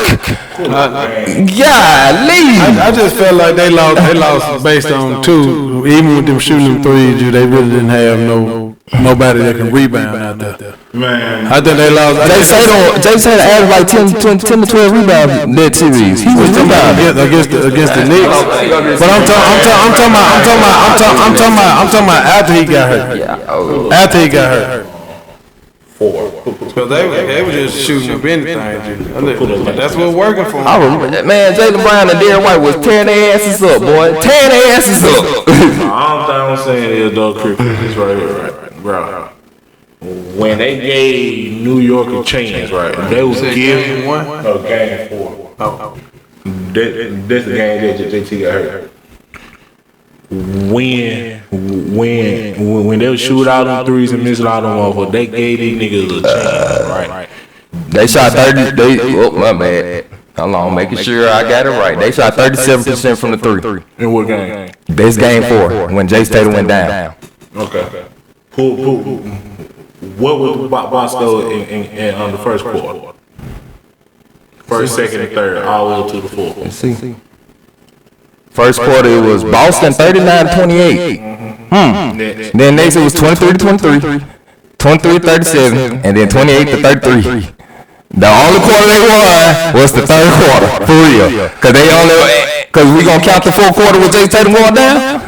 Golly. I just felt like they lost based on 2. Even with them shooting them threes, they really didn't have nobody that can rebound out there. Man, I think they lost. Jason averaged like 10 to 12 rebounds in that series. He was rebounding against the Knicks. But I'm talking about after he got hurt. After he got hurt. 4. Because they were just shooting up anything. That's what working for them. Man, Jaylen Brown and Derrick White was tearing their asses up, boy. Tearing their asses up. All I'm saying is, though, Chris, is right here, right, bro. When they gave New York a chance, right, they was giving game 4. That's the game that JT got hurt. When they would shoot out on threes and miss out on motherfuckers, they gave these niggas a chance, right? They shot 30. My bad. Hold on, making sure I got it right. They shot 37% from the 3. In what game? This game 4 when Jay Tatum went down. Okay. What was Bosco in on the first quarter? First, second, and third, all the way to the 4th. Let's see. First quarter it was Boston 39-28. Then next it was 23-23, 23-37, and then 28-33. The only quarter they won was the 3rd quarter, for real. Cause we gonna count the 4th quarter with Jay Tatum going down.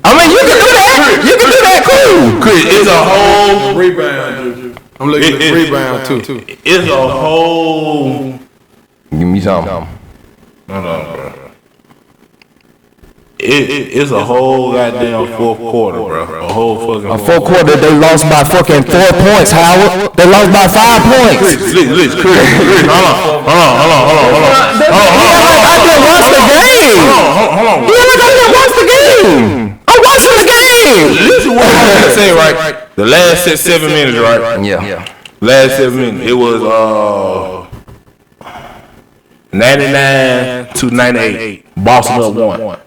I mean, you can do that. You can do that, cool. Chris, it's a whole rebound. I'm looking at the rebound too. It's a whole. Give me something. No, bro. It's a whole goddamn 4th quarter, bro. A whole fucking. A 4th quarter, they lost by fucking 4 points, Howard. They lost by 5 points. Chris, hold on. I didn't watch the game. Hold on. Yeah, I didn't watch the game. I'm watching the game. Listen what I'm gonna say, right? The last 7 minutes, right? Yeah. Last 7 minutes, it was 99-98. Boston up 1.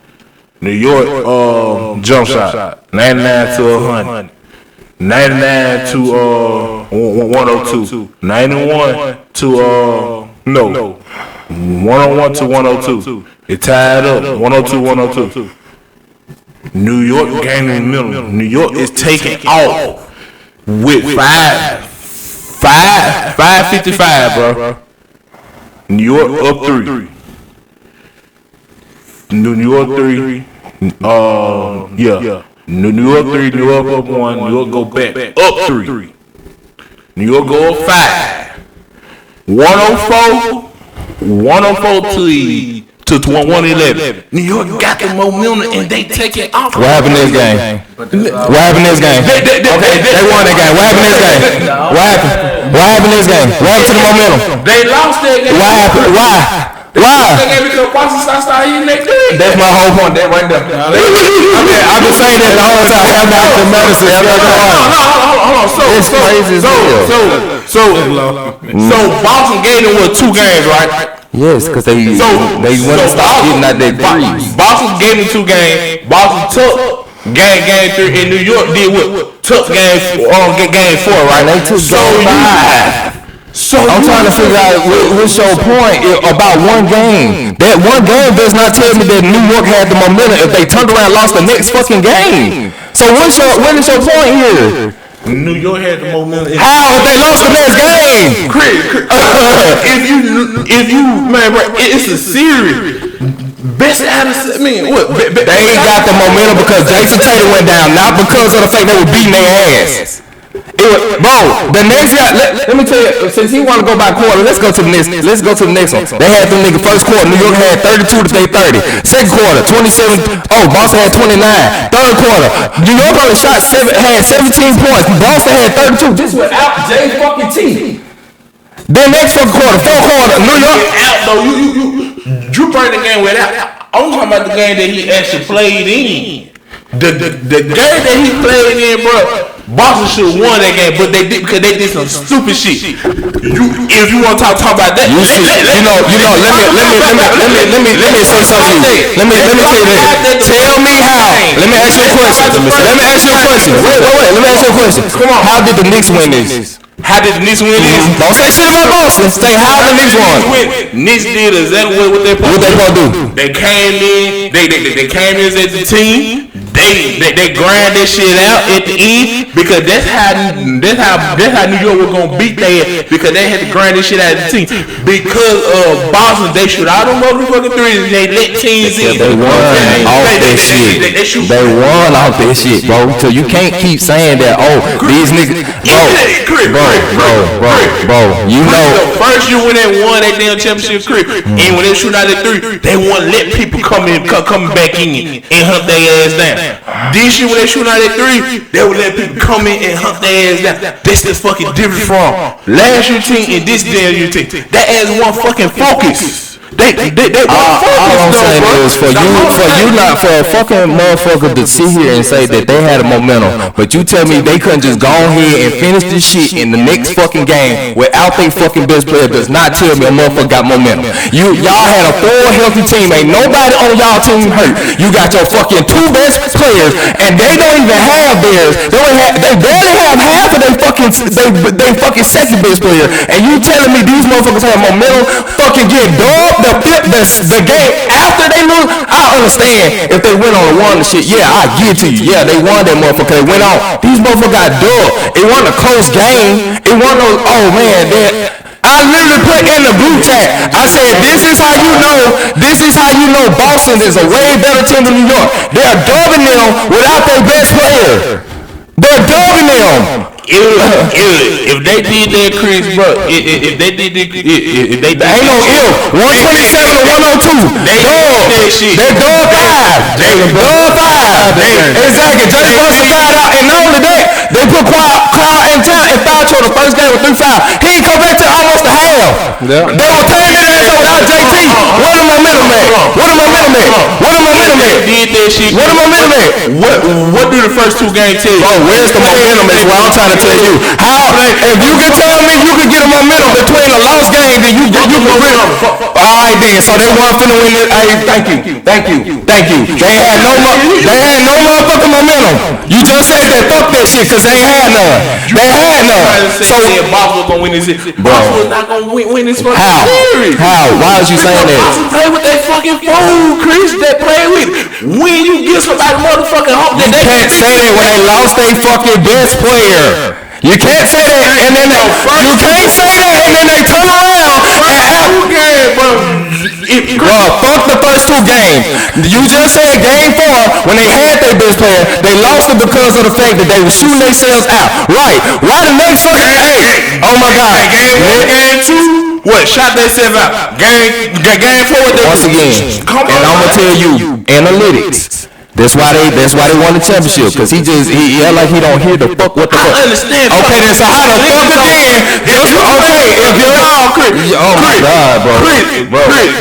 New York jump shot 99 to 100. 99 to 102. 91 to 101 to 102. It tied up 102-102. New York game in the middle. New York is taking off with 5:55, bro. New York up 3. New York 3. Yeah. New York 3, New York up 1, New York go back up 3. New York go up 5. 104 to 111. New York got the momentum and they take it off. What happened in this game? What happened in this game? They won that game. What happened in this game? What happened? What happened in this game? What happened to the momentum? They lost that game. What happened? Why? Because Boston started hitting that thing. That's my whole point. That right there. I've been saying that the whole time. Have not the medicine. Hold on. It's crazy as hell. So Boston gave them 2 games, right? Yes, because they want to stop getting out their threes. Boston gave them 2 games. Boston took game 3, and New York did what? Took game 4, right? They took game 5. So I'm trying to figure out what's your point about one game. That one game does not tell me that New York had the momentum if they turned around and lost the next fucking game. So what is your point here? New York had the momentum. How if they lost the next game? If you man, bro, it's a series. Best out of what? They ain't got the momentum because Jason Tatum went down, not because of the fact they were beating their ass. Bro, the next guy. Let me tell you. Since he want to go by quarter, let's go to the next. Let's go to the next one. They had them nigga first quarter. New York had 32 to they 30. Second quarter, 27. Oh, Boston had 29. Third quarter, New York only shot had 17 points. Boston had 32. This without J fucking T. Then next fucking quarter, fourth quarter, New York out though. You bring the game without. I'm talking about the game that he actually played in. The game that he played in, bro. Boston should have won that game, but they did because they did some stupid shit. If you want to talk about that, let me say something to you. Let me tell you this. Tell me how. Let me ask you a question. Wait. Let me ask you a question. Come on. How did the Knicks win this? How did the Knicks win this? Don't say shit about Boston. Say how the Knicks won. Knicks did exactly what they supposed to do. They came in. They came in as a team. They grind that shit out at the end because that's how New York was gonna beat their ass because they had to grind this shit out of the team. Because of Boston, they shoot all them motherfucking threes and they let teams in. They won off that shit. They won off that shit, bro. So you can't keep saying that. Oh, these niggas, bro. You know, first year when they won that damn championship, and when they shoot out that 3, they want to let people come back in and hunt their ass down. This year when they shoot out that 3, they would let people come in and hunt their ass down. This is fucking different from last year team and this damn year team. That adds one fucking focus. They all I'm saying is for a fucking motherfucker to sit here and say that they had a momentum, but you tell me they couldn't just go ahead and finish this shit in the next fucking game without their fucking best player does not tell me a motherfucker got momentum. Y'all had a full healthy team, ain't nobody on y'all team hurt. You got your fucking 2 best players, and they don't even have theirs. They barely have half of their fucking second best player, and you telling me these motherfuckers have momentum? Fucking get dogged. The game after they lose, I understand if they went on a one and shit. Yeah, I get to you. Yeah, they won that motherfucker. They went on. These motherfuckers got dubbed. It wasn't a close game. It wasn't no. Oh man, I literally put in the group chat. I said, this is how you know Boston is a way better team than New York. They're dubbing them without their best player. They're dubbing them. If they did that, Chris, bro, if they did that, if they ain't no ill. 127 to 102. They dog 5. Dog 5. Exactly. Jay Buster fouled out, and not only that, they put Kyle in time and fouled to the first game with 3 fouls. He ain't come back to almost the half. They were playing that ass without JT. What the momentum at? What do the first 2 games tell you? Bro, where's the momentum is what I'm trying to tell you. How, if you can tell me you can get a momentum between a lost game, then you can win. Alright then, so they weren't finna win it. Hey, thank you. They had no motherfucking momentum. You just said that fuck that shit because they ain't had none. So Boston was gonna win this shit. Boston was not gonna win this fucking series. How? Why is you saying that? Boston play with that fucking fool, Chris, that play with. When you give somebody motherfucking hope that they can't say that when they lost their fucking best player. You can't say that and then they turn around and game, bro. fuck the first 2 games. You just said game 4 when they had their best player, they lost it because of the fact that they were shooting themselves out. Right? Why the next fucking? Hey, oh my God! Game 2, what? Shot themselves out. Game 4. Once again, and I'm gonna tell you, analytics. That's why they won the championship, because he act like he don't hear the fuck what the fuck. I understand. Okay, then so how the fuck again? If you're dog, Chris. Oh my God, bro.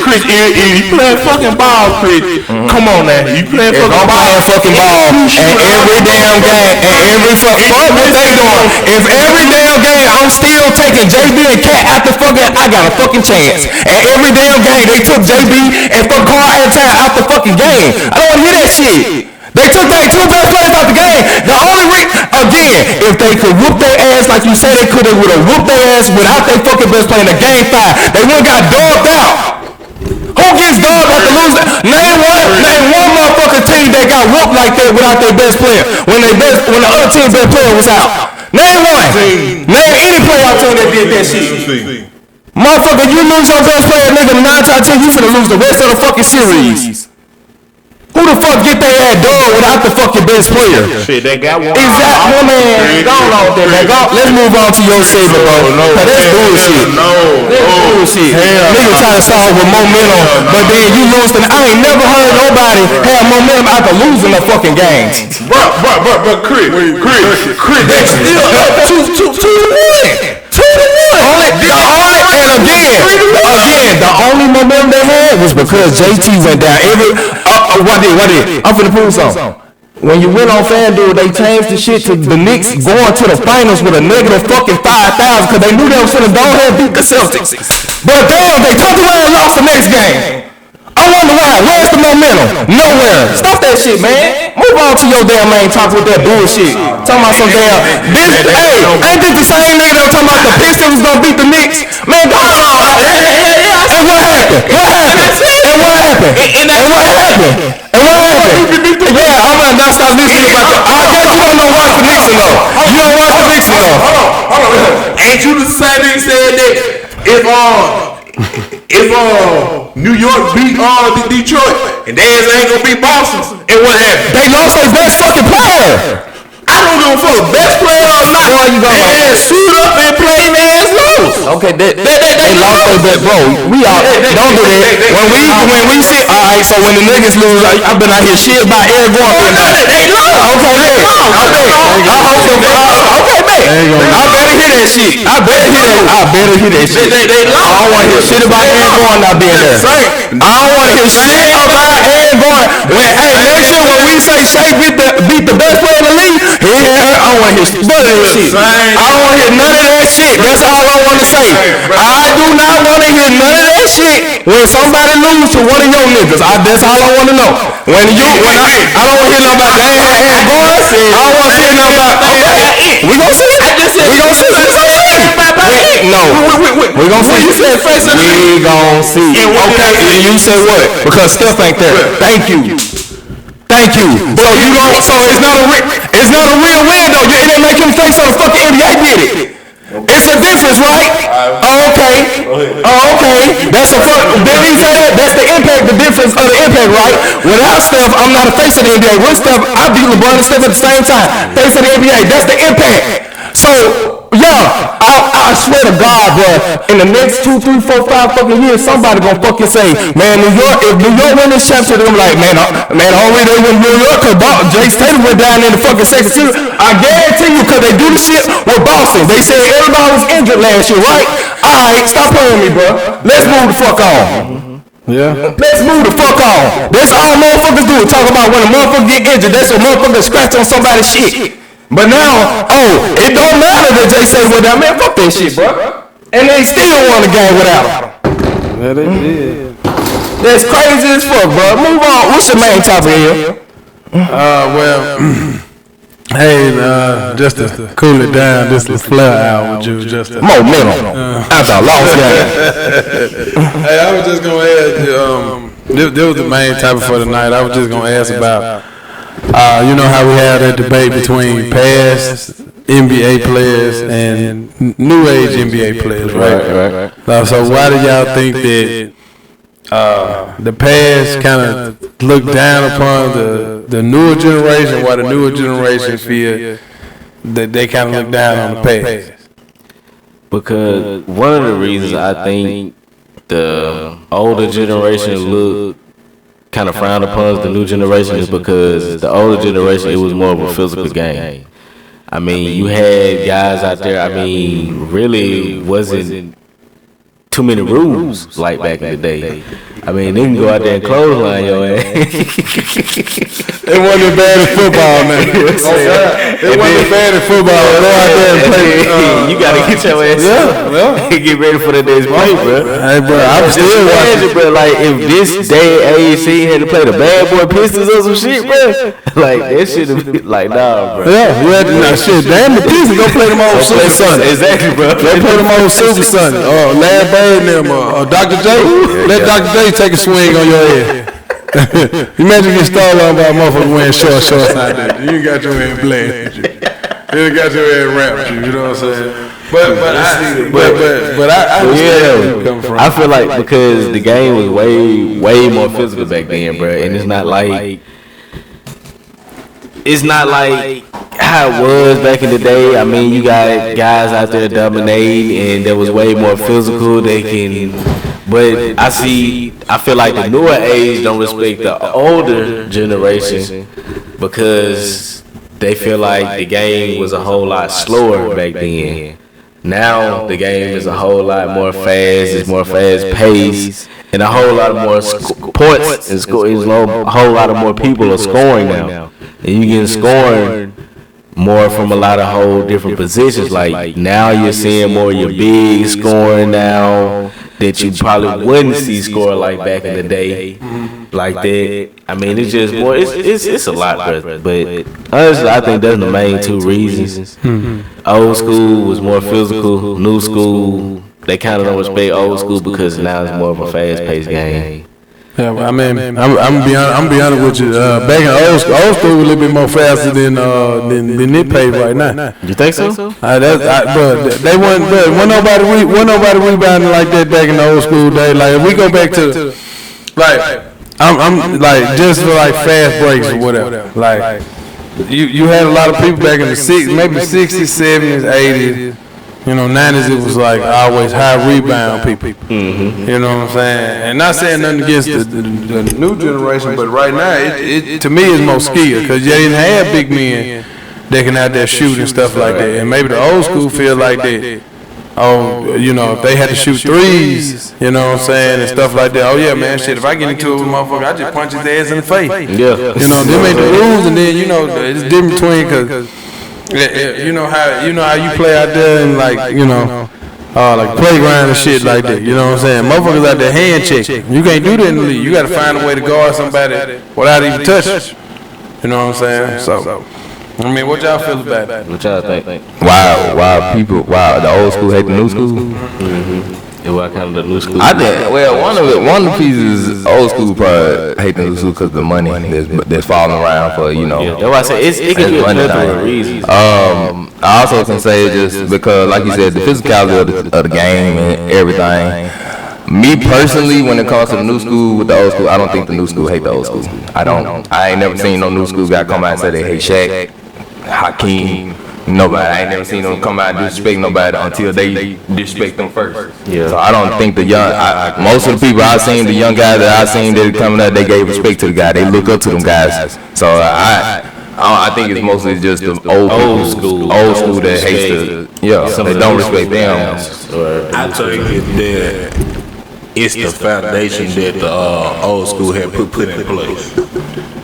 Chris, you playing fucking ball, Chris. Come on now, you playing fucking ball. I'm playing fucking ball, and every damn game, and every fuck what they doing. If every damn game I'm still taking JB and Cat after fucking, I got a fucking chance. And every damn game they took JB and fuck Carl Antoine out the fucking game. I don't want to hear that shit. They took their 2 best players out the game. The only again, if they could whoop their ass like you said they could, they would have whooped their ass without their fucking best player in the game 5. They wouldn't got dogged out. Who gets dogged after losing? Name one motherfucking team that got whooped like that without their best player when the other team's best player was out. Name one. Name any playoff team that did that shit. Motherfucker, you lose your best player, nigga, 9 times 10, you finna lose the rest of the fucking series. Who the fuck get their ass dog without the fucking best player? Shit, they got one. Exactly, man. Go on there, man. Let's move on to your segment, bro. That's bullshit. That's bullshit. Nigga try to solve with momentum, but then you lose. I ain't never heard nobody have momentum after losing a fucking game. But Chris, they still up 2-1. The only momentum they had was because JT went down. What did? I'm finna prove something. When you went on FanDuel, they changed the shit to the Knicks going to the finals with a negative fucking 5,000 because they knew they was finna go ahead and beat the Celtics. But damn, they turned around and lost the next game. I wonder why. Where's the momentum? Nowhere. Stop that shit, man. Move on to your damn main talk with that bullshit. Talking about some damn. Ain't this the same nigga that was talking about the Pistons was gonna beat the Knicks? Man, go on. And what happened? Yeah, I'm gonna not stop listening about that. I guess you don't know watch the Knicks enough. You don't watch the Knicks enough. Hold on. Ain't you the same nigga said that if New York beat Detroit and they ain't gonna beat Boston, and what happened? They lost their best fucking player. I don't give a fuck, best player or not. Boy, you go shoot up and play their ass loose. Okay, they lost their best, bro. We all don't do that. When we see, all right. So when the niggas lose, I've been out here shit about Eric Gordon. They lost. Okay, man. I better hear that shit. I better hear that shit. They lost. I don't want to hear shit about Eric Gordon not being there. I don't want to hear shit about Eric Gordon. Next year when we say Shea beat the best player in the league, I don't want to hear shit. I don't want to hear none of that shit. That's all I want to say. I do not want to hear none of that shit when somebody lose to one of your niggas. That's all I want to know. I don't want to hear nothing about Eric Gordon. I don't want to hear nothing about. Okay, we gonna see it. We gonna see it. No, we gonna see it. You said face it. We gonna see it. Okay, you said what? Because Steph ain't there. Thank you. So it's not a real win though. It didn't make him think so. The fucking NBA did it. It's a difference, right? Okay. That's a fuck. Didn't he say that? That's the impact, the difference of the impact, right? Without Steph, I'm not a face of the NBA. With Steph, I beat LeBron and Steph at the same time. Face of the NBA. That's the impact. So, yeah, I swear to God, bro, in the next 2, 3, 4, 5 fucking years, somebody gonna fucking say, man, if New York win this championship, they're gonna be like, man, only they win New York because Jason Tatum went down in the fucking second series. I guarantee you, because they do the shit with Boston. They said everybody was injured last year, right? All right, stop playing with me, bro. Let's move the fuck on. Yeah. Let's move the fuck on. That's all motherfuckers do. Talk about when a motherfucker get injured. That's a motherfucker scratch on somebody's shit. But now, it don't matter that Jay said went down. Man, fuck that shit, bro. And they still won the game without him. Yeah, they did. That's crazy as fuck, bro. Move on. What's your main topic here? Hey, just to cool it down, this is Flair out with you, just to momentum. After a lost game. Hey, I was just gonna ask. This was the main topic for tonight. I was just gonna ask about. You know how we had that debate between past NBA players and new age NBA players, right? So why do y'all think that the past kind of look down upon the newer generation, while the newer generation feel that they kind of look down on the past? Because one of the reasons I think the older generation look kind of frowned upon the new generation is because the older generation, it was more of a physical game. I mean, you had guys out there, I mean, really wasn't too many rules like back in the day. I mean, they can go out there and clothesline your ass. It wasn't bad at football, man. It wasn't bad at football. Go out there and play. You gotta get your ass up. Get ready for the next break, bro. Hey, bro, I'm still watching. Bro, like, if this day age had to play the Bad Boy Pistons or some shit, bro, like, that shit would be like, nah, bro. Yeah, you had to, nah, shit, damn the Pistons. Go play them old Super Sunday. Exactly, bro. Go play them old Super Sunday. Larry Bird and them, Dr. J. Let Dr. J take a swing on your head. Imagine getting stalled on by a motherfucker wearing shorts out there. You got your head playing. You got your head wrapped. You know what I'm saying? But I understand where you come from. I feel like because the game was way more physical back then, bro, and it's not like how it was back in the day. I mean, you got guys out there dominating, and there was way more physical. But I feel like the newer age don't respect the older generation because they feel like the game was a whole lot slower back then. Now the game is a whole lot more fast. It's more fast paced, and a whole lot of more points. A whole lot of more people are scoring now, and you getting scoring more from a lot of whole different positions. Like now you're seeing more of your big scoring now that you probably wouldn't see score like back in the day, like that. I mean, it's just more. It's a lot, but honestly, I think that's the main two reasons. Old school was more physical. New school, they kind of don't respect old school because now it's more of a fast-paced game. Yeah, I mean, I'm be honest with you. Back in old school was a little bit more faster than it paid right now. You think so? They wasn't nobody rebounding like that back in the old school days. Like if we go back to like I'm like just for like fast breaks or whatever. Like you had a lot of people back in the maybe 60s, 70s, 80s. You know, 90s it was like always high rebound people. You know what I'm saying? And not saying nothing against the new generation, but right now it to me is more skilled because you didn't have big men that can out there shoot and stuff like that. And maybe the old school feel like that. Oh, you know, if they had to shoot threes, you know what I'm saying, and stuff like that. Oh yeah, man, shit. If I get into it with a motherfucker, I just punch his ass in the face. Yeah. You know, them ain't the rules, and then you know it's different between because. You know how you play out there and like like playground and shit like that. You know what I'm saying? Motherfuckers out there hand checking. You can't do that in the league. You got to find a way to guard somebody without even touching. You know what I'm saying? So, I mean, what y'all feel about that? What y'all think? Wow, the old school hate the new school. It was kind of the new school. I think. Well, one of the pieces is old school probably hate the new school because of the money that's falling around for That's why I say it can be a plethora of reasons. I also can say just because, like you said, the physicality of the game and everything. Me personally, when it comes to the new school with the old school, I don't think the new school hate the old school. I ain't never seen no new school guy come out and say they hate Shaq, Hakeem. Nobody. I ain't never seen them come out and disrespect nobody until they disrespect them first. Yeah. So I don't think the young. Most of the people I seen, the young guys that I seen that coming out, they gave respect to the guy. They look up to them guys. So I think it's mostly just the old school that hates they don't respect them. I think that it's the foundation that the old school had put in place.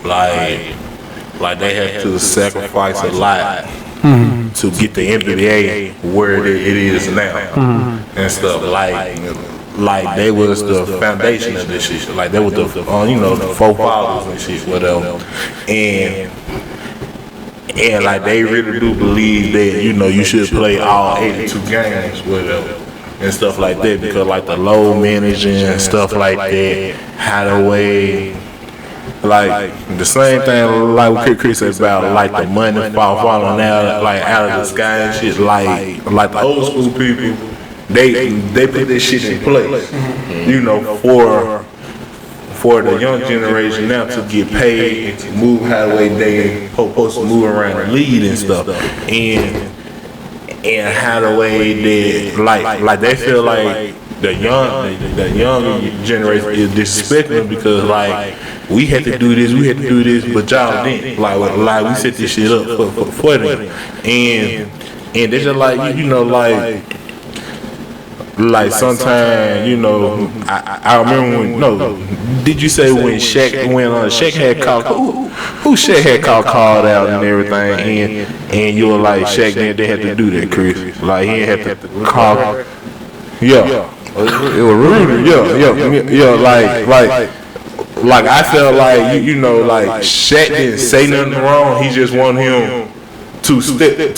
Like they had to sacrifice a lot. To get the NBA where it is now and stuff like they was the foundation of this shit. Like they was the the forefathers and shit, whatever. And like they really do believe that you should play all 82 games, whatever, and stuff like that because like the low managing and stuff like that, how the way. Like the same thing, like what Chris said about like the money falling out, like out of the sky and shit. Like the old school people, they put this shit in place, for the young generation now to get paid and to move how the way they supposed to move around the lead and stuff, and how the way that like they feel like the young generation is disrespecting them because like we had to do this, but y'all didn't. Like we set this shit up for them, and they just like you know like sometimes you know I remember when did you say when Shaq had who Shaq had called out and everything and you were like Shaq they had to do that, Chris, like he had to call it was rude. Like I felt like you know like Shaq didn't say nothing wrong. He just wanted him to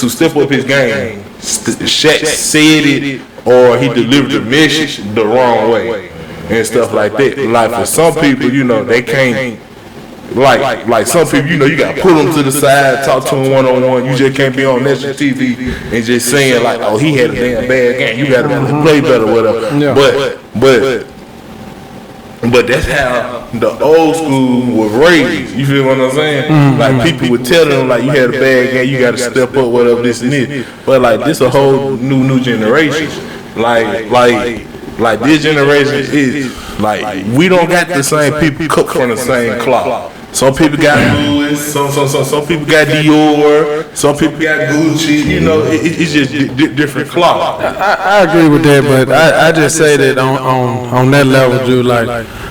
step up his game. Shaq said it or he delivered the message the wrong way and stuff like that. Like for some people, you know, they can't. Like some people, you know, you gotta pull them to the side, talk to them one-on-one. You just can't be on national TV and just saying like, "Oh, he had a damn bad game. You gotta play better, whatever." Yeah. But that's how the old school was raised. You feel what I'm saying? Mm-hmm. Like people would tell them like, "You had a bad game. You gotta step up, whatever this and this." But like this a whole new generation. Like this generation is like we don't got the same people cooked from the same cloth. Some people got Louis, some people got Dior, some people got Gucci. You know, it's just different cloth. I agree with that, but I just say that on that level, Drew. Like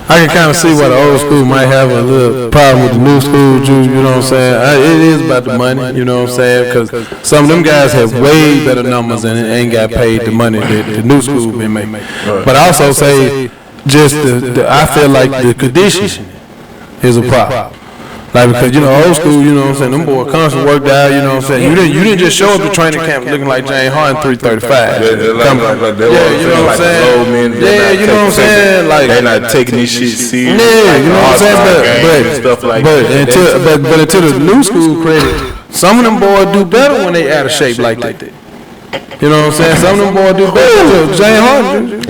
I can kind of see why the old school might have a little problem with the new school, Drew. You know what I'm saying? It is about the money. You know what I'm saying? Because some of them guys have way better numbers and ain't got paid the money that the new school been making. But I also say just I feel like the conditioning is a problem. Like because you know old school, you know what I'm saying, them boys constantly worked out, you know what I'm saying. You didn't just show up to training camp looking like James Harden 335. Yeah, you know what I'm saying. Yeah, you know what I'm saying. Like they not taking this shit serious. Yeah, you know what I'm saying. But until the new school credit, some of them boys do better when they out of shape like that. You know what I'm saying? Some of them boys do better. James Harden,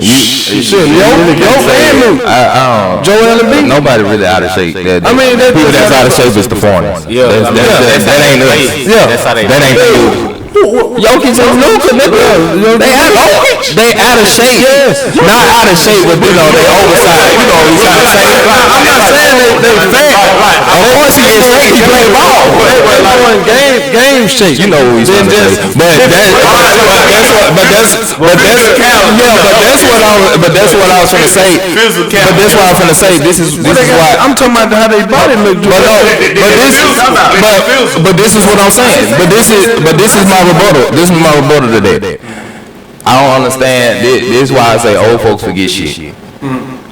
Joel Embiid. Nobody really out of shape. I mean, people that's out of shape is the foreigners. Yeah, that ain't us. Yeah, that ain't us. Jokic and Luka, nigga. They out of shape. Yes. Not out of shape, but you know they oversized. You know what I'm saying? I'm not saying they fat. Of course he in shape. He play ball. But game shape. You know what he's saying. But that's what I was gonna say. But that's what I was gonna say. This is why I'm talking about how they body look. But this is what I'm saying. But this is my rebuttal. This is my rebuttal to that. I don't understand. This is why I say old folks forget shit.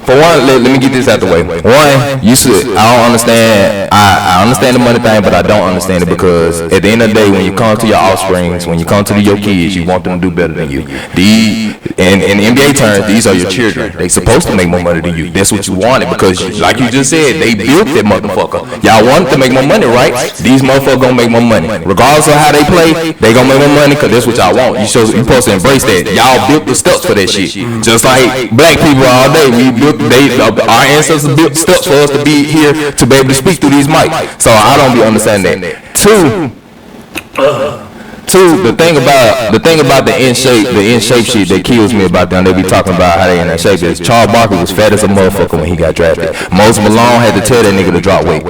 For one, let me get this out the way. One, I don't understand. I understand the money thing, but I don't understand it because at the end of the day, when you come to your offsprings, when you come to your kids, you want them to do better than you. In NBA terms, these are your children. They supposed to make more money than you. That's what you wanted because, like you just said, they built that motherfucker. Y'all wanted to make more money, right? These motherfuckers gonna make more money, regardless of how they play. They gonna make more money because that's what y'all want. You supposed to embrace that. Y'all built the steps for that shit, just like black people all day. We built. Our ancestors built steps for us to be here to be able to speak through these mics. So I don't be understanding that. Two, the thing about the in shape shit that kills me about them. They be talking about how they in that shape. Is Charles Barkley was fat as a motherfucker when he got drafted. Moses Malone had to tell that nigga to drop weight.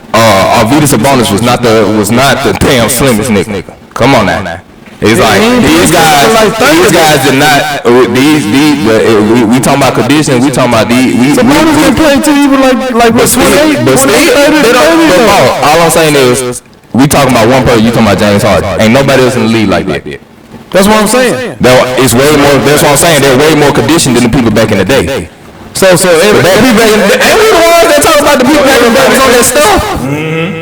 Arvydas Sabonis was not the damn slimmest nigga. Come on now. It's like these guys did not. We talking about conditioning. We talking about these. We can play till even like but still, all I'm saying is we talking about one person. You talking about James Harden. Ain't nobody else in the league like that. That's what I'm saying. It's way more. That's what I'm saying. They're way more conditioned than the people back in the day. So every the ones that talk about the people back in the day was on that stuff.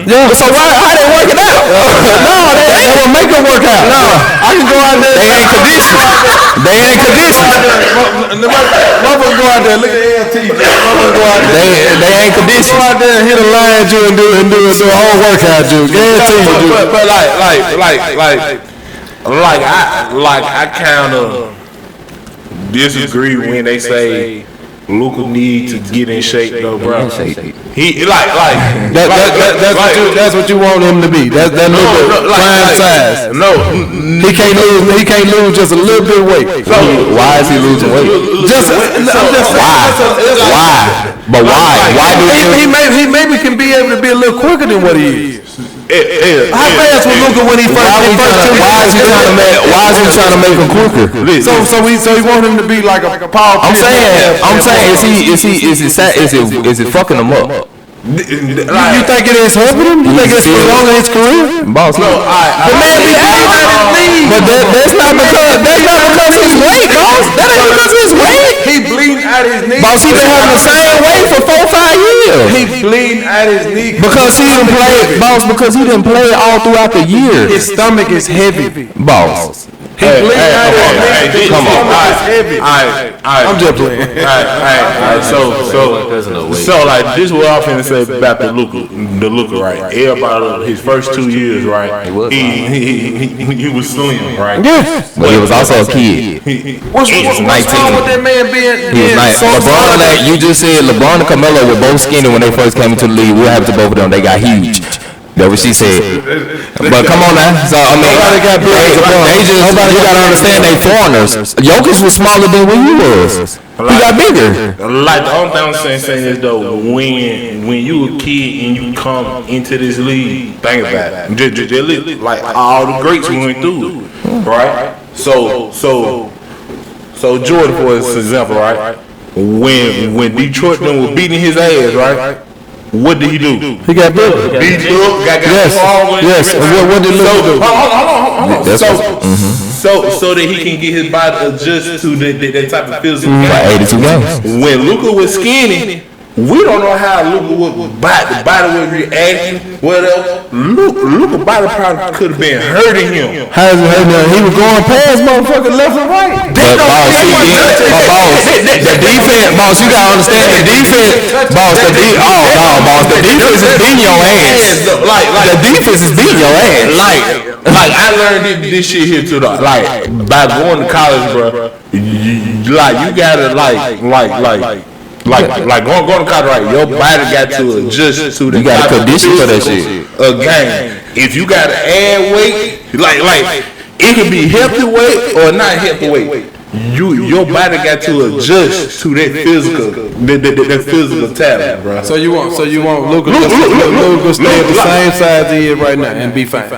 Yeah. So how they working out? No, they will make them work out. No, I can go out there. They ain't conditioned. Motherfuckers go out there. Look at AFT. Motherfuckers go out there. They ain't conditioned. Go out there and hit a line, Drew, and do a whole workout, Drew. Guarantee you, Drew. But I kind of disagree when they say Luka need to get in shape though, bro. He that's what you want him to be. That little bit prime size. No, he can't lose just a little bit of weight. So why is he losing weight? Why? But why? Why do he maybe can be able to be a little quicker than what he is. How fast was Luka when he first? Why is he trying to make him quicker? So he want him to be like a power. I'm saying, is it fucking him up? You think it is helping him? You think it's prolonging his career? Boss, the man be bleeding out his knee. But that's not because his weight, boss. That ain't because of his weight. He bleeding out his knee. Boss, he been having the same weight for 4-5 years. He bleeding out his knee because he didn't play all throughout the year. His stomach is heavy, boss. He bleeding out his knee. Come on, I'm just playing. So like this is what I'm finna say about the Luka, right? Everybody, his first 2 years, right? He was slim, right? Yeah, but he was also a kid. What's wrong with that man being? He was nice. LeBron, like you just said, LeBron and Carmelo were both skinny when they first came into the league. What happened to both of them? They got huge. That's what she said. But come on now. So I mean, you gotta understand they foreigners. Jokic was smaller than when you was. He got bigger. Like the only thing I'm saying is though, when you a kid and you come into this league, think about it. Just like all the greats went through, right? So Jordan, for example, right? When Detroit them was beating his ass, right? What did he do? He got bigger. Beat up, got yes. What did Luka do? Hold on. So that he can get his body adjusted to that type of physical. 82 games. When Luka was skinny, we don't know how Luka was body was reacting. Whatever. Luka body probably could have been hurting him. How's it hurting him? He was going past motherfucker left and right. But boss, the defense, boss, you gotta understand the defense, boss. The defense is beating your ass. The defense is beating your ass. Like I learned this shit here too. Like by going to college, bro. You gotta like going to college, right? Your body got to adjust to the. You got to condition for that shit. Again, if you got to add weight, like it can be healthy weight or not healthy weight. Your body got to adjust to that physical talent, bro. So you want Luka to stay at the same size he is right now and be fine.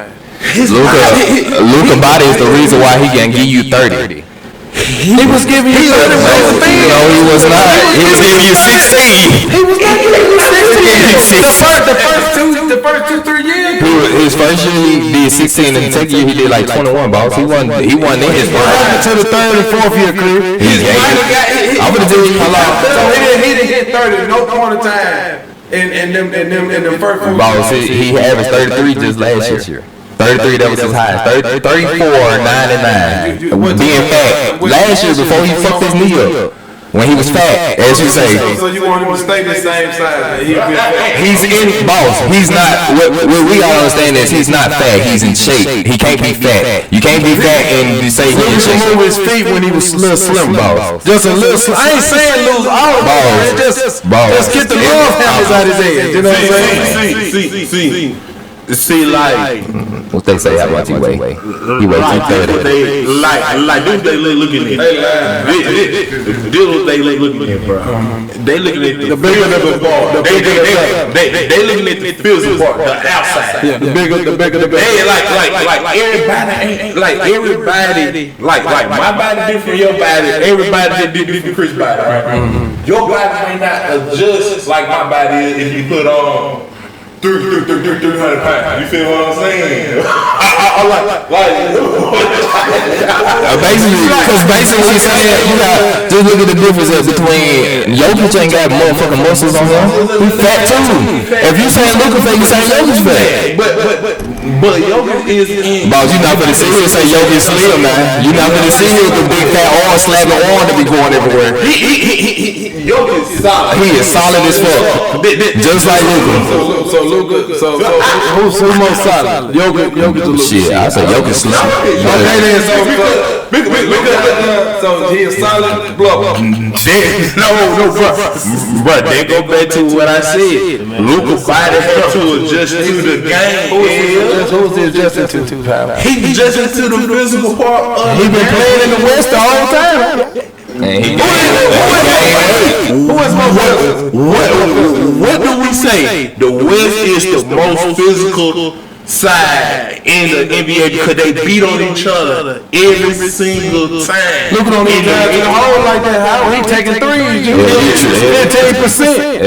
Luka body is the reason why he can give you 30. He was giving you 30. No, he was not. He was giving you 16. He was not giving you 16. The first 2-3 years. His first year he did 16, and the second year he did like 21 balls. He won in his prime. To the third and fourth year career. I'm gonna tell you how long. So he didn't get 30 no point of time in the first 4 balls. He averaged 33 just last year. 33, that was his highest. 34, 9 and 9. Being fat. Last year before he fucked his knee up. When he was fat, as you say. So you want him to stay the same size? He's in boss. He's not. What we all understand is he's not fat. He's in shape. He can't be fat. You can't be fat and say he's in shape. Move his feet when he was a little slim, boss. Just a little slim. I ain't saying lose all of it. Just get the love handles out his head. You know what I'm saying? See, like what they say about you weigh? He weighs 230. This they looking at. This what they looking at, bro. They looking at the bigger the ball. They looking at the physical part, the outside. Yeah, the bigger the better. They everybody, like my body different, your body. Everybody different, Chris body, right? Your body may not adjust like my body is if you put on 300 pounds. You feel what I'm saying? Basically he's saying you got just look at the difference between Jokic ain't got motherfucking muscles on him. He fat too. If you saying Luka fat, you saying Jokic fat. But Jokic is in. Boss, you're not gonna see him say Jokic slim, man. You're not gonna see him with the big fat arm slapping arm to be going everywhere. Jokic is solid. He is solid as fuck. Just like Luka. So who's most solid? Jokic or Luka? Shit, I say Jokic slim. Okay, then So he a solid blow. No, bro. They go back to what I said. Luka body had to adjust to the game. Who's he adjusting to? He adjusted to the physical part. He been playing in the West the whole time. What do we say? The West is the most physical side in the NBA because they beat on each other every single time. Look on him in the hole like that. How he taking threes? 15%.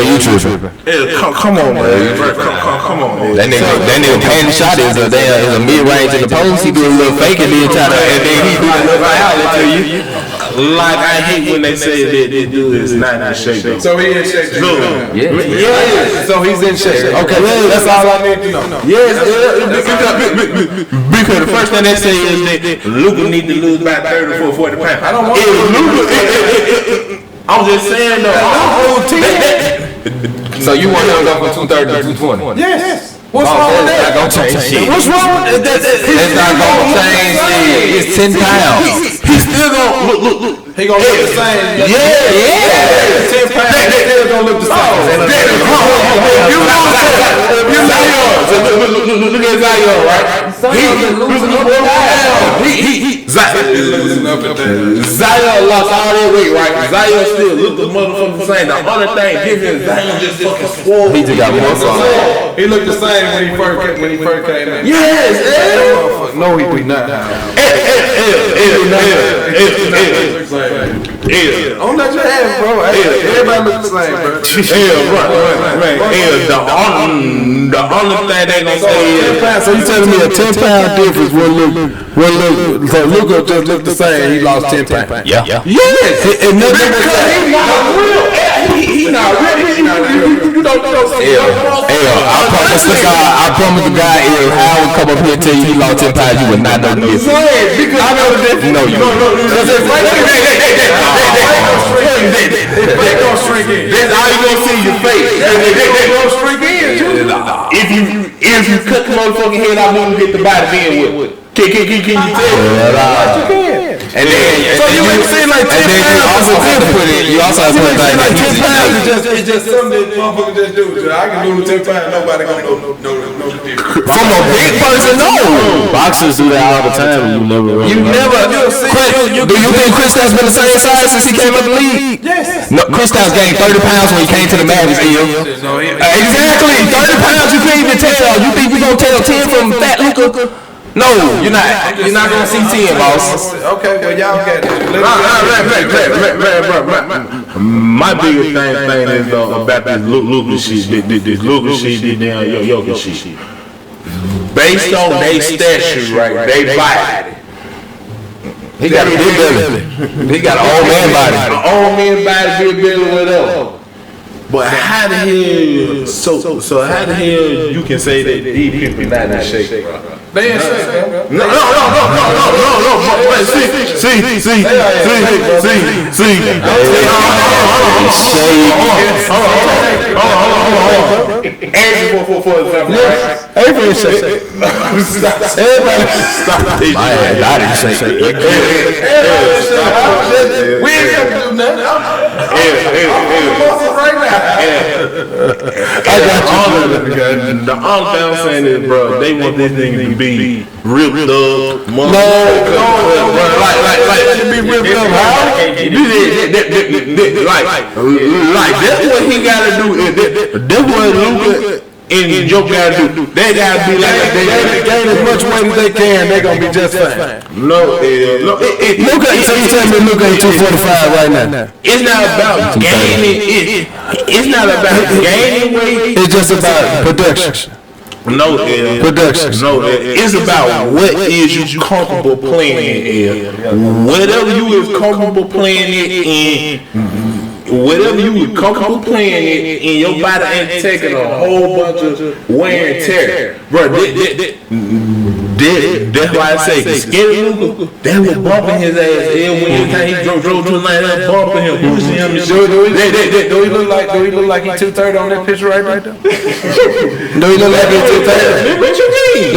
You tripping? Come on, man. Come on, man. That nigga paying the shot is a mid-range in the post. He do a little fake and then try to, and then he do a little outlet to you. Like I hate when they say that this dude is not in shape. So he in shape. Yeah. So he's in shape. Okay, that's all I need to know. Yes, because the first thing they say is that Luka need to lose about 30 or 40 pounds. I don't want I'm just saying though. So you want him to go from 230 to 220? Yes. What's wrong with that? That's not gonna change shit. What's wrong with that? That's not gonna change shit. It's 10 pounds. He's still gonna look. He gonna look the same. Yeah. 10 pounds. He still gonna look the same. Look at Zion, right? Zion lost all that weight, right? Zion still look the motherfucking same. The only thing different is Zion just fucking swole. He just got more fun. He looked the same when he first came in. Yes, No, he do not. Don't let your ass, bro. Everybody look the same, bro. The only thing they gonna say is So you telling me a 10-pound difference will look so Luka just look the same. He lost 10 pounds. Yeah. yes, and nothing he's not real. You don't say I promise the guy, if Hal would come up here and tell you he lost 10 pounds, you would not know the difference. Because I know the difference. No, you don't. They gonna shrink in. That's all you gonna see your face. They gonna shrink in. If you cut the motherfucking head off, you get the body then with. Can you tell? And then, So you make it seem like 10 and then you pounds. also have to put it. You also have to put it like Like 10 that. pounds is just something that motherfucker just do. I can do the 10 pounds. Nobody gonna know the difference. From a big person, no. Boxers do that all the time. You never. Do you think Kristaps been the same size since he came up the league? Yes. No, Kristaps gained 30 pounds when he came to the Mavericks. Exactly, 30 pounds. You can't even tell. You think we gonna tell 10 from Fat Luka? No, you're not. You're not gonna see 10, boss. Okay, well y'all got it. My biggest thing is about this Luka shit. This Luka shit, this damn Jokic shit. Based on they stature, right? They body. He got a big belly. He got an old man body. An old man body, big belly, whatever. But how the hell? So how the hell you can say that these people not in shape, bro? They in shape, No. But see. Andrew for example, right? Everybody in shape. Everybody. I didn't say We ain't gonna do nothing. Right now. I got you. The only thing I'm saying is, bro, they want this thing to be ripped up. No. Like to be ripped up. How? Like that's what he gotta do. That's what Luka and Joe gotta do. They gotta be like They gain as much weight as they can. They gonna be just fine. no. Luka, so you tell me Luka ain't 245 right now? It's not about gaining. It's not about gaining weight. It's just about production. No, Production. No, it's about what is you comfortable playing in. Whatever you is comfortable playing it in, whatever you is comfortable playing it in, your body ain't taking a whole bunch of wear and tear, bro. That's why I say Scary Luka. They was bumping his ass every time he drove to the line, they bumping him, pushing him. Do he look like he 230 on that picture right there? Do he look like he 230? What you mean?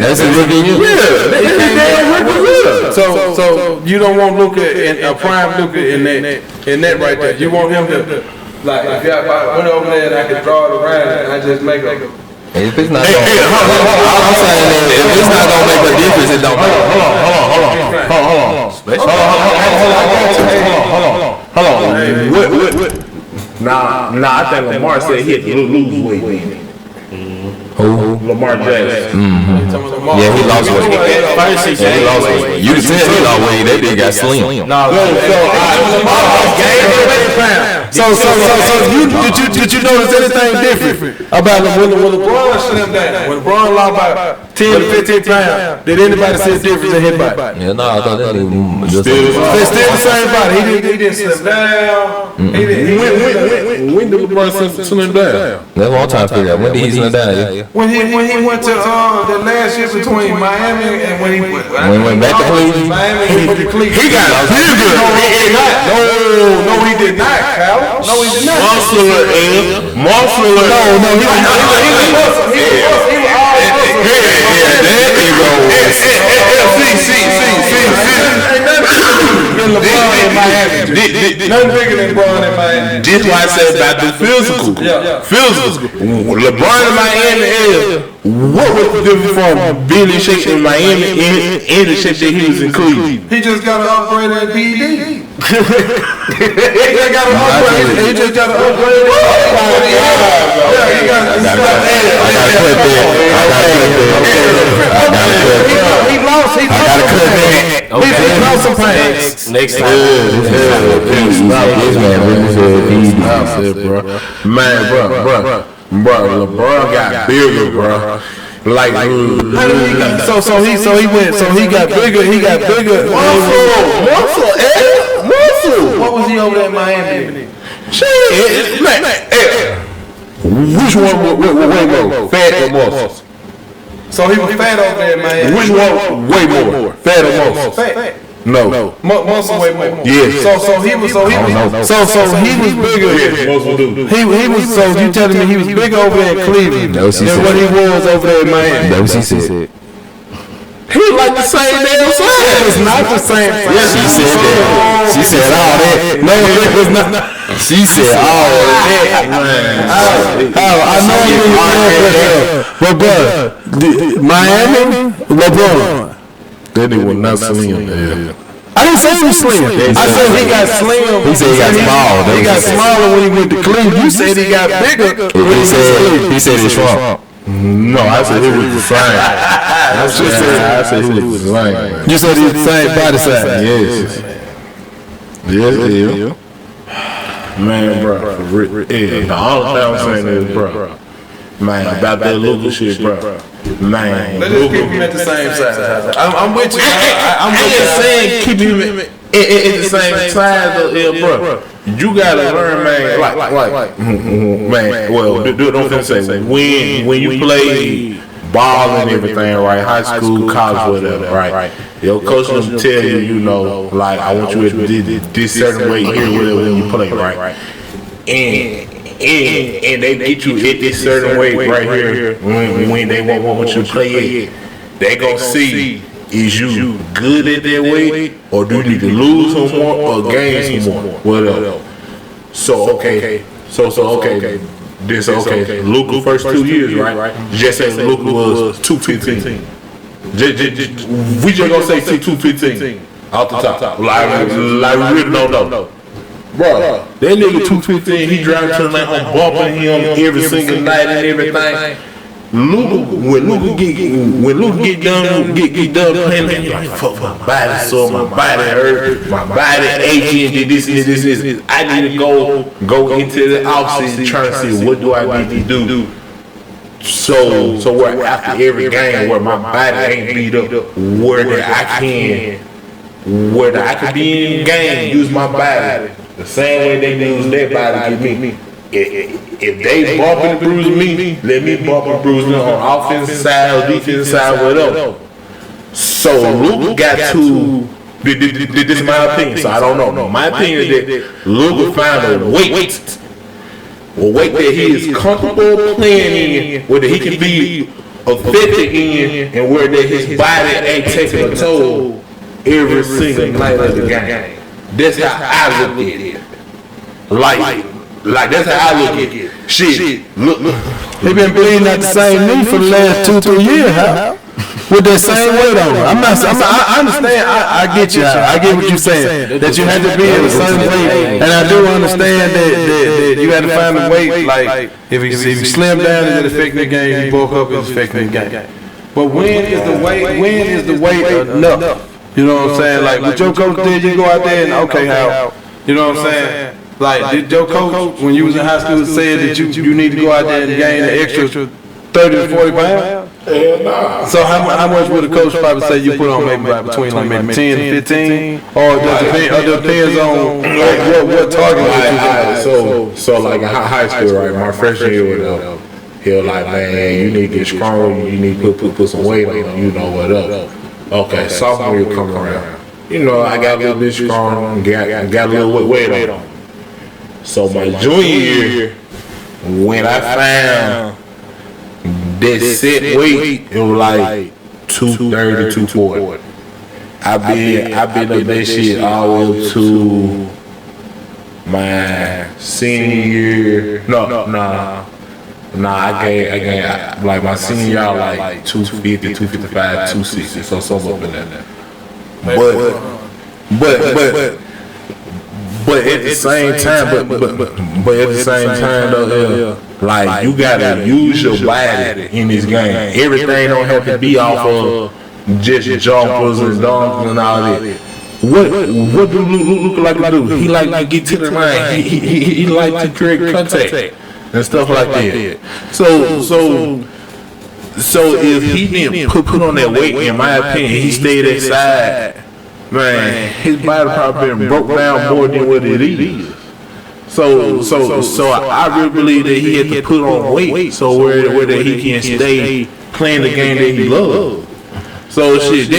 That's a look at you. Yeah, that's his damn record. So you don't want Luka in a prime Luka in that right there. You want him to like if I went over there and I could draw it around and I just make a. If it's not gonna, I'm saying that if it's not gonna make a difference, it don't matter. Hold on. What? Nah. I think Lamar said he had to lose weight. Who? Lamar Jackson. Yeah, he lost weight. He lost weight. You can tell he lost weight. That dude got slim. So did you notice anything different about when LeBron slimmed down? When LeBron lost about 10 to 15 pounds, did anybody see a difference in his body? Yeah, no, I thought that nigga just. They're still the same body. He didn't slim down. When did LeBron slim down? That's what I'm trying to figure out. When did he slim down? Yeah. When he went to the last year between Miami and when he went back to Cleveland, Miami he went to Cleveland. He got bigger. No, he did not, Kyle. No, he did not. Muscular. No, he was all Nothing bigger than LeBron in Miami. This is why I said about the physical. Physical. LeBron in Miami is what was the difference from being in shape in Miami and the shape that he was in Cleveland? He just got an upgrade at PD. He just got an upgrade. He just got an upgrade. He lost. He lost some pounds. Next time. Bro, LeBron got bigger, bro. Like, so he got bigger. He got bigger. Muscle. What was he over there in Miami? Shit, man. Which one way more, fat or muscles? So he was fat over there in Miami. Which one way more, fat or muscles? Fat. No. Muscle way more. Yeah. So he was bigger. He was. So you telling me he was bigger over there in Cleveland than what he was over there in Miami? That was he said. He like the same damn size. It's not the same. Yes, she said that. She said all that. No, it was not. She said all that. I know you but Miami, LeBron. That nigga was not slim. I didn't say he was slim. I said he got slim. He said he got small. He got smaller when he went to Cleveland. You said he got bigger. He said he shrunk. No, I said he was the same. I said he was the same. You said he was the same body size. Yes. Yes. Man, bro. The only thing I'm saying is, bro. Man, about that Luka shit, bro. Man, Let's just keep him at the same size. I'm with you. I'm just saying keep him at the same size, bro. You gotta learn, man. Like, man. Well, don't say when you play ball and everything, right? High school, college, whatever, right? Your coach will tell you, you know, like I want you to do this certain way here, whatever when you play, right? And they get you hit this certain way right here when they want you to play it. They gonna see is you good at that way or do you need to lose some more or gain some more, whatever. So okay. This okay. Luka first 2 years, right? Just say Luka was 215. We just gonna say 215 off the top. Like we really don't know. Bro, that nigga 215, he driving to the night, I'm bumping him every single night and everything. When Luka get done playing, he's like, fuck my body sore, my body hurt, my body aching, this. I need to go into the offseason trying to see what do I need to do. So where after every game where my body ain't beat up, where I can be in the game, use my body. The same way they use their body to get me. If they bump and bruise me, let me bump and bruise them on offensive side or defensive side, whatever. So Luka got to. This is my opinion, so I don't know. My opinion is that Luka found a weight that he is comfortable playing in, where he can be effective in, and where that his body ain't taking a toll every single night of the game. That's how I look at it. Like that's how I look at it. Shit, look. He been bleeding at the same knee for the last 2-3 years, huh? With that same weight on. I understand. I get you. I get what you're saying. That you had to be in a certain weight, and I do understand that you had to find a weight. Like if you slim down, is it affecting the game? If you bulk up, it's affecting the game. But when is the weight? When is the weight enough? You know what I'm saying? Like what your coach did, you go out there and okay, how? You know what I'm saying? Like did your coach when you was in high school said that you need to go out there and gain an extra 30 to 40 pounds? Hell nah. So how much would a coach probably say you put on maybe right between like maybe 10 and 15? Or does it depends on what target? So like in high school, right? My freshman year, he was like, man, you need to get strong. You need to put some weight on. You know what up? Okay, sophomore year come around. You know, I got a little bit strong. Got a little weight on. So my junior year, when I found that set weight, it was like 230, 240. I been up that shit all the way to my senior year. I gained like my senior year like 250, 255, 260, so something up in there. But at the same time, though, like you gotta use your body in this game. Everything don't have to be off of just jumpers and dunks and all that. What do Luka like to do? He like to get to the line. He like to create contact and stuff like that. So if he didn't put on that weight, in my opinion, he stayed at side. Man, his body probably been broke down more than what it is. So I really believe that he had to put on weight so where that he can stay playing the game that he loves. So shit,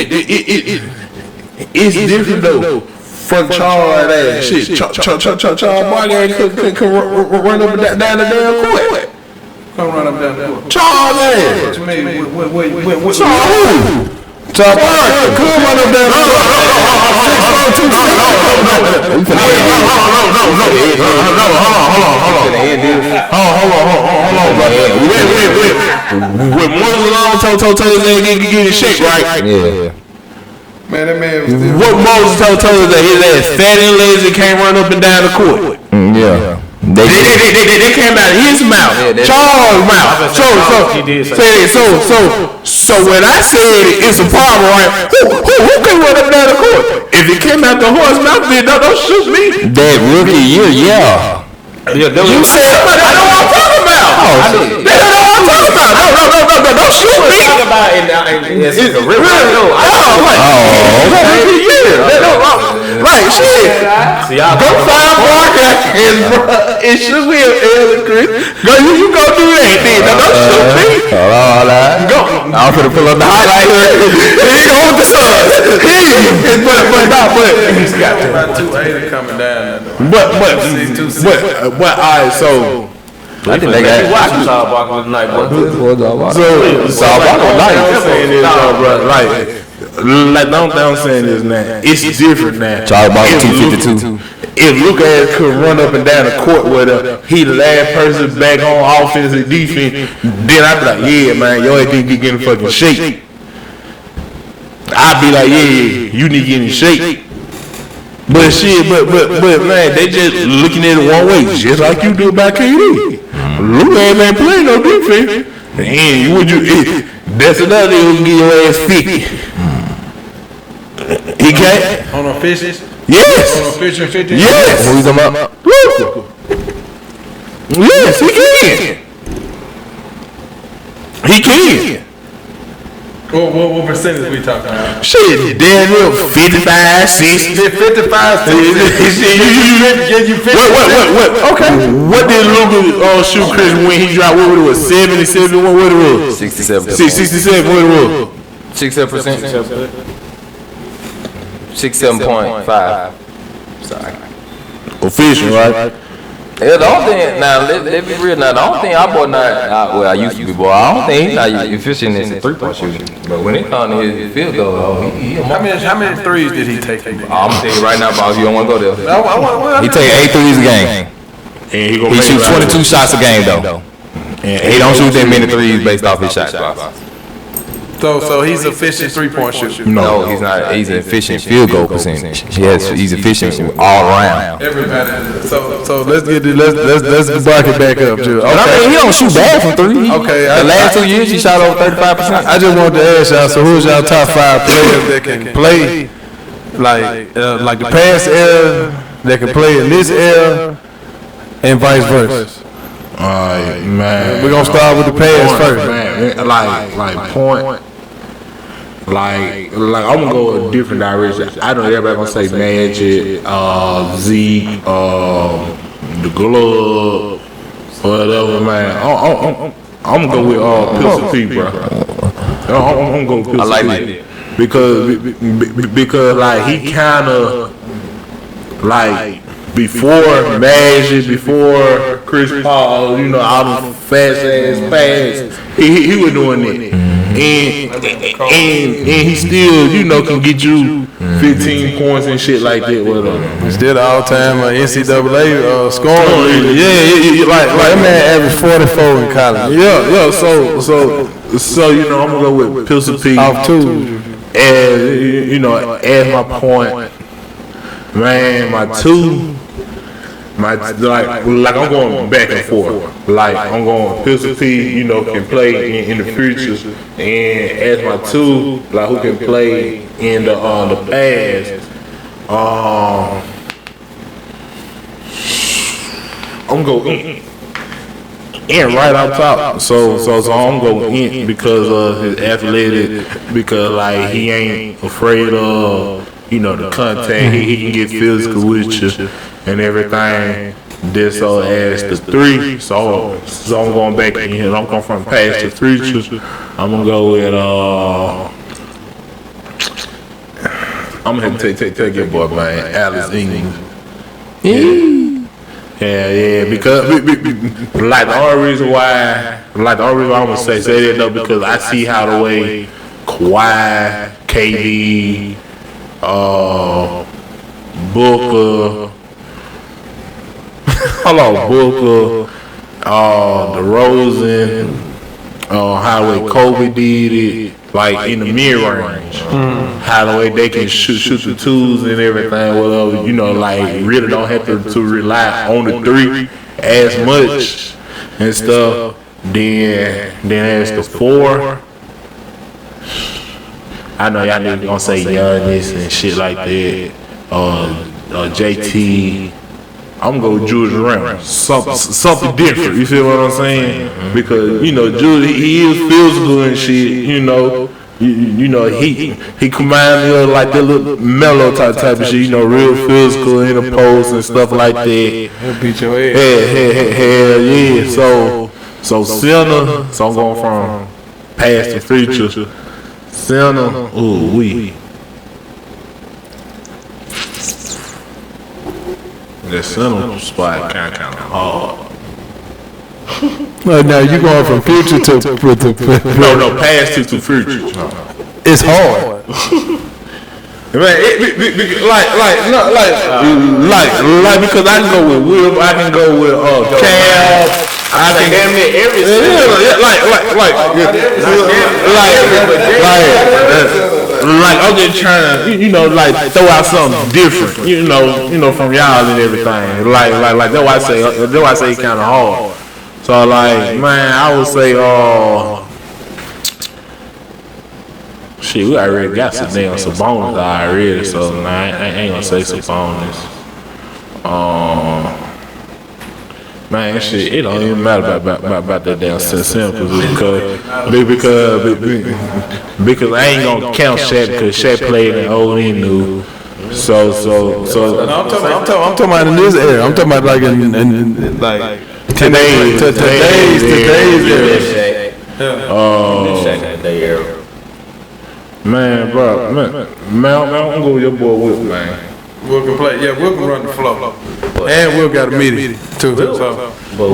it's different though. From Charles ass shit, Charles Barkley could run up and down the damn court. Come run up down there. Charles ass. What Charles. Charles Barkley could run up down there. With Moses long told his get his shit right. Yeah. Man, that man was still. What Moses told us that his ass fat and lazy can't run up and down the court. Yeah. They came out of his mouth, Charles' mouth. So when I said it's a problem, right? Who can run up down the court? If it came out the horse mouth, then don't shoot me. That rookie year, yeah. You said I know what I'm talking about. Oh, They don't know what I'm talking about. No, don't shoot me. Talking about Right, shit. Go find Barker and shoot me up, Chris. Go, you go do that then. Don't shoot me. Hold on. Go. I'm finna pull up the highlight. Here you go with the sun. But He's got about 280 coming down. but all right, so I think they got. watching Charles Barkley tonight, boy. So I'm saying this, bro. Like I'm saying this now. It's different now. Charles Barkley 252. If Luka could run up and down the court with he the last person back on offense and defense, then I'd be like, yeah, man, your ass need to get in fucking shape. I'd be like, yeah, you need to get in shape. But shit, but man, they just looking at it one way, just like you do about KD. Luka ain't playing no defense. And that's another thing who can get your ass 50. He can't. On a fishes? Yes. On a fish and 50? Yes. Who you talking about? Luka. Yes, he can. He can. What percentage we talking about? Shit, damn near 55, 60. 55 What? Okay. What did Luka shoot Chris when he dropped? What it was? 70, 71? What it was? 67. 67. What it was? 67%. 67.5. Sorry. Official, right? Yeah, the only thing now, let be real now. The only thing I bought well, I used to be boy. I don't think he's not efficient in the 3-point shooting. But when it comes to his field goal, how many threes did he take? I'm gonna tell you right now, boss. You don't want to go there. He take 8 threes a game. And he shoots 22 shots a game though. And he don't shoot that many threes based off his shot clock. So he's efficient 3-point shooter. No, he's not. He's an efficient field goal percentage. He's efficient all around. Everybody. So let's block it back up, Joe. But I mean, he don't shoot bad from 3. Okay. The last 2 years, he shot over 35%. I just wanted to ask y'all. So who's y'all top 5 players that can play like the past era, that can play in this era, and vice versa? Alright, man. We're gonna start with the past first. Man. Like point. Like I'm gonna go a different direction. I know everybody gonna say Magic, Zeke, the glove, whatever, man. I'm gonna go with Pistol P, bro. I'm gonna go with Pistol P. I like that. Because like he kinda like before Magic, before Chris Paul, you know, all the fast ass pass, he was doing it. And he still, you know, can get you 15 points and shit like that. He's still the all-time NCAA scoring leader. Yeah, like that man averaged 44 in college. Yeah. So you know, I'm gonna go with Pistol P off 2. And you know, as my point, man, my 2. Like I'm going back and forth. Like I'm going Pistol P, you know, can play in the future, and as my 2, like who can play in the past. I'm going in right up top. So I'm going in because of his athletic, because like he ain't afraid of, you know, the contact. He can get physical with you and everything. This so as the 3, so I'm going back in. I'm going from past to future. I'm gonna go with I'm gonna take your boy, man, Alex English. Yeah, because like the only reason why I'm gonna say that though, because I see how the way Kawhi, KD, Booker, Booker, DeRozan, how the way Kobe did it, like in the mid-range, how the way they can shoot the 2s and everything, whatever, you know, like really don't have to rely on the 3 as much and stuff. Then as the 4, I know y'all niggas gonna say Giannis and shit like that, JT. I'm gonna go with Julius Randle. Something different. You feel what I'm saying? Because you know Julius, he is physical and shit. You know, you know he command me of like that little mellow type of shit. You know, real physical in the post and stuff like that. He'll beat your ass. Hell yeah. So center. So I'm going from past to future. Center. Ooh wee. The center spot kind of hard. No, you going from future to no, past to future. It's hard. Man, like because I can go with Will, I can go with Cab, I can damn near everything. Like I'm just trying to, you know, like throw out something different, you know, from y'all and everything. Like that's why I say it's kind of hard. So like, man, I would say, shit, we already got some damn Sabonis already, so nah, I ain't gonna say Sabonis. Man, shit, it don't even matter about that damn simple because I ain't gonna count Shaq because Shaq played in old and new. So I'm talking about in this era. I'm talking about like in like today's era. Man, bro, man, I'm gonna go with your boy Will, man. Will can play. Yeah, Will can run the floor. And Will got a meeting too. So, but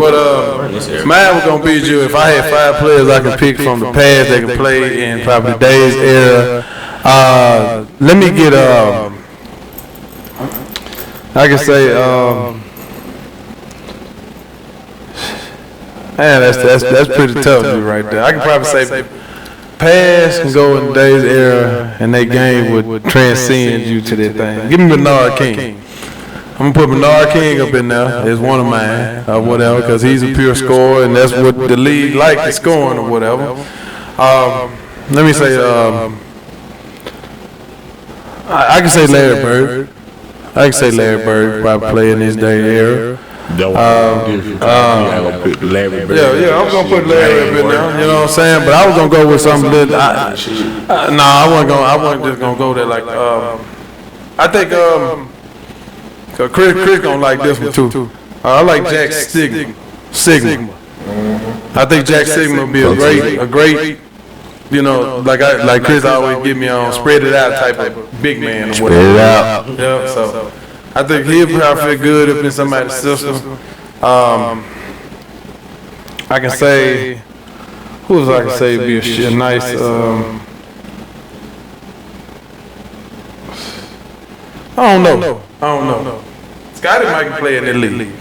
mine was gonna be you. If I had 5 players I can pick from the past that can play in probably Dave's era. Let me get I can say man, that's pretty tough right there. I can probably say past can go in Dave's era and that game would transcend you to that thing. Give me Bernard King. I'm gonna put Bernard King up in there as one of mine or whatever, because he's a pure scorer and that's what the league like is scoring or whatever. Let me say I can say Larry Bird. I can say Larry Bird probably play in his day era. Larry Bird. Yeah, I'm gonna put Larry up in there. You know what I'm saying? But I was gonna go with something that I wasn't just gonna go there like I think Chris gonna like this one too. I like Jack Sigma. I think Jack Sigma would be a great, you know, like Chris always give me on spread it out type of big man. Or Spread it out. Yeah, so I think he'll probably feel good up in somebody's system. I can say, who else I can say would be a nice. I don't know. Scotty might play in the league.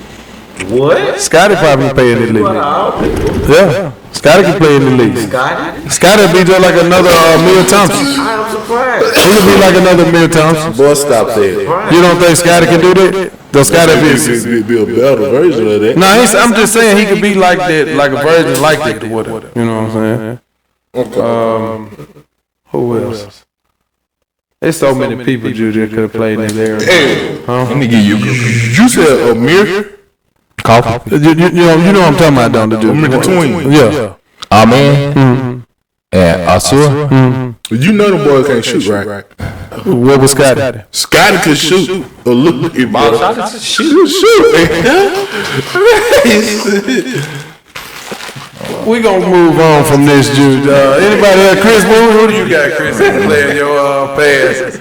What? Scotty probably play in the league. Yeah, Scotty can play in the league. Scotty will be just like another Mill Thompson. I'm surprised. He could be like another Mill Thompson. Boy, stop that. You don't think Scotty can do that? Though Scotty Be a better version of that. No, I'm just saying he could be like that, like a version like that or whatever. You know what I'm saying? Who else? There's so many people that could have played in there. Hey, Let me give you. you said Amir? Coffee. You know what I'm talking about, don't you? Amir the twin. Yeah. Amen. And Asura. You know the boy can't shoot, right? What was Scotty? Scotty could shoot a little bit better. Shoot. We gonna move on from this, dude. Anybody else? Chris, who do you got, Chris? Playing your pass.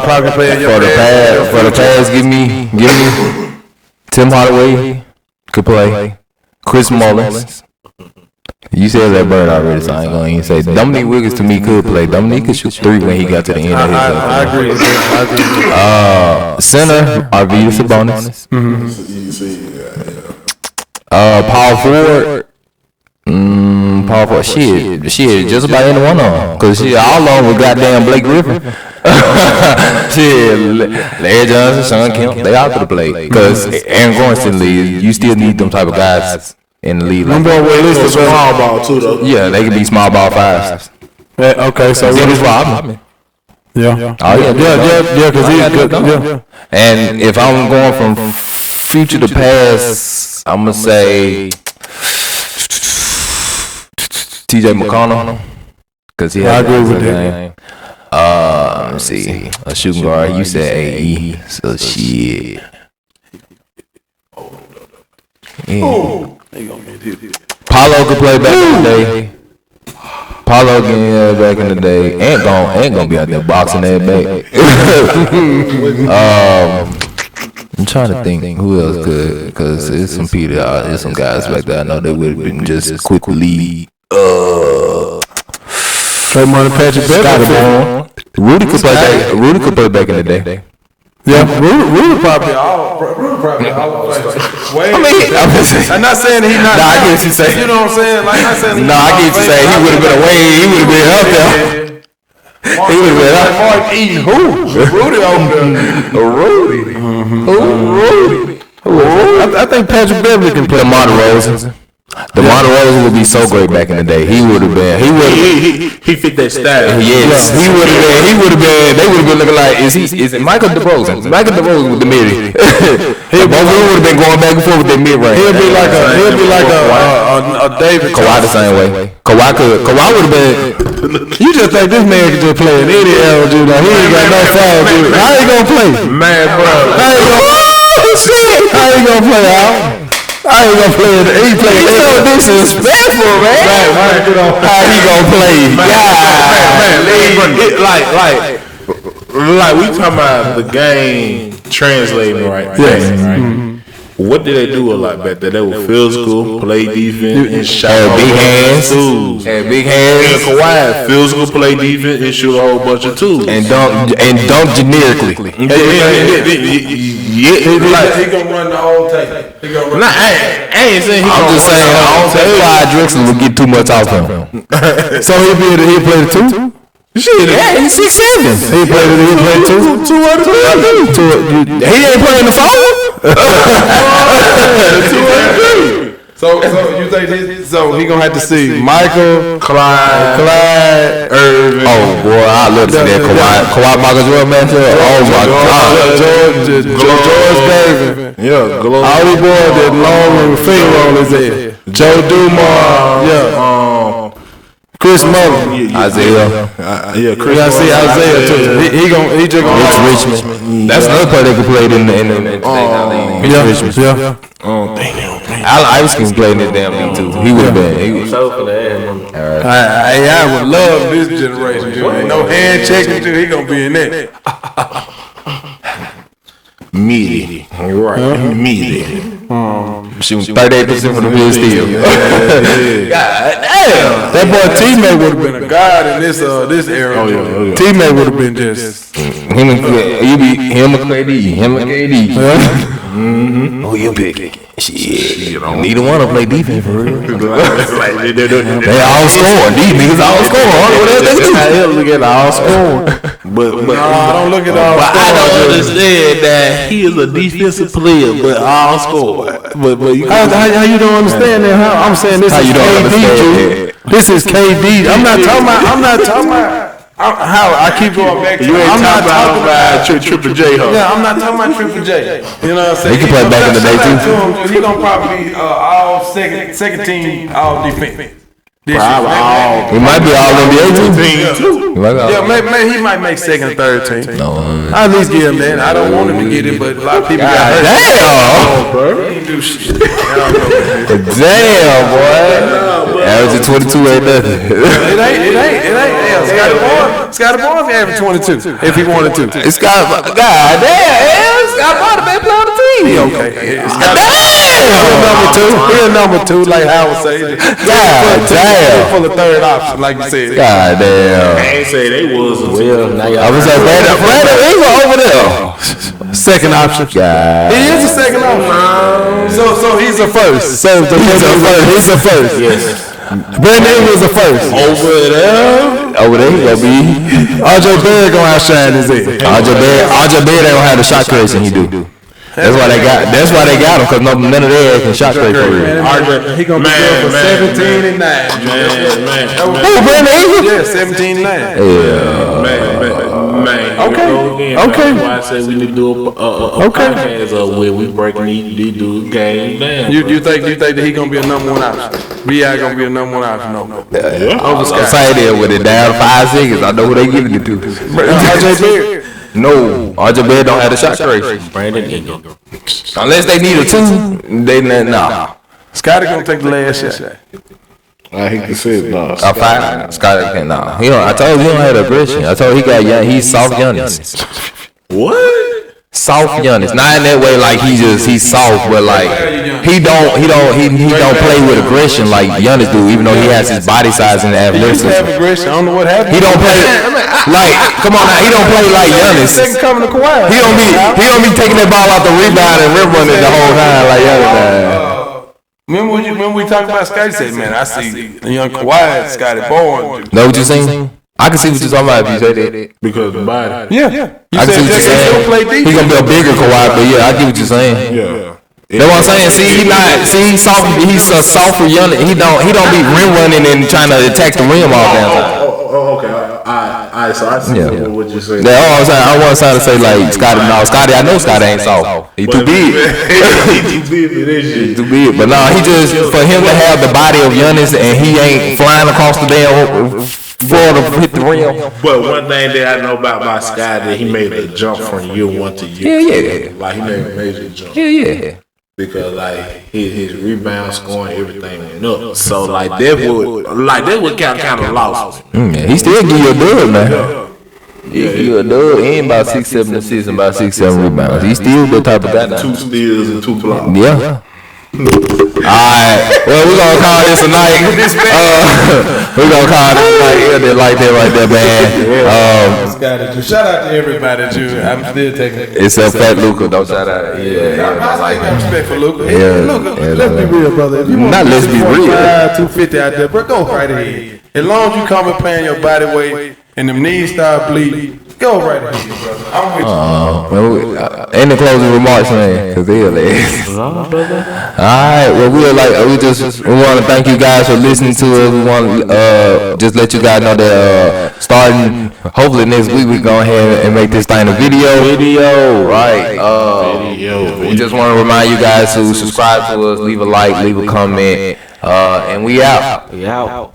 Probably playing your pass. For the pass, give me Tim Hardaway could play. Chris Mullins. You said that Bird already, so I ain't gonna even say. Dominique Wilkins to me could play. Dominique could shoot 3 when he got to the end of his. I agree with that. Center, Arvydas Sabonis. Power forward. Power forward. Shit, just about any one of them. Cause all of them was goddamn Blake Griffin. Shit, Larry Johnson, Sean Kemp, they all could have played. Cause Aaron Gordon still league, you still need them type of guys in the league. Like Small ball too, though. yeah, they could be small ball 5s. Okay, so Dennis Rodman. yeah. Oh yeah, Because he's good. Yeah. And if I'm going from future to past, I'm gonna say TJ McConnell, cause he. I agree with that. Let's see, a shooting guard. You said AE, so shit. Yeah. Paulo could play back in the day. Paulo getting back in the day. Ain't gonna be out there boxing that back. I'm trying to think who else could, because there's some people, there's some guys back there I know that would have been just quickly. Draymond and Patrick Beverly. Rudy could play back in the day. Yeah, Rudy probably all. I'm not saying he's not. Nah, I get what you saying. You know what I'm saying? Like I said. No, I get what you saying. He would have been away. He would have been up there. He would have been up. Mark eating who? Rudy over there. I think Patrick Beverly can play. DeMar DeRozan. DeMar DeRozan would be so great back in the day. He would have been. He fit that style. Yes, he would have been. They would have been looking like, is it Michael DeRozan? Michael DeRozan with the mid. Both of them would have been going back and forth with their mid range. He'll be like a David. Kawhi the same way. Kawhi would have been. You just think this man can just play in any era, dude? Like, he ain't got no foul, dude. How he gonna play? Man, bro. How he gonna play out? I ain't gonna play it. He play it. So disrespectful, man. How he gonna play? Man, like we talking about the game translating right. Yes. Right. What did they do a lot back there? They were physical, play defense, and shot big hands. Had big And hands. Kawhi, physical, play defense, and shoot a whole bunch of twos. And dunk generically. Yeah, He gonna run the whole tape. He gonna run. Nah, I ain't saying he I'm gonna just saying, I don't think Clyde Drexler will get too much off him. So he'll play the two. Shit, yeah, he's 6'7". He played two. Two out of three. He ain't playing the phone. So you think so he gonna have to see Michael, Clyde, Irving. Oh boy, I love to see that Kawhi Michael Jordan matchup. Oh my God, George Gervin. Yeah, Glow. All these boys that long finger on his head. Joe Dumars. Yeah. Chris Mullin. Isaiah. Yeah, Chris. I see Isaiah too. He just gonna Mitch Richmond. That's another player that could play in the Mitch Richmond. Yeah. Allen Iverson played in this damn league too. He would have been. I would love this generation. Ain't no hand checking too. He gonna be in that. Meaty. Right. Meaty. Shooting 38% from the field still. God damn. That boy teammate would have been a god in this era. Teammate would have been just Him and KD. Him and KD. Who you pick? Shit. Neither one of them play defense for real. They all scoring. These niggas all scoring. That's how he'll look at all scoring. But I don't look at all. But I don't understand that he is a defensive player, but all score. But you How you don't understand that? I'm saying this How is you don't KD. understand G. This is KD. I'm not talking about. How I keep going back to. you ain't I'm not talking talking about. about Triple J, huh? Yeah, I'm not talking about Triple J. You know what I'm saying? He can play back in the day, too. He gonna probably be all second team, all defense. He might be all NBA too. Yeah, maybe he might make second or third team. No. I at least give him that. I don't want him to get it, but a lot of people got hurt. Damn. He ain't do shit. Damn, boy. Averaging 22 ain't nothing. It ain't. Hell, Scotty Barnes average 22 if he wanted to. It's got God damn. Scott Barnes been playing on the team. He okay. He a number two, like Howard said. God damn. For the third option, like you said. God damn. I ain't say they was. I was like, Brandon Ingram over there. Second option. God. He is a second option. So he's a first. He's a first. Yes. Brandon Ingram's a first. Over there, he gonna be. RJ Barrett gonna outshine his head. RJ Barrett ain't gonna have the shot creation he do. That's why they got him, because none of their can shot create for real. He gonna be good for 17 and 9. Who, Brandon Ingram? Yeah, 17 and 9. Man. Okay. Why I say we need to do a podcast of where we breaking these dudes game down. You think that he gonna be a number one option? B.I. gonna be a number one option? No. I'm saying there with it down 5 seconds. I know who they giving it to. RJ Barrett. No, RJ Barrett don't have the shot creation. Brandon Ingram. Unless they need a 2, they nah. Scotty gonna take the last shot. I hate to say it, no. A 5, Scott can't. Nah, I told you he don't have the aggression. I told you he got young. He's soft Giannis. What? Soft Giannis, not in that way like he's soft, but like he don't play with aggression like Giannis do, even though he has his body size and athleticism. Aggression. I don't know what happened. He don't play like come on now, he don't play like Giannis. Second coming to Kawhi. He don't be taking that ball out the rebound and rim running the whole time like Giannis does. Remember we talked about Scotty said, man, I see the young Kawhi, Scotty Barnes. Know what you saying? I can see what you're talking about if you say that. Because the body. Yeah. I can see what you're saying. He's gonna be a bigger Kawhi, but yeah, I get what you're saying. Yeah. That's what I'm saying. He's soft. He's a softer young. He don't be rim running and trying to attack the rim all damn time. Okay. Alright, so I see what you're saying. That's all I'm saying. I wasn't trying to say like Scotty. No, Scotty. I know Scotty ain't soft. He too big. He too big. But no, he just for him to have the body of Giannis and he ain't flying across the damn floor to hit the rim. But one thing that I know about Scott that he made a jump from year 1 to year 2. Like he made a major jump. Yeah. Because like his rebound scoring everything went up. So that would kind of lost. He still give you a dub, man. He a dub and about 6-7 assists and about 6-7 rebounds. He's still the type of guy. 2 steals and 2 blocks. Yeah. Alright, well, we're gonna call this a night. We're gonna call this a night. Like that right there, man. Shout out to everybody, Drew. I'm still taking it. Except Fat Luca, don't shout out. Yeah, I like respect for Luca. Yeah. Luca, let's be real, brother. If you want Not let's be real. 250 out there, bro, go right ahead. As long as you come and paying your body weight and them knees start bleeding, go right ahead, brother. I'm with you. Any closing remarks, man? Cause they're like. Alright, well, we want to thank you guys for listening to us. We want to just let you guys know that starting hopefully next week we go ahead and make this thing a video. Right. We just want to remind you guys to subscribe to us, leave a like, leave a comment, and we out. We out.